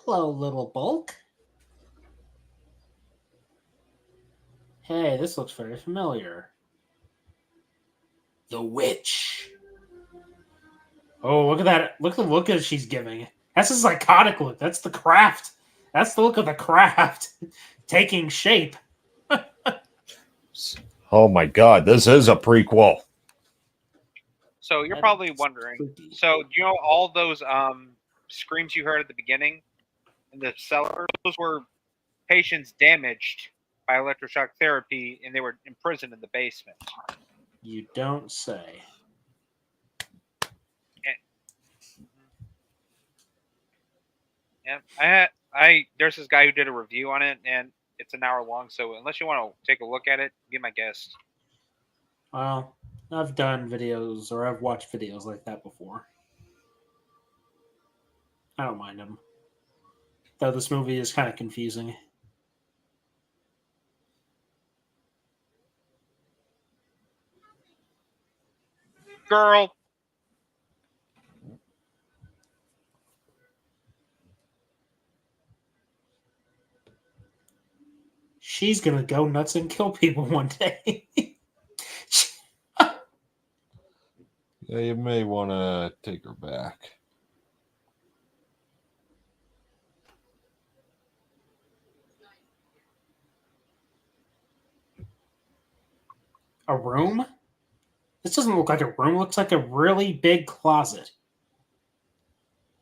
Hello, little bulk. Hey, this looks very familiar. The witch. Oh, look at that. Look at the look that she's giving. That's a psychotic look. That's the craft. That's the look of the craft taking shape. Oh my god, this is a prequel. So you're probably wondering. So do you know all those screams you heard at the beginning in the cellar? Those were patients damaged by electroshock therapy, and they were imprisoned in the basement. You don't say. Yeah, there's this guy who did a review on it, and it's an hour long. So unless you want to take a look at it, be my guest. Well, I've done videos or I've watched videos like that before. I don't mind them. Though this movie is kind of confusing. Girl. She's gonna go nuts and kill people one day. Yeah, you may want to take her back. A room? This doesn't look like a room. It looks like a really big closet.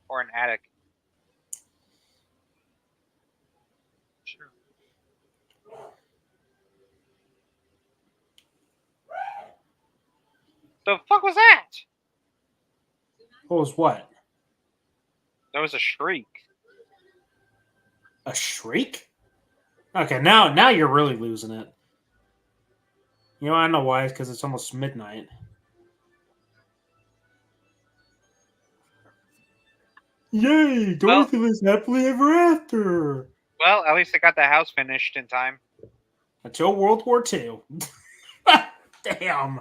Or an attic. Sure. The fuck was that? What was what? There was a shriek. A shriek? Okay, now you're really losing it. You know, I know why. It's because it's almost midnight. Yay! Dorothy lives happily ever after. Well, at least they got the house finished in time. Until World War II. Damn.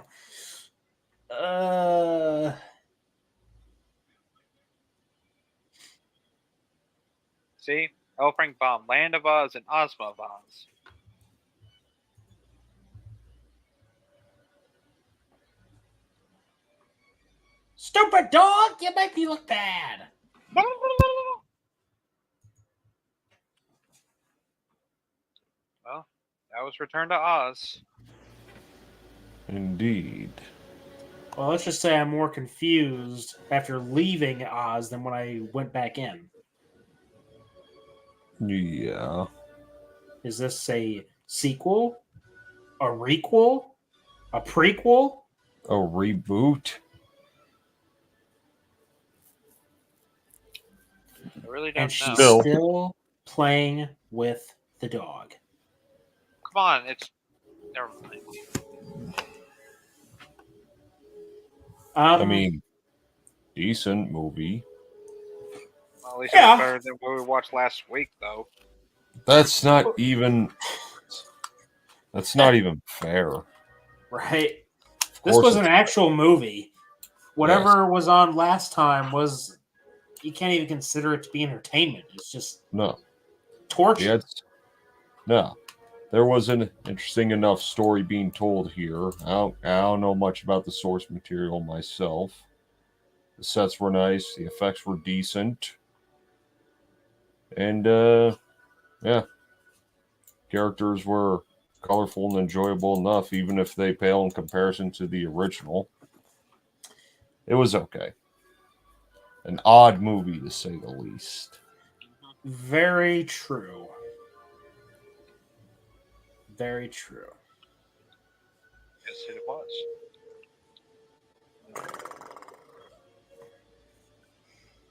See? Elfring Bomb, Land of Oz, and Ozma of Oz. Stupid dog! You make me look bad. Well, that was Return to Oz. Indeed. Well, let's just say I'm more confused after leaving Oz than when I went back in. Yeah. Is this a sequel? A requel? A prequel? A reboot? I really don't And she's know. still playing with the dog. Come on, it's... Never mind. I mean, decent movie. Well, at least it's better than what we watched last week, though. That's not even fair. Right? This was an actual movie. Whatever was on last time was... You can't even consider it to be entertainment. It's just torture. No. There was an interesting enough story being told here. I don't know much about the source material myself. The sets were nice. The effects were decent. And, characters were colorful and enjoyable enough, even if they pale in comparison to the original. It was okay. An odd movie, to say the least. Very true. Very true. Yes, it was.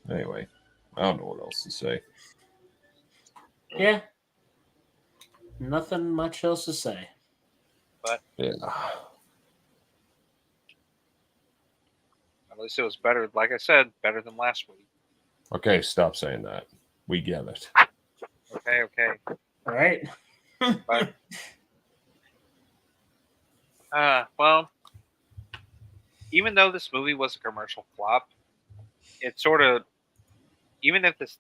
Anyway, I don't know what else to say. Yeah. Nothing much else to say. But yeah. At least it was better, like I said, better than last week. Okay, stop saying that. We get it. Okay. All right. But, well, even though this movie was a commercial flop, it sort of, even if this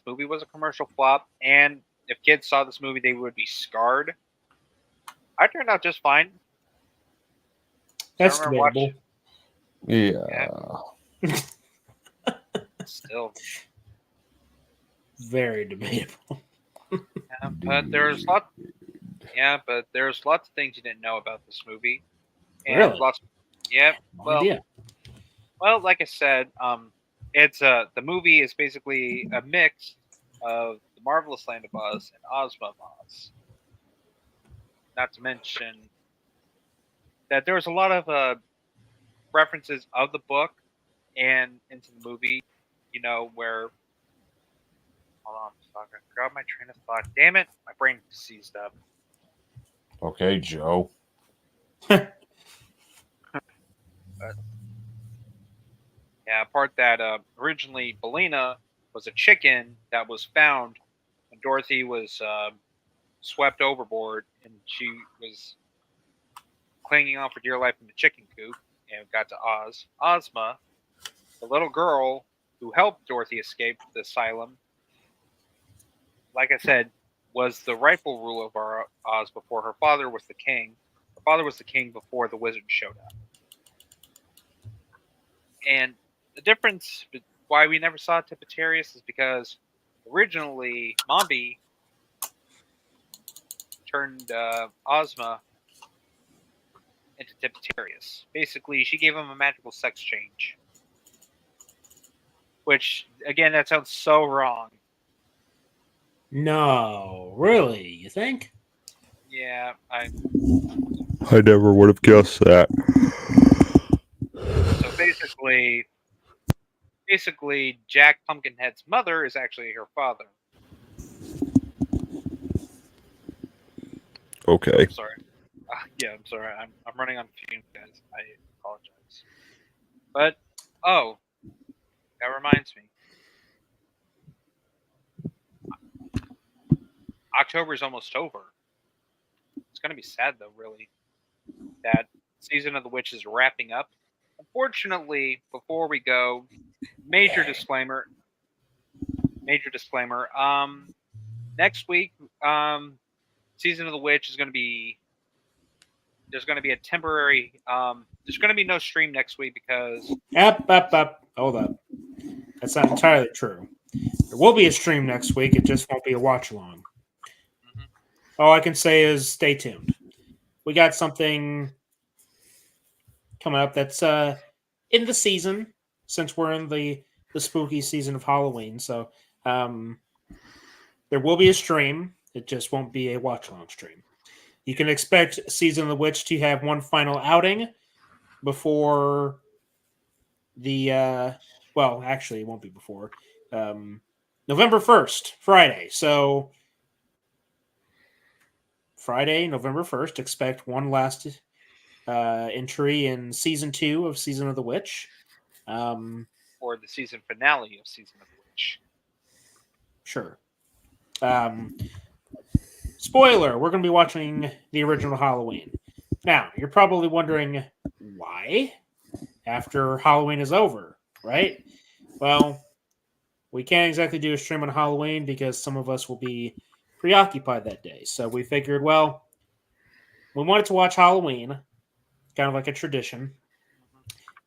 movie was a commercial flop, and if kids saw this movie, they would be scarred. I turned out just fine. That's debatable. Yeah. Still. Very debatable. Yeah, but there's Yeah, but there's lots of things you didn't know about this movie. And Really? lots. Yep. No idea. Well, like I said, it's the movie is basically a mix of the Marvelous Land of Oz and Ozma of Oz. Not to mention that there was a lot of references of the book and into the movie. You know where. Hold on, fuck! I forgot my train of thought. Damn it, my brain seized up. Okay, Joe. But, yeah, part that originally Belina was a chicken that was found when Dorothy was swept overboard, and she was clinging on for dear life in the chicken coop, and got to Oz. Ozma, the little girl who helped Dorothy escape the asylum, like I said, was the rightful ruler of our Oz before her father was the king. Her father was the king before the wizard showed up. And the difference why we never saw Tipitarius is because originally Mombi turned Ozma into Tipitarius. Basically, she gave him a magical sex change. Which, again, that sounds so wrong. No, really? You think? Yeah, I never would have guessed that. So basically, Jack Pumpkinhead's mother is actually her father. Okay. I'm sorry. I'm sorry. I'm running on fumes, guys. I apologize. But that reminds me. October is almost over. It's gonna be sad though, really. That season of the witch is wrapping up. Unfortunately, before we go, major disclaimer. Next week, season of the witch is going to be. There's going to be a temporary. There's going to be no stream next week because. Up. Hold up. That's not entirely true. There will be a stream next week. It just won't be a watch along. Mm-hmm. All I can say is stay tuned. We got something coming up that's in the season, since we're in the spooky season of Halloween. So there will be a stream. It just won't be a watch-along stream. You can expect Season of the Witch to have one final outing before the... well, actually, it won't be before. November 1st, Friday. So Friday, November 1st, expect one last entry in Season 2 of Season of the Witch. Or the season finale of Season of the Witch. Sure. Spoiler, we're going to be watching the original Halloween. Now, you're probably wondering why after Halloween is over, right? Well, we can't exactly do a stream on Halloween because some of us will be preoccupied that day. So we figured, well, we wanted to watch Halloween, kind of like a tradition.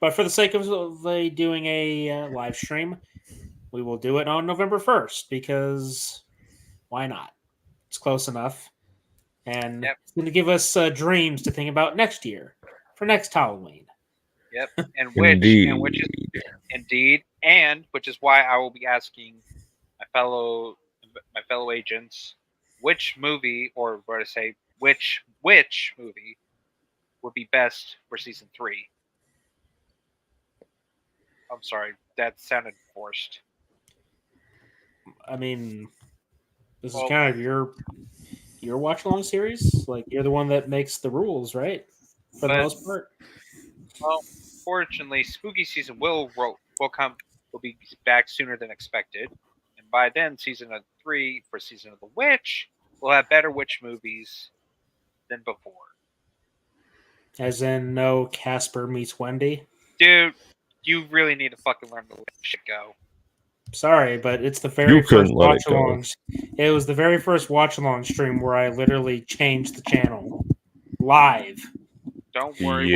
But for the sake of doing a live stream, we will do it on November 1st because why not? It's close enough. And it's going to give us dreams to think about next year for next Halloween. Yep, and which is why I will be asking my fellow agents which movie, or what to say, which movie would be best for season 3. I'm sorry, that sounded forced. I mean, this is kind of your watch along series. Like, you're the one that makes the rules, right? For the most part. Well, fortunately, spooky season will be back sooner than expected, and by then, season 3 for Season of the Witch will have better witch movies than before. As in, no Casper meets Wendy. Dude, you really need to fucking learn to let shit go. Sorry, but it's the very first watch along. It was the very first watch along stream where I literally changed the channel live. Don't worry,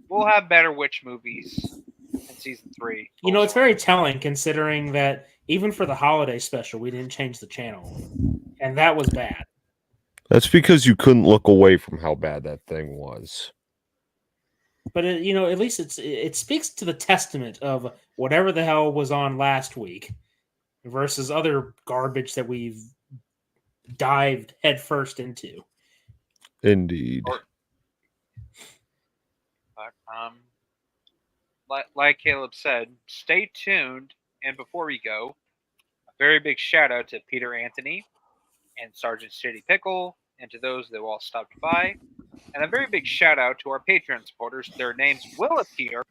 we'll have better witch movies in season 3. You know, it's very telling considering that even for the holiday special, we didn't change the channel, and that was bad. That's because you couldn't look away from how bad that thing was. But at least it speaks to the testament of whatever the hell was on last week versus other garbage that we've dived headfirst into. Indeed. Like Caleb said, stay tuned. And before we go, a very big shout out to Peter Anthony and Sergeant Shitty Pickle, and to those that all stopped by. And a very big shout out to our Patreon supporters. Their names will appear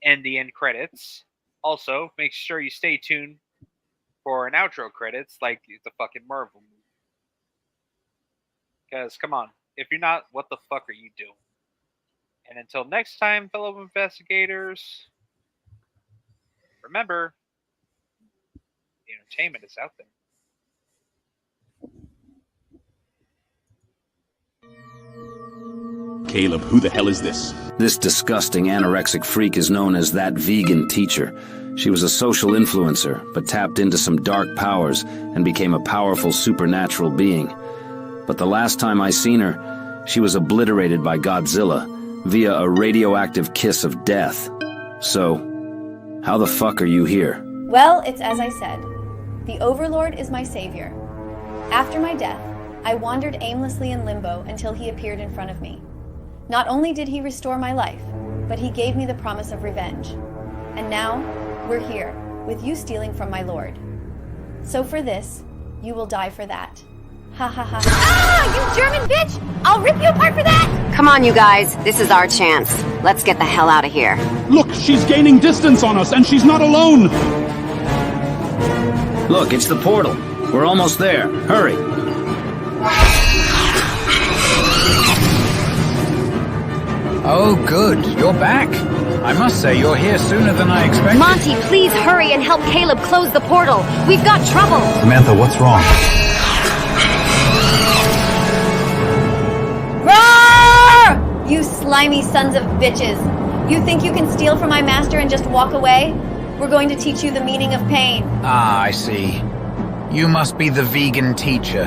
in the end credits. Also, make sure you stay tuned for an outro credits like the fucking Marvel movie. Because, come on, if you're not, what the fuck are you doing? And until next time, fellow investigators, remember, the entertainment is out there. Caleb, who the hell is this? This disgusting anorexic freak is known as that vegan teacher. She was a social influencer, but tapped into some dark powers and became a powerful supernatural being. But the last time I seen her, she was obliterated by Godzilla via a radioactive kiss of death. So, how the fuck are you here? Well, it's as I said. The Overlord is my savior. After my death, I wandered aimlessly in limbo until he appeared in front of me. Not only did he restore my life, but he gave me the promise of revenge. And now, we're here, with you stealing from my lord. So for this, you will die for that. Ha ha ha. Ah, you German bitch! I'll rip you apart for that! Come on, you guys. This is our chance. Let's get the hell out of here. Look, she's gaining distance on us, and she's not alone! Look, it's the portal. We're almost there. Hurry. Oh, good. You're back. I must say, you're here sooner than I expected. Monty, please hurry and help Caleb close the portal. We've got trouble. Samantha, what's wrong? Roar! You slimy sons of bitches. You think you can steal from my master and just walk away? We're going to teach you the meaning of pain. Ah, I see. You must be the vegan teacher.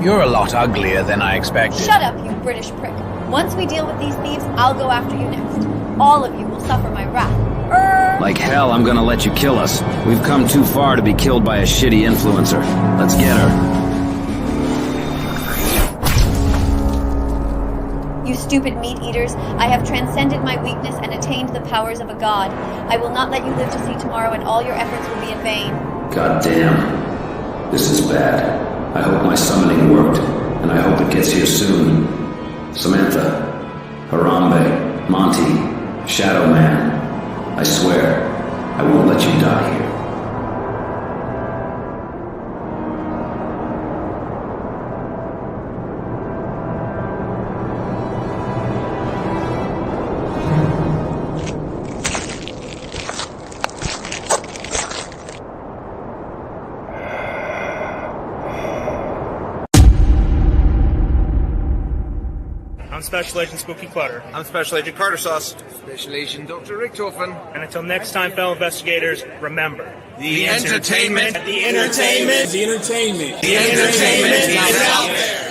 You're a lot uglier than I expected. Shut up, you British prick. Once we deal with these thieves, I'll go after you next. All of you will suffer my wrath. Like hell, I'm gonna let you kill us. We've come too far to be killed by a shitty influencer. Let's get her. You stupid meat eaters, I have transcended my weakness and attained the powers of a god. I will not let you live to see tomorrow, and all your efforts will be in vain. God damn. This is bad. I hope my summoning worked, and I hope it gets here soon. Samantha, Harambe, Monty, Shadow Man, I swear, I won't let you die here. I'm Special Agent Spooky Clutter. I'm Special Agent Carter Sauce. Special Agent Dr. Richtofen. And until next time, fellow investigators, remember. The entertainment. The entertainment. The entertainment. The entertainment is out there.